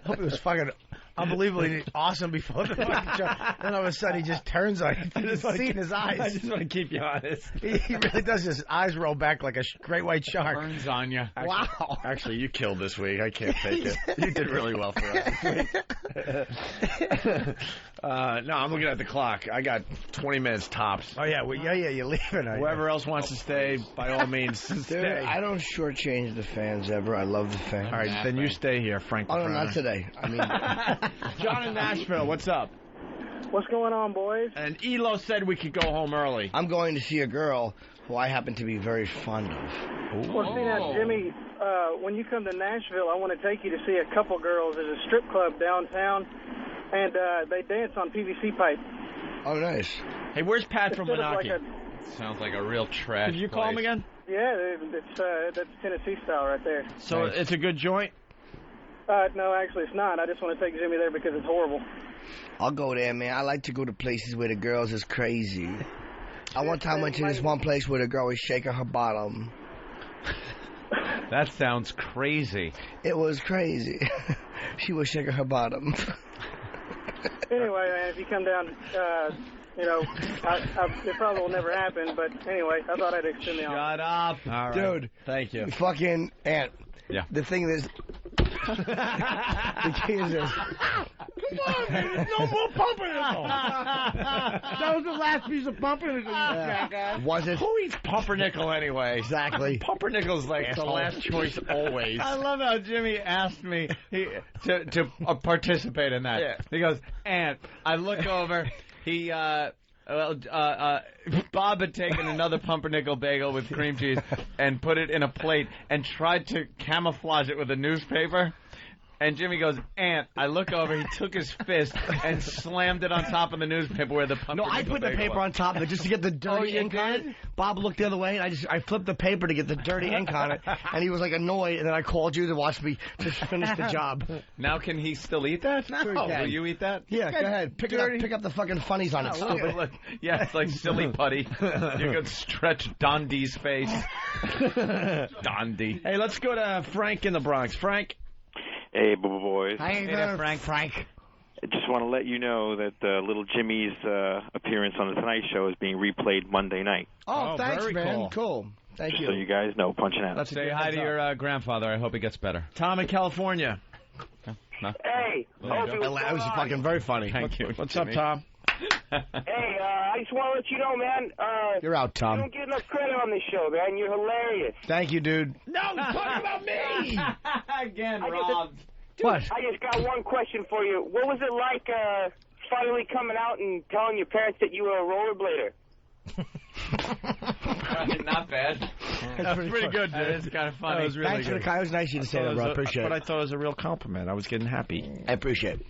Opie was fucking unbelievably awesome before the fucking show. Then all of a sudden he just turns on you. You just see in his eyes. I just want to keep you honest. He really does. His eyes roll back like a great white shark. Burns on you. Wow. Actually, you killed this week. I can't take it. You did really well for us this week. No, I'm looking at the clock. I got 20 minutes tops. Oh, yeah. Well, yeah, you're leaving. Whoever else wants to stay, by all means, stay. Dude, I don't shortchange the fans ever. I love the fans. All right, then you stay here, Frank. Oh, no, not today. I mean, John in Nashville, what's up? What's going on, boys? And Elo said we could go home early. I'm going to see a girl who I happen to be very fond of. Well, see now, Jimmy, when you come to Nashville, I want to take you to see a couple girls. There's a strip club downtown, and they dance on PVC pipe. Oh, nice. Hey, where's Pat from Menaki? Sounds like a real trash Did you call him again? Yeah, that's Tennessee style right there. So it's a good joint? No, actually it's not. I just want to take Jimmy there because it's horrible. I'll go there, man. I like to go to places where the girls is crazy. I one time went to this one place where the girl was shaking her bottom. That sounds crazy. It was crazy. She was shaking her bottom. Anyway, man, if you come down, it probably will never happen, but anyway, I thought I'd extend the offer. Shut up. All right. Dude. Thank you. Fucking Ant. Yeah. The thing is... the key is this. Come on, man. There's no more pumpernickel. That was the last piece of pumpernickel, you jackass. Was it? Who eats pumpernickel anyway? Exactly. Pumpernickel's like the last choice always. I love how Jimmy asked me to participate in that. Yeah. He goes, Aunt, I look over, Bob had taken another pumpernickel bagel with cream cheese and put it in a plate and tried to camouflage it with a newspaper. And Jimmy goes, Aunt, I look over, he took his fist and slammed it on top of the newspaper where the pumpernickel No, I put the paper on top of it just to get the dirty ink on it. Bob looked the other way, and I flipped the paper to get the dirty ink on it, and he was like annoyed, and then I called you to watch me just finish the job. Now can he still eat that? No. Will you eat that? Yeah, go ahead. Pick up the fucking funnies on it, stupid. Look, yeah, it's like silly putty. You could stretch Dondi's face. Dondi. Hey, let's go to Frank in the Bronx. Frank? Hey, Bubba Boys. Hey there, Frank. I just want to let you know that little Jimmy's appearance on The Tonight Show is being replayed Monday night. Oh, thanks, very man. cool. Thank you. So you guys know, punching out. Let's say hi to your grandfather. I hope he gets better. Tom in California. No. Hey, Opie, That was fucking very funny. Thank you. What's up, Tom? Hey, I just want to let you know, man. You're out, Tom. You don't get enough credit on this show, man. You're hilarious. Thank you, dude. No, talking about me. Again, Rob. What? I just got one question for you. What was it like finally coming out and telling your parents that you were a rollerblader? Not bad. That's pretty good, dude. It's kind of funny. That was really Thanks for good. the kind. It was nice of you to say that, bro. I appreciate But it. I thought it was a real compliment. I was getting happy. I appreciate it.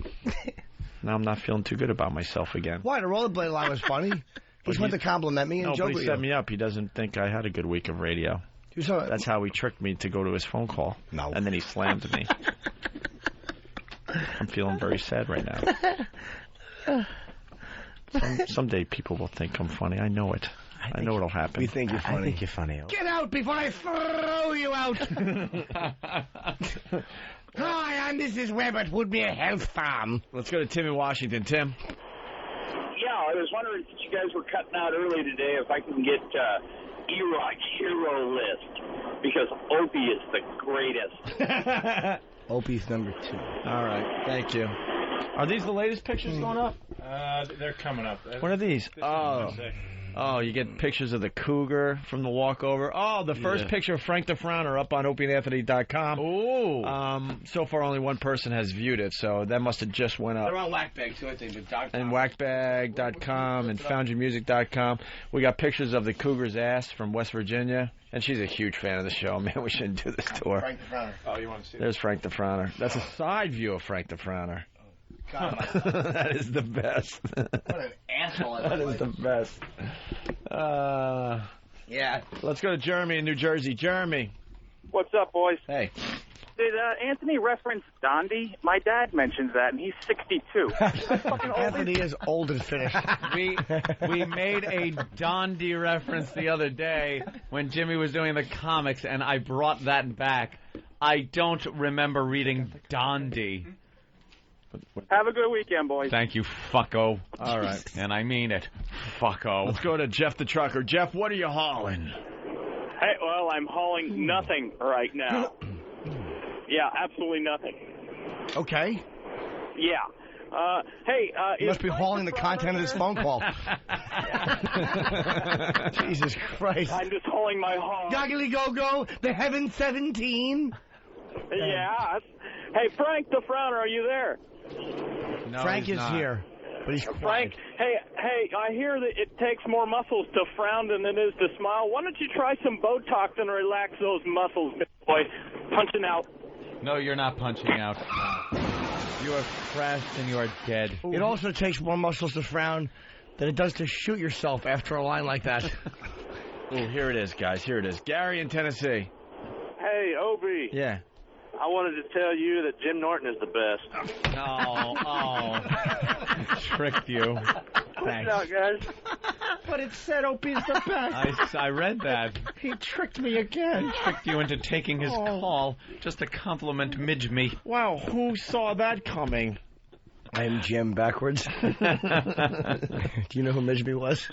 now I'm not feeling too good about myself again. Why? The rollerblade line was funny. He just went to compliment me and joke but with he set me up. He doesn't think I had a good week of radio. That's how he tricked me to go to his phone call. No. And then he slammed me. I'm feeling very sad right now. Someday people will think I'm funny. I know it. I know it'll happen. We think you're funny. I think you're funny. Get out before I throw you out. Hi, I'm Mrs. Webb at Woodmere Health Farm. Let's go to Tim in Washington. Tim? Yeah, I was wondering if you guys were cutting out early today if I can get E-Rock Hero List, because Opie is the greatest. Opie's number 2. All right. Thank you. Are these the latest pictures going up? They're coming up. What are these? Oh, you get pictures of the cougar from the walkover. Oh, the first picture of Frank the Frowner up on opieandanthony.com. Ooh. So far, only one person has viewed it, so that must have just went up. They're on Whackbag, too, I think. And whackbag.com and foundyourmusic.com. We got pictures of the cougar's ass from West Virginia. And she's a huge fan of the show. Man, we shouldn't do this to her. Frank the Frowner. Oh, you want to see There's Frank the Frowner. That's a side view of Frank the Frowner. That is the best. What an asshole. That is the best. Yeah. Let's go to Jeremy in New Jersey. Jeremy. What's up, boys? Hey. Did Anthony reference Dondi? My dad mentions that, and he's 62. Anthony is old and finished. We made a Dondi reference the other day when Jimmy was doing the comics, and I brought that back. I don't remember reading Dondi. Have a good weekend, boys. Thank you, fucko. All right. And I mean it, fucko. Let's go to Jeff the Trucker. Jeff, what are you hauling? Hey, well, I'm hauling nothing right now. Yeah, absolutely nothing. Okay. Yeah. Hey, you must be hauling the content of this phone call. Jesus Christ. I'm just hauling my haul. Goggly Go-Go, the Heaven 17. Yeah. Hey, Frank the Frowner, are you there? No, Frank is not. here, but he's quiet. Frank, hey, I hear that it takes more muscles to frown than it is to smile. Why don't you try some Botox and relax those muscles, big boy? Punching out. No, you're not punching out. You are crashed and you are dead. It also takes more muscles to frown than it does to shoot yourself after a line like that. Oh, here it is, guys. Here it is. Gary in Tennessee. Hey, Opie. Yeah. I wanted to tell you that Jim Norton is the best. Tricked you. Thanks. Out, guys. But it said Opie's the best. I read that. He tricked me again. Tricked you into taking his call just to compliment Midge me. Wow, who saw that coming? I'm Jim backwards. Do you know who Midgeby was?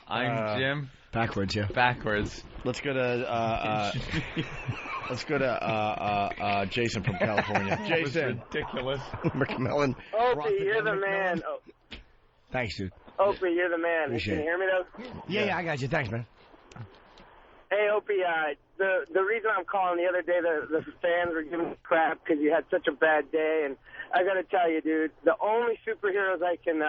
I'm Jim. Backwards, yeah. Backwards. Let's go to Jason from California. Jason. Ridiculous. McMillan. Opie, you're the man. Thanks, dude. Opie, you're the man. Appreciate Can you hear me, though? Yeah, I got you. Thanks, man. Hey, Opie, the reason I'm calling the other day, the fans were giving you crap because you had such a bad day, and I got to tell you, dude, the only superheroes I can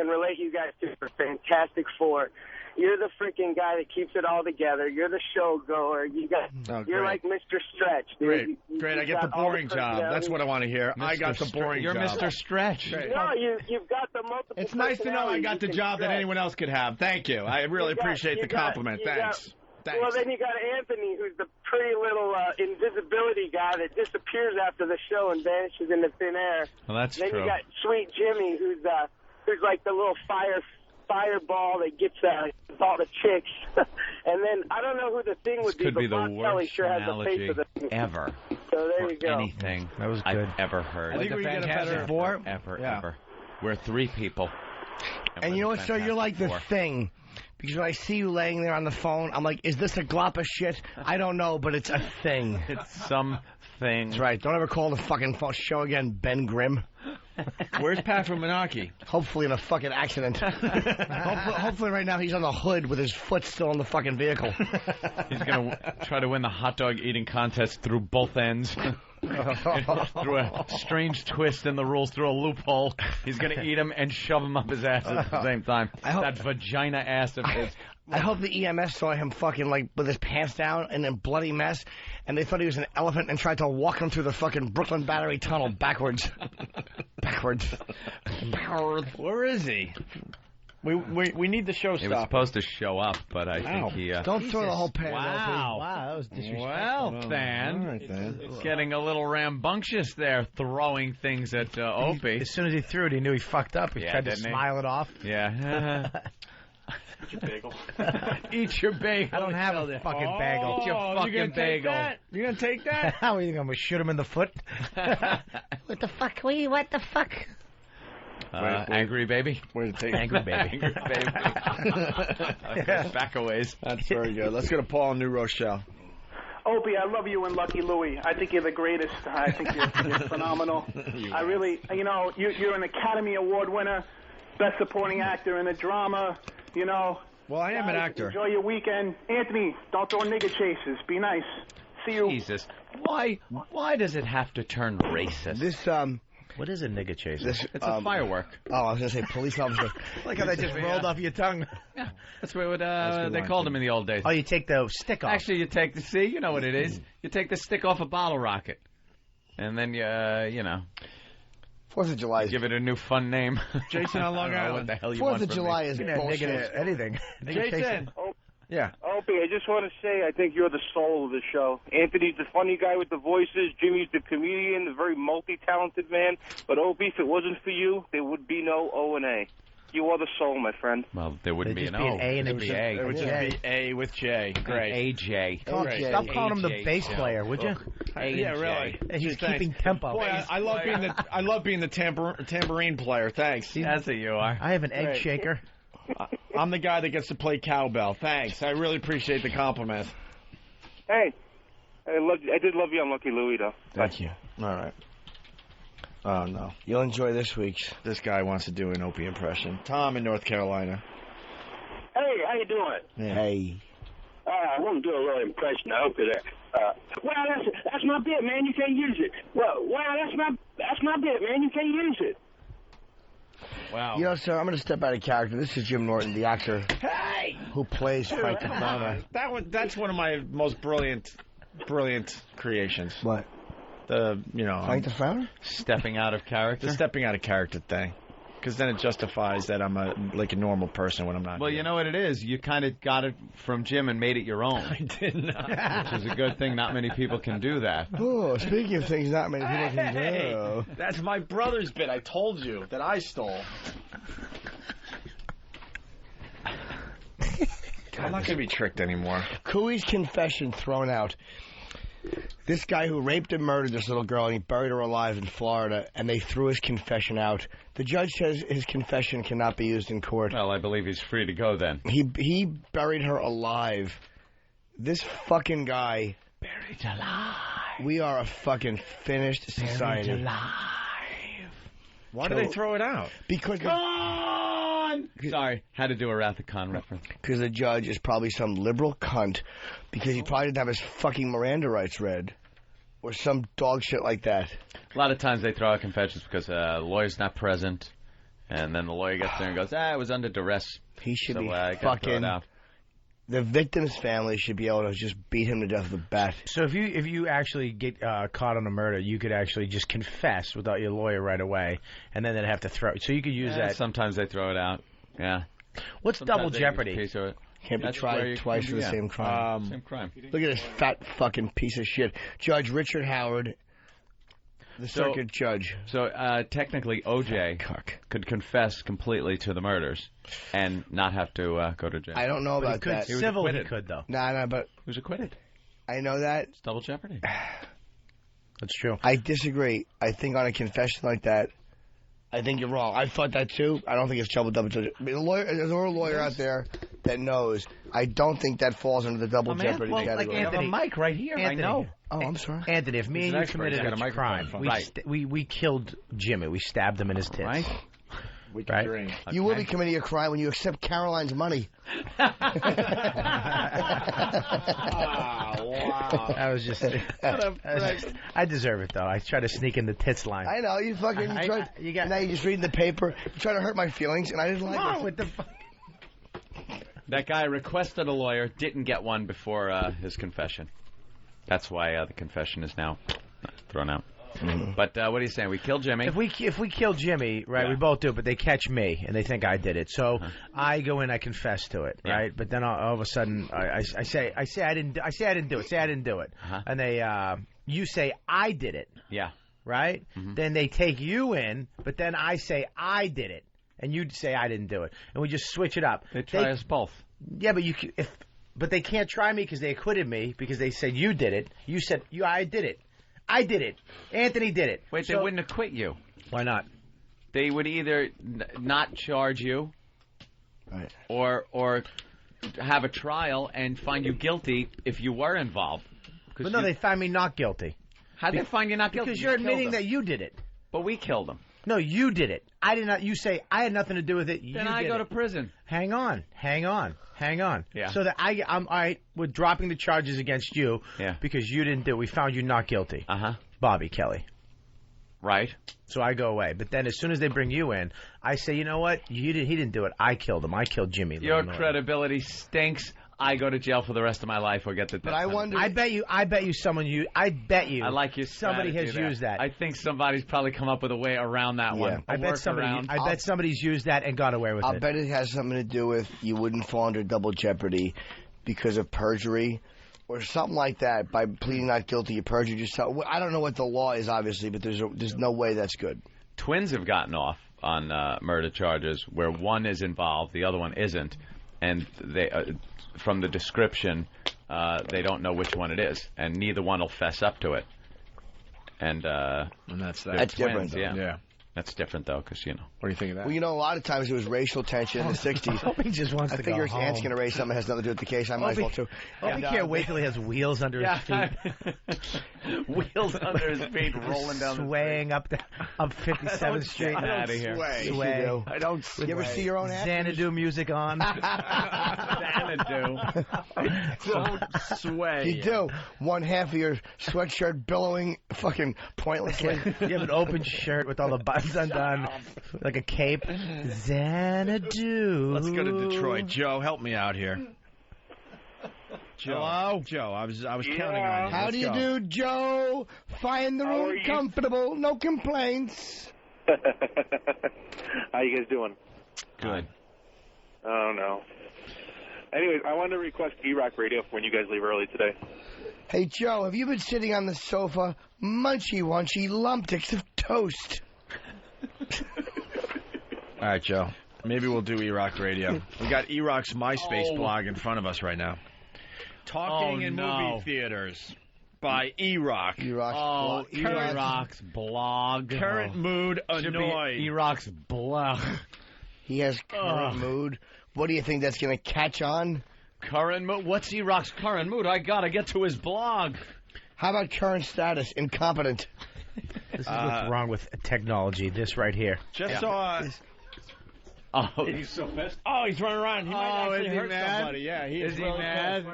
relate you guys to are Fantastic Four. You're the freaking guy that keeps it all together. You're the show goer. You're like Mr. Stretch, dude. Great. I get the boring job. That's what I want to hear. I got the boring job. You're Mr. Stretch. No, you've got the multiple. It's nice to know I got the job that anyone else could have. Thank you. I really appreciate the compliment. Thanks. Well, then you got Anthony, who's the pretty little invisibility guy that disappears after the show and vanishes into thin air. Well, that's true. Then you got Sweet Jimmy, who's like the little fireball that gets all the chicks. And then I don't know who the thing would be, but Bob Kelly sure has the face of the ever. So there you go. Anything that was good. I've ever heard. I think we get a better ever. We're three people. And you know what, sir? You're like the Thing. Because when I see you laying there on the phone, I'm like, is this a glop of shit? I don't know, but it's a thing. It's something. That's right. Don't ever call the fucking show again, Ben Grimm. Where's Pat from Menaki? Hopefully in a fucking accident. Hopefully right now he's on the hood with his foot still in the fucking vehicle. He's going to try to win the hot dog eating contest through both ends. Through a strange twist in the rules, through a loophole, he's going to eat him and shove him up his ass at the same time. That vagina ass of his. I hope the EMS saw him fucking like with his pants down and a bloody mess, and they thought he was an elephant and tried to walk him through the fucking Brooklyn Battery Tunnel backwards. Backwards. Where is he? We need the show He was stopper. supposed to show up, but I think he... Don't throw the whole pan. Wow. Wow, that was disrespectful. Well, Dan, All right, Dan. getting a little rambunctious there, throwing things at Opie. As soon as he threw it, he knew he fucked up. He tried to didn't he? smile it off. Yeah. Eat your bagel. Eat your bagel. I don't have a fucking bagel. Eat your fucking bagel. You gonna take that? How are you going to shoot him in the foot? What the fuck? What the fuck? Angry baby. Where's the take? Angry baby. Angry baby. Okay, back a ways. That's very good. Let's go to Paul in New Rochelle. Opie, I love you and Lucky Louie. I think you're the greatest. I think you're phenomenal. I really, you're an Academy Award winner, Best Supporting Actor in a Drama, Well, I am an actor. Enjoy your weekend. Anthony, don't throw nigger chases. Be nice. See you. Jesus. Why does it have to turn racist? This What is a nigga chaser? It's a firework. Oh, I was gonna say police officer. Like how that just rolled off your tongue. That's what they called them in the old days. Oh, you take the stick off. Actually, you take the you know what it is. You take the stick off a bottle rocket, and then you 4th of July. give it a new fun name. Jason on Long I don't know what Island. the hell you 4th want of from July me. is Yeah, bullshit. nigga, anything. Nigga chaser. Jason. Yeah. Opie, I just want to say I think you're the soul of the show. Anthony's the funny guy with the voices. Jimmy's the comedian, the very multi-talented man. But Opie, if it wasn't for you, there would be no O&A. You are the soul, my friend. Well, there wouldn't be There'd an just O. be an A and It a would be J. A. It would just be A with J. Great. AJ. Stop calling him the AJ. bass player, would you? Yeah, really. He's Thanks. keeping tempo. Boy, I love being the tambourine player. Thanks. That's what you are. I have an egg Great. shaker. I'm the guy that gets to play cowbell. Thanks. I really appreciate the compliment. Hey, I did love you on Lucky Louie, though. Thank you. All right. Oh no, you'll enjoy this week's. This guy wants to do an Opie impression. Tom in North Carolina. Hey, how you doing? Yeah. Hey. I want to do a little impression. I hope that. Wow, that's my bit, man. You can't use it. Well, wow, that's my bit, man. You can't use it. Wow. Sir, I'm going to step out of character. This is Jim Norton, the actor who plays Frank the Fowler. That's one of my most brilliant creations. What? Frank the Fowler? Stepping out of character? The stepping out of character thing. Because then it justifies that I'm a normal person when I'm not. Well, you know what it is? You kind of got it from Jim and made it your own. I did not. Which is a good thing. Not many people can do that. Oh, speaking of things not many people can do. That's my brother's bit. I told you that I stole. I'm not going to be tricked anymore. Cooey's confession thrown out. This guy who raped and murdered this little girl and he buried her alive in Florida, and they threw his confession out. The judge says his confession cannot be used in court. Well, I believe he's free to go then. He buried her alive. This fucking guy. Buried alive. We are a fucking finished society. Buried alive. Why do they throw it out? Because Sorry, had to do a Wrath of Khan reference. Because the judge is probably some liberal cunt, because he probably didn't have his fucking Miranda rights read, or some dog shit like that. A lot of times they throw out confessions because the lawyer's not present, and then the lawyer gets there and goes, it was under duress. He should so, be gotta throw it fucking... out. The victim's family should be able to just beat him to death with a bat. So if you actually get caught on a murder, you could actually just confess without your lawyer right away, and then they'd have to throw. So you could use that. Sometimes they throw it out. Yeah. What's double jeopardy? Can't be tried twice for the same crime. Same crime. Look at this fat fucking piece of shit. Judge Richard Howard, the circuit judge. So technically, O.J. could confess completely to the murders and not have to go to jail. I don't know about that. He was Civil, acquitted. he could, though. Nah, but... He was acquitted. I know that. It's double jeopardy. That's true. I disagree. I think on a confession like that, I think you're wrong. I thought that too. I don't think it's double jeopardy. I mean, there's a lawyer out there that knows. I don't think that falls under the double jeopardy category. Like Anthony, I have a mic right here. Anthony, I know. Oh, I'm sorry. Anthony, if me and you committed got a a microphone. crime, Right. we killed Jimmy. We stabbed him in his tits. Right. We can drink. You will be committing a crime when you accept Caroline's money. Wow. That was just. I deserve it though. I try to sneak in the tits line. I know you fucking. Now you're just reading the paper. You're trying to hurt my feelings, and I didn't like it. With the. That guy requested a lawyer, didn't get one before his confession. That's why the confession is now thrown out. Mm-hmm. But what are you saying? We kill Jimmy. If we kill Jimmy, right? Yeah. We both do, but they catch me and they think I did it. So I go in, I confess to it, right? But then all of a sudden, I say I didn't do it. Say I didn't do it, and they you say I did it. Yeah. Right. Mm-hmm. Then they take you in, but then I say I did it, and you say I didn't do it, and we just switch it up. They try us both. Yeah, but but they can't try me because they acquitted me because they said you did it. You said I did it. I did it. Anthony did it. Wait, they wouldn't acquit you. Why not? They would either not charge you, right, or have a trial and find you guilty if you were involved. But no, they find me not guilty. How'd they find you not guilty? Because you're admitting that you did it. But we killed him. No, you did it. I did not. You say I had nothing to do with it. Then I go to prison. Hang on. Yeah. So that I'm all right with dropping the charges against you. Yeah. Because you didn't do it. We found you not guilty. Bobby Kelly. Right. So I go away. But then as soon as they bring you in, I say, you know what? He didn't do it. I killed him. I killed Jimmy. Your credibility stinks. I go to jail for the rest of my life or get the death penalty. But I wonder. I bet you. I like your somebody has used that. I think somebody's probably come up with a way around that one. I bet somebody's used that and got away with it. I'll bet it has something to do with you wouldn't fall under double jeopardy because of perjury or something like that. By pleading not guilty, you perjured yourself. I don't know what the law is, obviously, but there's no way that's good. Twins have gotten off on murder charges where one is involved, the other one isn't, and they. From the description, they don't know which one it is, and neither one will fess up to it. And that's twins, different. Yeah. That's different, though, because, What do you think of that? Well, a lot of times it was racial tension in the 60s. Opie just wants to go home. I figure his aunt's going to raise something that has nothing to do with the case. I might as well, too. Opie can't wait till he has wheels under his feet. Wheels under his feet, rolling down swaying up 57th Street. Out of here. Sway. I don't sway. You ever see your own Xanadu music on? Xanadu. Don't sway. You do. One half of your sweatshirt billowing fucking pointlessly. You have an open shirt with all the buttons undone, like a cape. Xanadu. Let's go to Detroit. Joe, help me out here. Hello? Joe, I was counting on you. How do you do, Joe? Find the room comfortable. No complaints. How you guys doing? Good. Oh, no. Anyways, I wanted to request E-Rock Radio for when you guys leave early today. Hey, Joe, have you been sitting on the sofa, munchy-wunchy lumpticks of toast? All right, Joe. Maybe we'll do E-Rock Radio. We got E-Rock's MySpace blog in front of us right now. Talking in movie theaters by E-Rock. E-Rock's blog. Current mood annoyed. E-Rock's blog. He has current mood. What do you think that's going to catch on? Current mood? What's E-Rock's current mood? I got to get to his blog. How about current status? Incompetent. This is what's wrong with technology. This right here. Just saw. He's so pissed. Oh, he's running around. He might actually hurt somebody. Yeah, is he mad?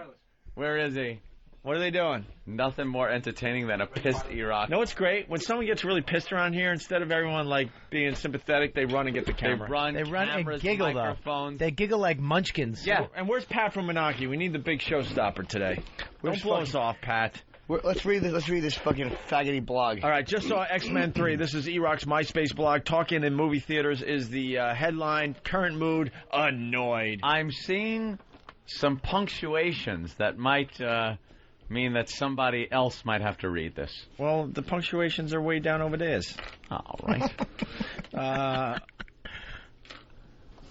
Where is he? What are they doing? Nothing more entertaining than a pissed E-Rock. No, it's great. When someone gets really pissed around here, instead of everyone being sympathetic, they run and get the camera. They run cameras, and giggle, microphones. Though. They giggle like munchkins. Yeah. And where's Pat from Menaki? We need the big showstopper today. Don't blow us off, Pat. Let's read this fucking faggoty blog. All right, just saw X-Men 3. This is E-Rock's MySpace blog. Talking in movie theaters is the headline. Current mood, annoyed. I'm seeing some punctuations that might mean that somebody else might have to read this. Well, the punctuations are way down over there. All right.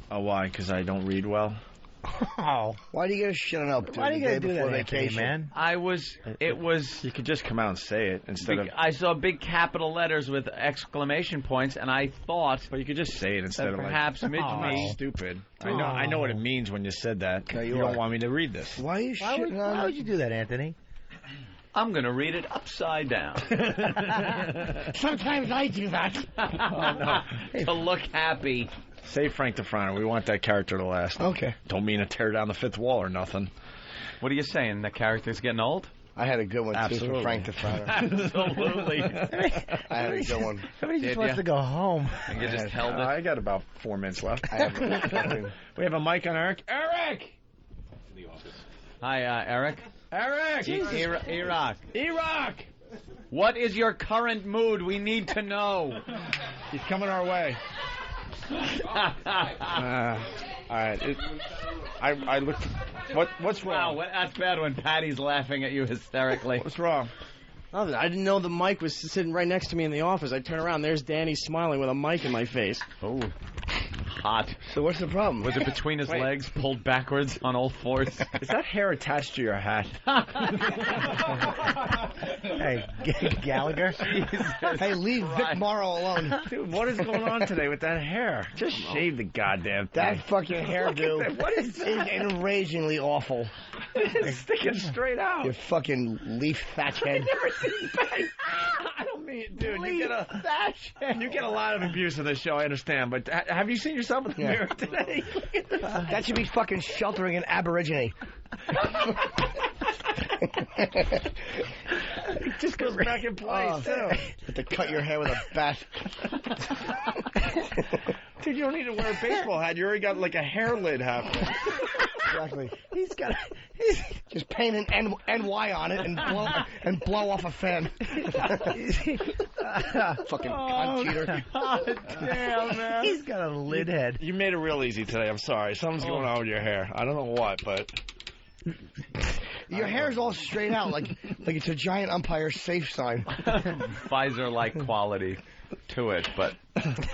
Why? Because I don't read well? Oh. Why do you get shut up, dude? Why do you gotta do that, vacation, man? You could just come out and say it instead of... I saw big capital letters with exclamation points, and I thought... But you could just say it instead of perhaps me. Stupid. I know what it means when you said that. No, you don't want me to read this. Why are you shitting on... Why would you do that, Anthony? I'm going to read it upside down. Sometimes I do that. To look happy. Save Frank the Frowner. We want that character to last. Okay. Don't mean to tear down the fifth wall or nothing. What are you saying? The character's getting old? I had a good one, Absolutely. too, for Frank the Frowner. Absolutely. I had a good one. Somebody just wants to go home. And you just held it. I got about 4 minutes left. I have We have a mic on Eric. Eric! Hi, Eric. Eric! Iraq. Iraq! What is your current mood? We need to know. He's coming our way. All right. I looked. What's wrong? Wow, that's bad when Patty's laughing at you hysterically. What's wrong? Nothing. I didn't know the mic was sitting right next to me in the office. I turn around, there's Danny smiling with a mic in my face. Oh, hot. So what's the problem? Was it between his legs, pulled backwards on all fours? Is that hair attached to your hat? Hey, Gallagher. Hey, leave Vic Morrow alone. Dude, what is going on today with that hair? Just shave the goddamn thing. That fucking hairdo is enragingly awful. It's sticking straight out. You fucking leaf thatch head. I've never seen Ben. I don't mean, dude. You get a lot of abuse on this show. I understand, but have you seen yourself in the mirror today? That should be fucking sheltering an aborigine. It just goes back in place, too. You have to cut your hair with a bat. Dude, you don't need to wear a baseball hat. You already got like a hair lid happening. Exactly. He's just paint an NY on it and blow off a fan. Fucking cunt cheater. God damn, man. He's got a lid head. You made it real easy today. I'm sorry. Something's going on with your hair. I don't know what, but your hair's all straight out like it's a giant umpire safe sign. Pfizer-like quality to it, but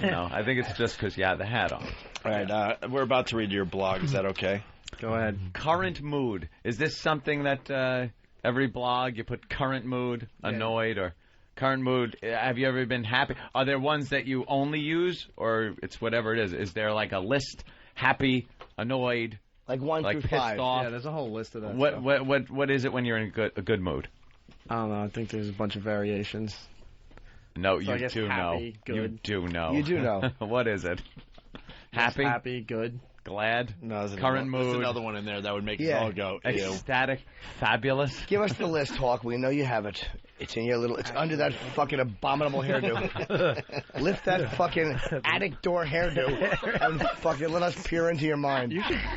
no, I think it's just because you had the hat on. All right, we're about to read your blog. Is that okay? Go ahead. Current mood. Is this something that every blog you put current mood, annoyed, or current mood? Have you ever been happy? Are there ones that you only use, or it's whatever it is? Is there like a list? Happy, annoyed, like 1 like through pissed 5. off? Yeah, there's a whole list of that. What is it when you're in a good mood? I don't know. I think there's a bunch of variations. No, So I you guess do happy, know. You good. do know. You do know. What is it? Happy? Happy, good. Glad? No, there's current mood? There's another one in there that would make us all go, ew. Ecstatic? Fabulous? Give us the list, Hawk. We know you have it. It's in your little. It's under that fucking abominable hairdo. Lift that fucking attic door hairdo and fucking let us peer into your mind.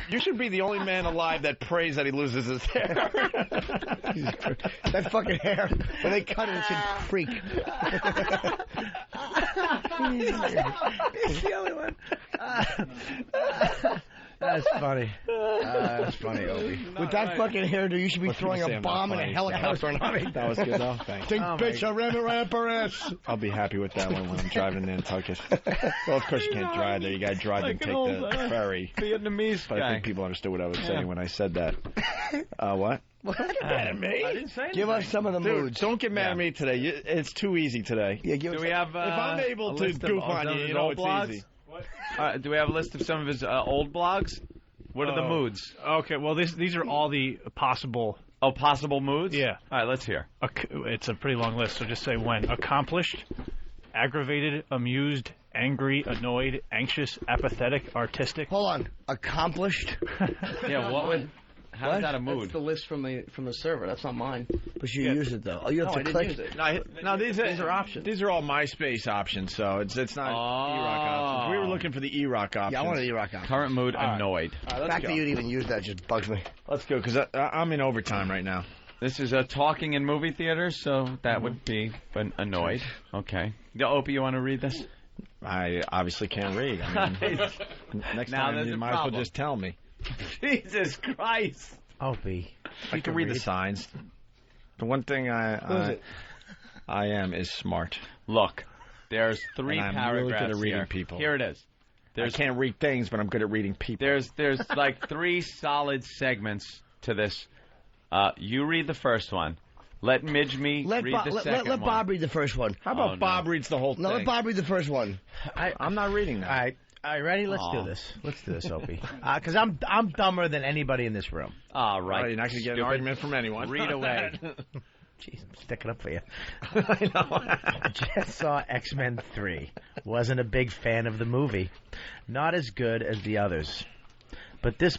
You should be the only man alive that prays that he loses his hair. That fucking hair, when they cut it should creak. He's the only one. That's funny. That's funny, Opie. With that fucking hairdo, you should be throwing a bomb in a helicopter. That was good, though. Thanks. Think, bitch, I ran around her ass. I'll be happy with that one when I'm driving to Nantucket. Well, of course you can't drive there. You got to drive and take the ferry. Vietnamese But I think people understood what I was saying when I said that. What? Don't get mad at me. I didn't say anything. Give us some of the Dude, moods. don't get mad at me today. It's too easy today. Yeah, give Do us we have? If I'm able a to list of goof some on of you, his you know old it's blogs? easy. Do we have a list of some of his old blogs? What are the moods? Okay, well, these are all the possible. Oh, possible moods? Yeah. All right, let's hear. It's a pretty long list, so just say when. Accomplished, aggravated, amused, angry, annoyed, anxious, apathetic, artistic. Hold on. Accomplished? Yeah, what would... How's that a mood? That's the list from the server. That's not mine. But you use it, though. Oh, you have to click. Use it. No, these are options. These are all MySpace options, so it's not E-Rock options. We were looking for the E-Rock options. Yeah, I want an E-Rock option. Current mood, annoyed. The fact that you'd even use that just bugs me. Let's go, because I'm in overtime right now. This is talking in movie theaters, so that would be annoyed. Okay. Opie, you want to read this? I obviously can't read. I mean, next time you might as well just tell me. Jesus Christ. Opie. I can read the signs. The one thing I am is smart. Look, there's 3 and I'm paragraphs really good at reading here. people. Here it is. I can't read things, but I'm good at reading people. There's like 3 solid segments to this. You read the first one. Let Midge read the second one. Let Bob read the first one. How about Bob reads the whole thing? No, let Bob read the first one. I'm not reading that. All right. All right, ready? Let's do this. Let's do this, Opie. Because I'm dumber than anybody in this room. All right. You're not going to get an argument from anyone. Read away. Jeez, I'm sticking up for you. I know. Just saw X-Men 3. Wasn't a big fan of the movie. Not as good as the others. But this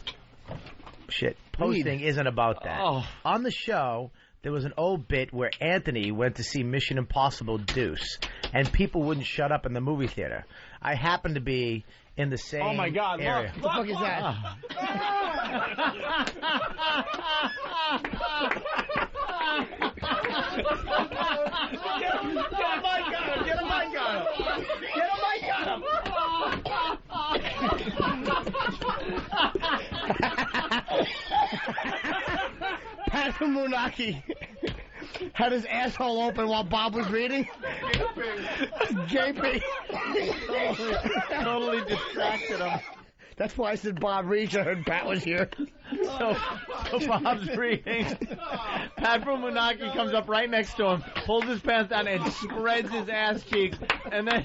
posting isn't about that. On the show, there was an old bit where Anthony went to see Mission Impossible Deuce, and people wouldn't shut up in the movie theater. I happened to be in the same Oh my God! area. What the fuck is that? Get a mic on him! Get a mic on him! Get a mic on him! Patrick Munaki had his asshole open while Bob was reading. Gaping. Totally distracted him. That's why I said Bob reads. I heard Pat was here. So Bob's reading. Pat from Munaki comes up right next to him, pulls his pants down, and spreads his ass cheeks, and then.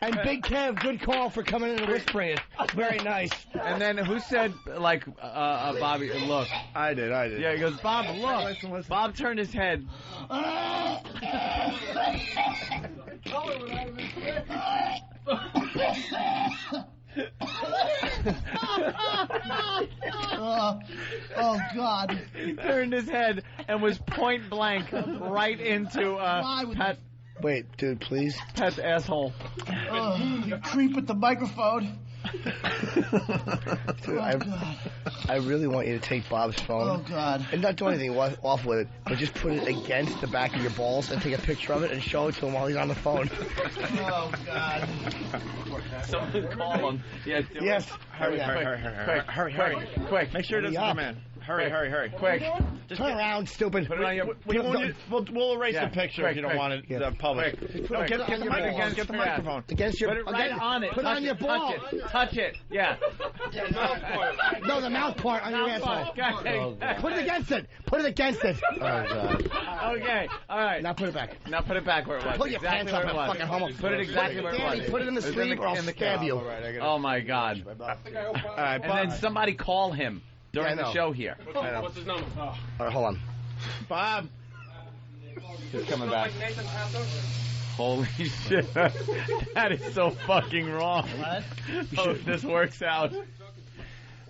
And Big Kev, good call for coming in and whispering it. Very nice. And then who said, like, Bobby, look? I did. Yeah, he goes, Bob, look. Listen. Bob turned his head. Oh, God. He turned his head and was point blank right into Pat. Wait, dude, please. Pat's asshole. You creep with the microphone. Dude, I really want you to take Bob's phone. Oh, God. And not do anything off with it, but just put it against the back of your balls and take a picture of it and show it to him while he's on the phone. Oh, God. Someone call him. Yeah, yes. Hurry. Quick. Make sure it doesn't come in. Hurry. Quick. Just turn around, stupid. Put it on your... We'll erase the picture if you don't want it public. No, get the mic against the microphone. Against your... Put it right on it. Put it on your ball. Touch it. Yeah. No, the mouth part on your asshole. Put it against it. Put it against it. Oh, God. Okay. All right. Now put it back. Now put it back where it was. Put your pants up, fucking homo. Put it exactly where it was. Put it in the sleeve or I'll stab you. Oh, my God. All right, and then somebody call him during the show here. What's his number? All right, hold on. Bob. He's coming back. Holy shit. That is so fucking wrong. What? Hope this works out.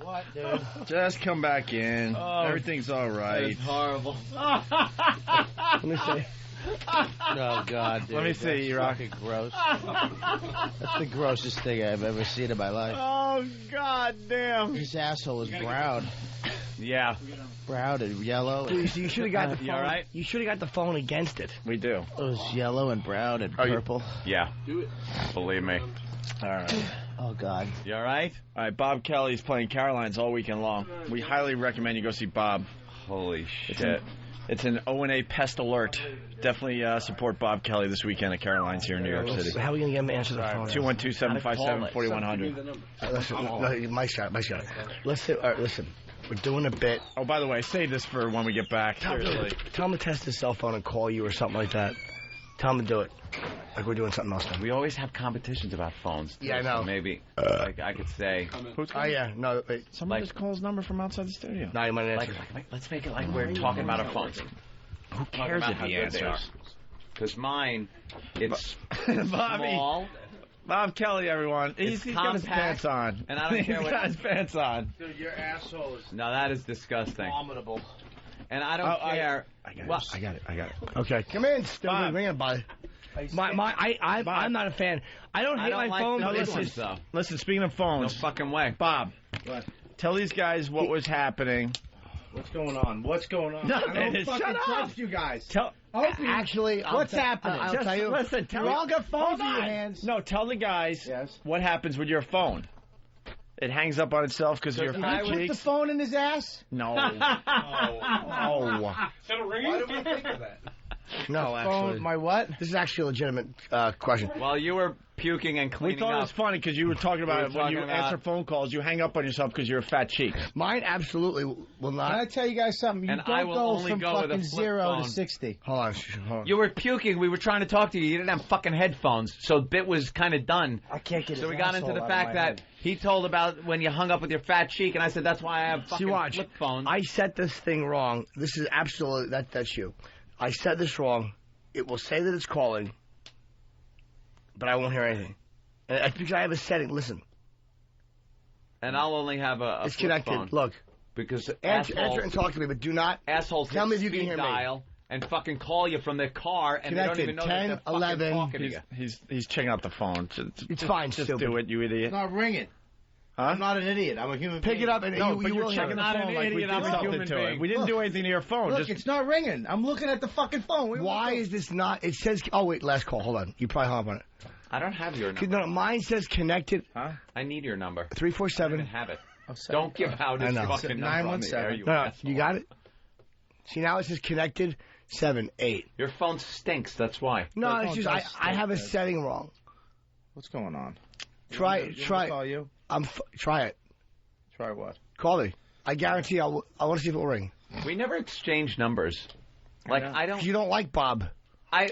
What, dude? Just come back in. Everything's all right. It's horrible. Let me see. Oh, God, dude. Let me see, that's Rock. fucking gross. That's the grossest thing I've ever seen in my life. Oh, God damn. His asshole is brown. Yeah. Brown and yellow. Dude, you should have got the phone. You all right? You should have got the phone against it. We do. It was yellow and brown and purple. Yeah. Believe me. All right. Oh, God. You all right? All right, Bob Kelly's playing Caroline's all weekend long. We highly recommend you go see Bob. Holy shit. It's an O&A pest alert. Definitely support Bob Kelly this weekend at Caroline's here in New York City. How are we going to get him to answer the phone? 212-757-4100. My shot. Listen, listen. We're doing a bit. Oh, by the way, save this for when we get back. Seriously. Tell him to test his cell phone and call you or something like that. Tell him to do it. Like we're doing something else now. We always have competitions about phones. Yeah, I know. So maybe I could say. Oh, yeah. No, wait. Someone just calls number from outside the studio. No, you might answer. Let's make it like we're talking about our phones. Who cares if he answers? Because mine, it's small. Bob Kelly, everyone. He's got his pants on. And I don't care what... He's got his pants on. Dude, your asshole is No, that is disgusting. abominable. And I don't care... I got it. Okay. Come in, stupid. Ring it, buddy. I'm not a fan. I don't hate my like phone, the but big listen. ones, though. Listen, speaking of No phones, fucking way. Bob, tell these guys what was happening. What's going on? I don't fucking trust you guys. Actually, What's happening? I'll Just tell you. listen. You all got phones in your hands. No, tell the guys what happens with your phone. It hangs up on itself because of your fat Put the cheeks. phone in his ass? No. Oh. Is that a ring? Why do we think of that? No, actually. My what? This is actually a legitimate question. While you were puking and cleaning We thought it was funny because you were talking about when you answer phone calls, you hang up on yourself because you're a fat cheek. Mine absolutely will not. Can I tell you guys something? You And don't I will go only from go with a fucking flip 0 phone. to 60. Hold on. You were puking. We were trying to talk to you. You didn't have fucking headphones, so the bit was kind of done. I can't get it. So we got into the fact that he told about when you hung up with your fat cheek, and I said that's why I have fucking flip phones. I set this thing wrong. This is absolutely that's you. I set this wrong. It will say that it's calling, but I won't hear anything. And it's because I have a setting. Listen. And I'll only have a It's flip connected. phone. Look. Because answer and talk to me, but do not. Assholes tell me if you can hear dial me. And fucking call you from their car, and Connected. they don't even know 10, that they're 11. fucking talking to you. He's checking out the phone. It's fine, Just stupid. do it, you idiot. It's not ringing. Huh? I'm not an idiot. I'm a human being. Pick it up and No, you but you're will checking hear it. the phone like we did something to it. We didn't do anything to your phone. Look, Just it's not ringing. I'm looking at the fucking phone. Why is this not? It says. Oh wait, last call. Hold on. You probably hung up on it. I don't have your number. No, mine says connected. Huh? I need your number. 347. I don't have it. Don't give out his fucking number on the air, you asshole. You got it. See now it says connected 7-8. Your phone stinks. That's why. No, it's just I have a setting wrong. What's going on? Try You want me try. to call you? Try it. Try what? Call me. I guarantee I want to see if it will ring. We never exchange numbers. Like I don't. You don't like Bob. I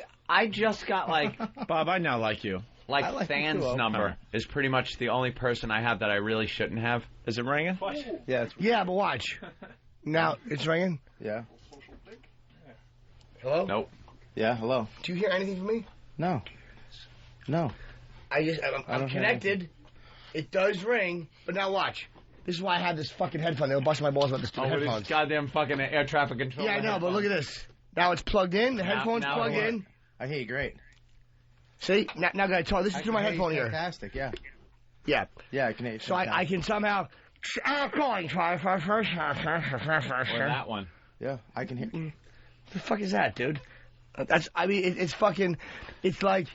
just got like Bob. I now like you. Like, I like Than's you too, number is pretty much the only person I have that I really shouldn't have. Is it ringing? Yeah. Yeah, but watch. Now it's ringing. Yeah. Hello. Nope. Yeah. Hello. Do you hear anything from me? No. No. I'm connected. It does ring, but now watch. This is why I have this fucking headphone. They were busting my balls about this stupid with headphones. these goddamn fucking air traffic control. Yeah, I know, but look at this. Now it's plugged in. The headphone's plugged in. I hear you great. See? Now I talk. This is through my headphone here. Fantastic, yeah. Yeah. Yeah, I can hear you. So I can somehow... calling. Try for first. Or that one. Yeah, I can hear you. The fuck is that, dude? I mean, it's fucking... It's like...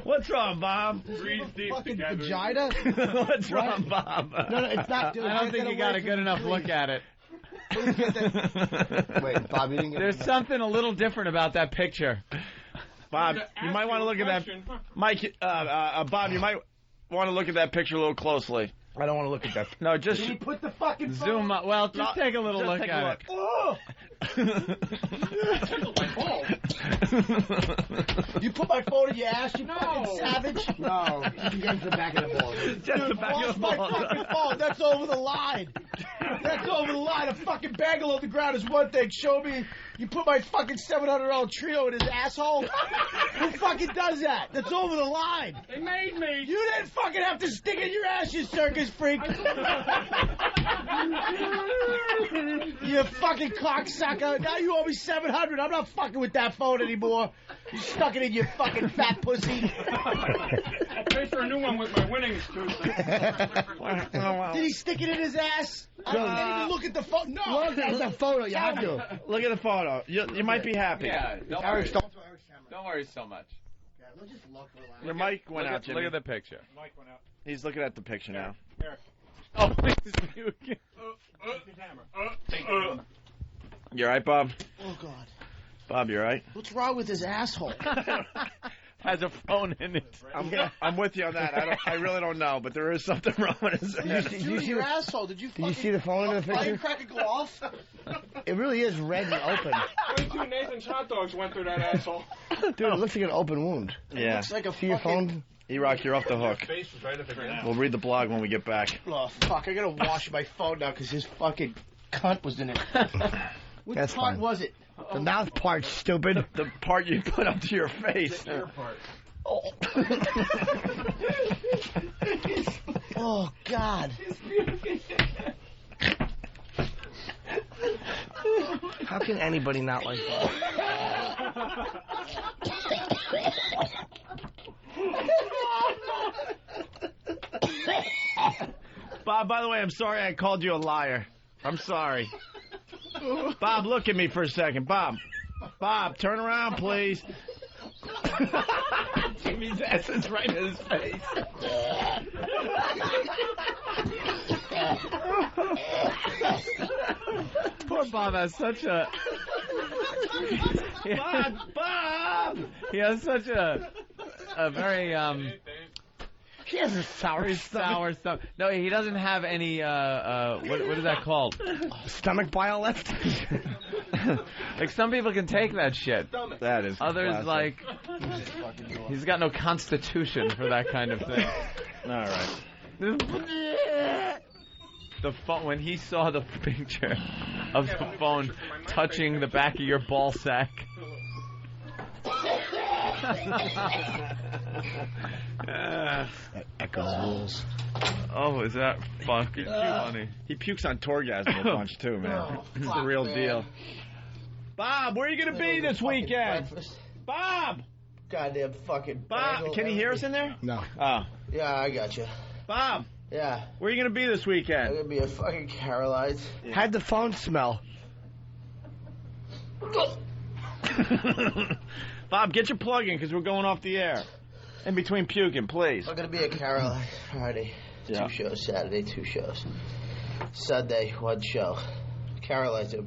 What's wrong, Bob? Breathe deep Fucking together. vagina? What's wrong, Bob? No, it's not... Dude, I don't think you got a good enough look at it. Wait, Bob, you didn't get... There's something a little different about that picture. Bob, you might want to look at that. Mike, Bob, you might want to look at that picture a little closely. I don't want to look at that. No, just Can you put the fucking phone... Zoom up. Well, just take a little look take at a it. Oh! You put my phone in your ass, you fucking savage? No, you can get into the back of the ball. Just the back of the my ball. fucking phone. That's over the line. That's over the line. A fucking bagel on the ground is one thing. Show me. You put my fucking $700 trio in his asshole? Who fucking does that? That's over the line. They made me. You didn't fucking have to stick it in your ass, you circus freak. You fucking cocksucker. Now you owe me $700. I'm not fucking with that phone anymore. You stuck it in your fucking fat pussy. I'll pay for a new one with my winnings Tuesday. Did he stick it in his ass? I didn't even look at the phone. No. Look at the photo. You have to. Look at the photo. You might be happy. Yeah, don't worry. Don't worry so much. Your mic went out, Jimmy. Look at the picture. Mike went out. He's looking at the picture now. Here. Oh, he's puking. You all right, Bob? Oh, God. Bob, you all right? What's wrong with his asshole? Has a phone in it. I'm with you on that. I really don't know, but there is something wrong with his ass. Did you see your asshole. Did you see the phone in the picture? firecracker go off? It really is red and open. 22 Nathan's hot dogs went through that asshole. Dude, it looks like an open wound. Yeah. Looks like a See your phone? E-Rock, you're off the hook. Face was right at the ground. We'll read the blog when we get back. Oh, fuck. I gotta wash my phone now because his fucking cunt was in it. What That's part fine. was it? The mouth part, stupid. The part you put up to your face. Your part. Oh, God. How can anybody not like that? Bob, by the way, I'm sorry I called you a liar. I'm sorry. Bob, look at me for a second. Bob, turn around, please. Jimmy's ass is right in his face. Poor Bob has such a Bob! He has such a very He has a sour stomach. No, he doesn't have any what is that called? Stomach bile left. Like some people can take that shit. That is others classic. like he's got no constitution for that kind of thing. All right. The phone, when he saw the picture of the phone touching the back of your ball sack. Echoes rules. Oh, is that fucking funny? He pukes on Torgasm a bunch too, man. It's the real deal. Bob, where are you gonna be this weekend? Bob! Goddamn fucking Bob, can you hear us in there? No. Oh. Yeah, I got you. Bob! Yeah. Where are you gonna be this weekend? I'm gonna be at fucking Caroline's. How'd the phone smell? Bob, get your plug in because we're going off the air. In between puking, please. I'm gonna be at Caroline Friday. Yeah. 2 shows. Saturday, 2 shows. Sunday, 1 show. Caroline's a...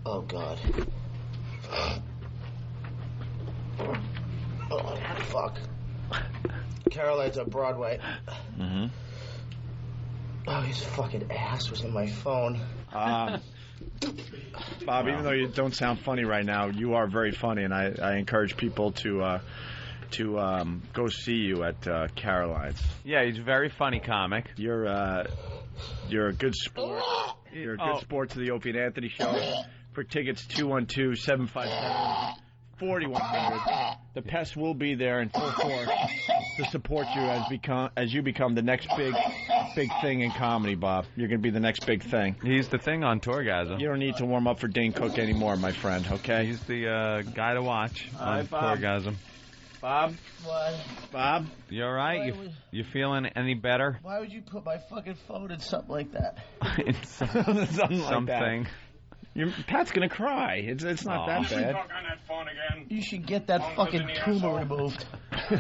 Oh, God. Oh, fuck. Caroline's on Broadway. Mm-hmm. Oh, his fucking ass was in my phone. Bob, even though you don't sound funny right now, you are very funny, and I encourage people to go see you at Caroline's. Yeah, he's a very funny comic. You're a good sport. You're a good sport to the Opie and Anthony show. For tickets, 212-757-4100. The Pest will be there in full force to support you as you become the next big thing in comedy, Bob. You're going to be the next big thing. He's the thing on Torgasm. You don't need to warm up for Dane Cook anymore, my friend, okay? He's the guy to watch on Torgasm. Bob? What? Bob? You all right? You feeling any better? Why would you put my fucking phone in something like that? Something like that. Pat's gonna cry. It's not that bad. You should get that fucking tumor removed. I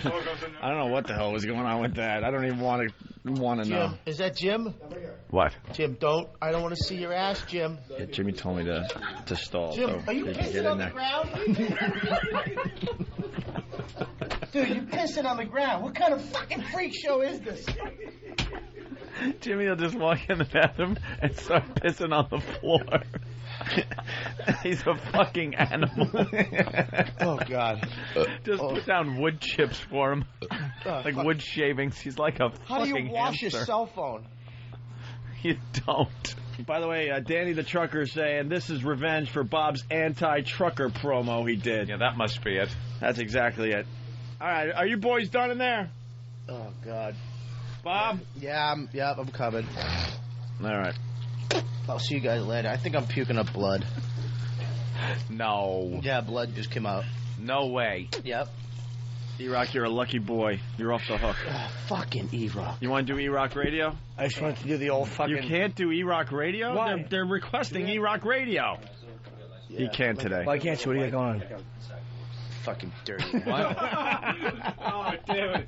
don't know what the hell was going on with that. I don't even want to know. Jim, is that Jim? What? Jim, I don't want to see your ass, Jim. Yeah, Jimmy told me to stall. Jim, so are you pissing on the ground? Dude, you're pissing on the ground. What kind of fucking freak show is this? Jimmy will just walk in the bathroom and start pissing on the floor. He's a fucking animal. Oh, God. Just put down wood chips for him. Like wood shavings. He's like a How fucking do you wash hamster. your cell phone? You don't. By the way, Danny the Trucker is saying this is revenge for Bob's anti-trucker promo he did. Yeah, that must be it. That's exactly it. All right, are you boys done in there? Oh, God. Bob? Yeah, I'm coming. All right. I'll see you guys later. I think I'm puking up blood. No. Yeah, blood just came out. No way. Yep. E-Rock, you're a lucky boy. You're off the hook. Fucking E-Rock. You want to do E-Rock Radio? I just wanted to do the old fucking... You can't do E-Rock Radio? Why? They're requesting E-Rock Radio. Yeah. He can today. Why can't you? What do you got going on? Fucking dirty. What? Oh, dude.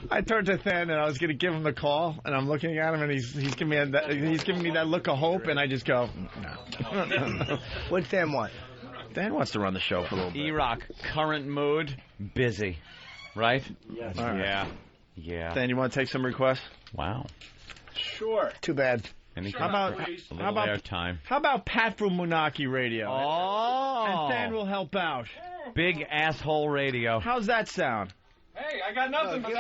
I turned to Than and I was going to give him the call, and I'm looking at him, and he's giving me that look of hope, and I just go, no. What Than want? Dan wants to run the show for a little bit. E-Rock, current mood, busy. Right? Yes. All right. Yeah. Dan, you want to take some requests? Wow. Sure. Too bad. How about Pat from Munaki Radio? Oh. And Dan will help out. Big asshole radio. How's that sound? Hey, I got nothing but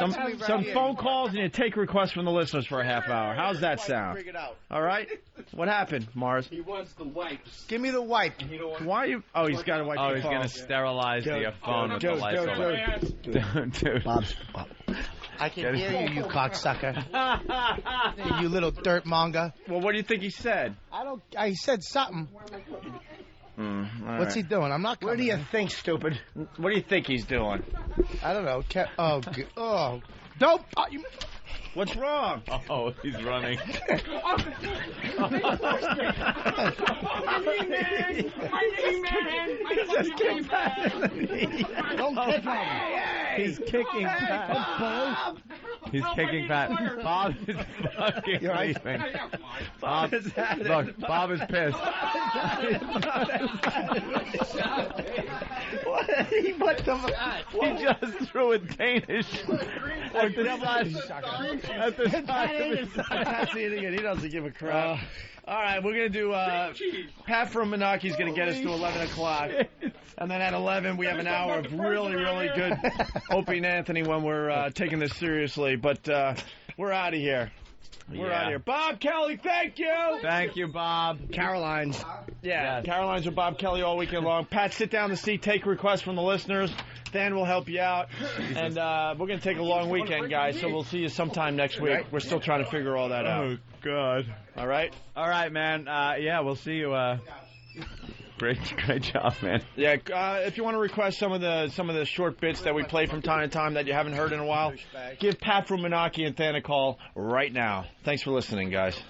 some phone calls and you take requests from the listeners for a half hour. How's that sound? Bring it out. All right. What happened, Mars? He wants the wipes. Give me the wipe. Why are you? Oh, he's got to wipe. Oh, the he's phone. going to sterilize the phone with the Lysol. Dude. Bob's. I can hear you cocksucker. You little dirt monger. Well, what do you think he said? I said something. What's he doing? I'm not. What do you think, stupid? What do you think he's doing? I don't know. Don't. What's wrong? Oh, he's running. My knee, man. Don't kick him. He's kicking Pat. He's kicking Pat. Bob is fucking leaving. Bob is look, Bob is pissed. What the fuck? He just threw a Danish at the side of his Pat's eating it. He doesn't give a crap. All right, we're going to do Pat from Menake's going to get us to 11 o'clock. And then at 11, we have an hour of really, really good Opie and Anthony when we're taking this seriously. But we're out of here. We're out of here. Bob Kelly, thank you. Thank you, Bob. Caroline's. Yeah, yes. Caroline's with Bob Kelly all weekend long. Pat, sit down the seat, take requests from the listeners. Dan will help you out. And we're going to take a long weekend, guys, so we'll see you sometime next week. We're still trying to figure all that out. Oh, God. All right? All right, man. Yeah, we'll see you. Great job, man. Yeah, if you want to request some of the short bits that we play from time to time that you haven't heard in a while, give Pat from Menake and Than a call right now. Thanks for listening, guys.